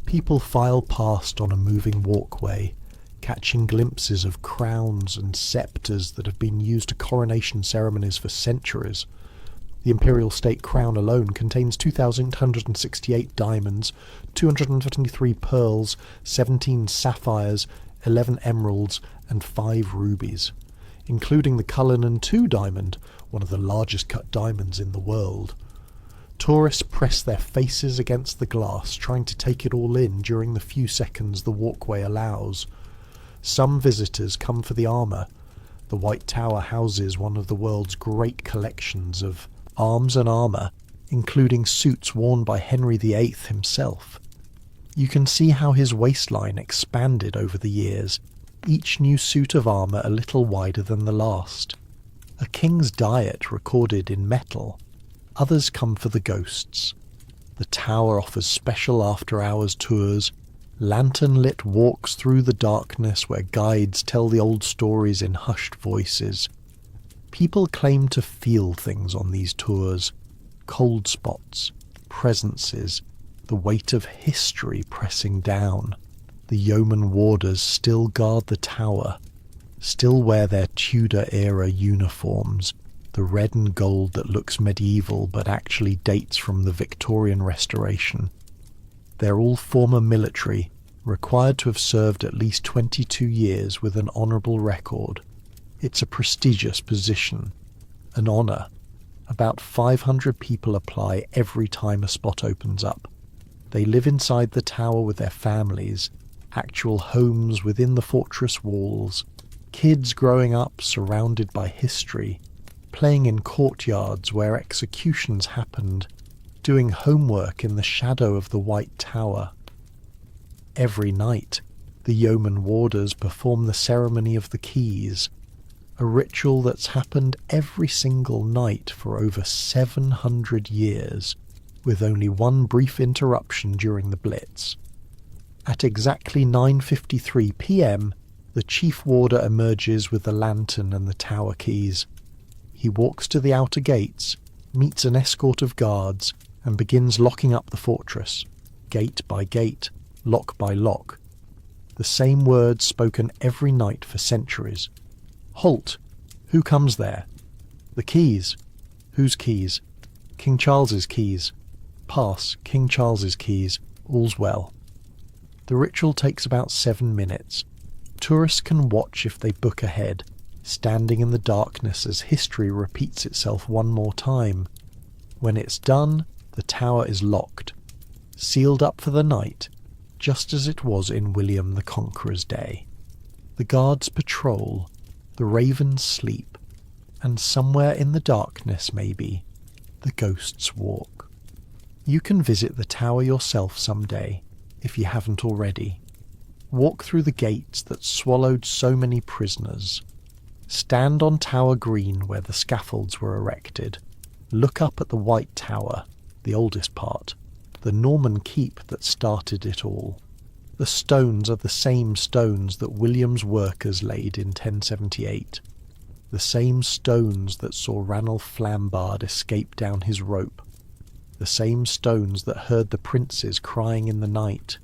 People file past on a moving walkway, catching glimpses of crowns and sceptres that have been used to coronation ceremonies for centuries. The imperial state crown alone contains 2,168 diamonds, 223 pearls, 17 sapphires, 11 emeralds, and 5 rubies, including the Cullinan II diamond, one of the largest cut diamonds in the world. Tourists press their faces against the glass, trying to take it all in during the few seconds the walkway allows. Some visitors come for the armour. The White Tower houses one of the world's great collections of arms and armour, including suits worn by Henry VIII himself. You can see how his waistline expanded over the years, each new suit of armour a little wider than the last. A king's diet recorded in metal. Others come for the ghosts. The tower offers special after-hours tours, lantern-lit walks through the darkness where guides tell the old stories in hushed voices. People claim to feel things on these tours, cold spots, presences, the weight of history pressing down. The yeoman warders still guard the tower, still wear their Tudor-era uniforms, the red and gold that looks medieval but actually dates from the Victorian Restoration. They're all former military, required to have served at least 22 years with an honourable record. It's a prestigious position, an honour. About 500 people apply every time a spot opens up. They live inside the tower with their families, actual homes within the fortress walls, kids growing up surrounded by history, playing in courtyards where executions happened, doing homework in the shadow of the White Tower. Every night, the yeoman warders perform the ceremony of the keys, a ritual that's happened every single night for over 700 years, with only one brief interruption during the Blitz. At exactly 9:53 p.m, the chief warder emerges with the lantern and the tower keys. He walks to the outer gates, meets an escort of guards, and begins locking up the fortress, gate by gate, lock by lock. The same words spoken every night for centuries. Halt! Who comes there? The keys. Whose keys? King Charles's keys. Pass, King Charles's keys. All's well. The ritual takes about 7 minutes. Tourists can watch if they book ahead, standing in the darkness as history repeats itself one more time. When it's done, the tower is locked, sealed up for the night, just as it was in William the Conqueror's day. The guards patrol, the ravens sleep, and somewhere in the darkness, maybe, the ghosts walk. You can visit the tower yourself someday, if you haven't already. Walk through the gates that swallowed so many prisoners. Stand on Tower Green where the scaffolds were erected. Look up at the White Tower, the oldest part, the Norman keep that started it all. The stones are the same stones that William's workers laid in 1078, the same stones that saw Ranulph Flambard escape down his rope, the same stones that heard the princes crying in the night,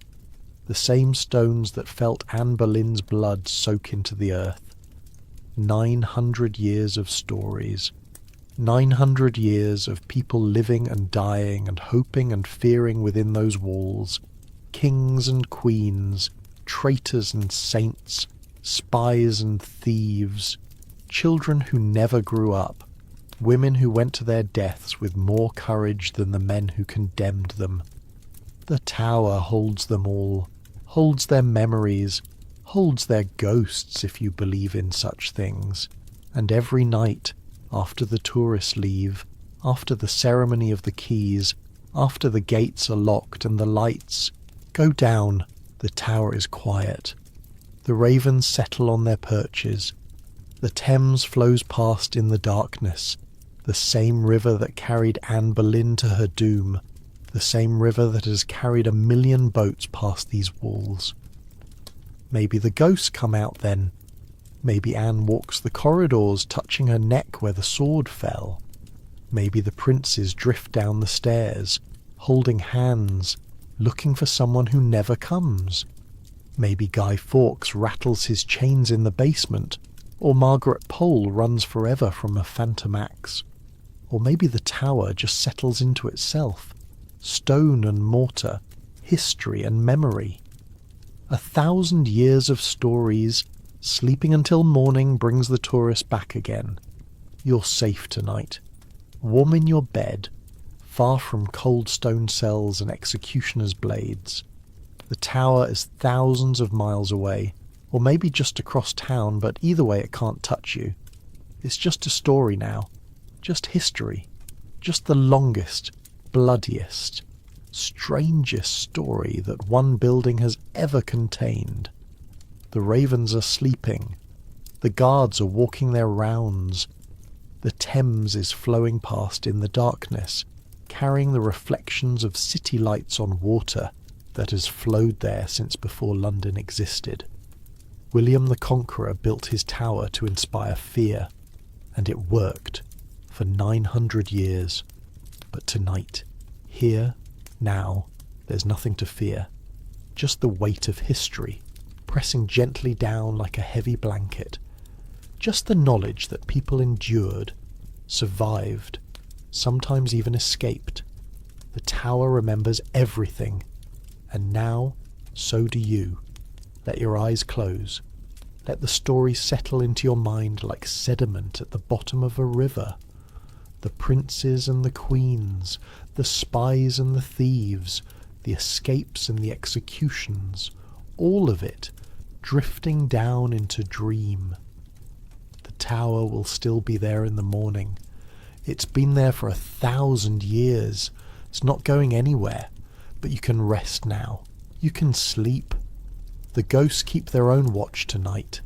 the same stones that felt Anne Boleyn's blood soak into the earth. 900 years of stories, 900 years of people living and dying and hoping and fearing within those walls, kings and queens, traitors and saints, spies and thieves, children who never grew up, women who went to their deaths with more courage than the men who condemned them. The tower holds them all, holds their memories, holds their ghosts if you believe in such things, and every night, after the tourists leave, after the ceremony of the keys, after the gates are locked and the lights go down, the tower is quiet. The ravens settle on their perches. The Thames flows past in the darkness, the same river that carried Anne Boleyn to her doom, the same river that has carried 1,000,000 boats past these walls. Maybe the ghosts come out then. Maybe Anne walks the corridors, touching her neck where the sword fell. Maybe the princes drift down the stairs, holding hands, looking for someone who never comes. Maybe Guy Fawkes rattles his chains in the basement, or Margaret Pole runs forever from a phantom axe. Or maybe the tower just settles into itself, stone and mortar, history and memory. 1,000 years of stories, sleeping until morning brings the tourist back again. You're safe tonight, warm in your bed, far from cold stone cells and executioners' blades. The tower is thousands of miles away, or maybe just across town, but either way it can't touch you. It's just a story now, just history, just the longest, bloodiest, strangest story that one building has ever contained. The ravens are sleeping, the guards are walking their rounds, the Thames is flowing past in the darkness, carrying the reflections of city lights on water that has flowed there since before London existed. William the Conqueror built his tower to inspire fear, and it worked for 900 years. But tonight, here, now, there's nothing to fear, just the weight of history pressing gently down like a heavy blanket, just the knowledge that people endured, survived, sometimes even escaped. The tower remembers everything, and now so do you. Let your eyes close. Let the story settle into your mind like sediment at the bottom of a river. The princes and the queens, the spies and the thieves, the escapes and the executions, all of it drifting down into dream. The tower will still be there in the morning. It's been there for 1,000 years. It's not going anywhere, but you can rest now. You can sleep. The ghosts keep their own watch tonight.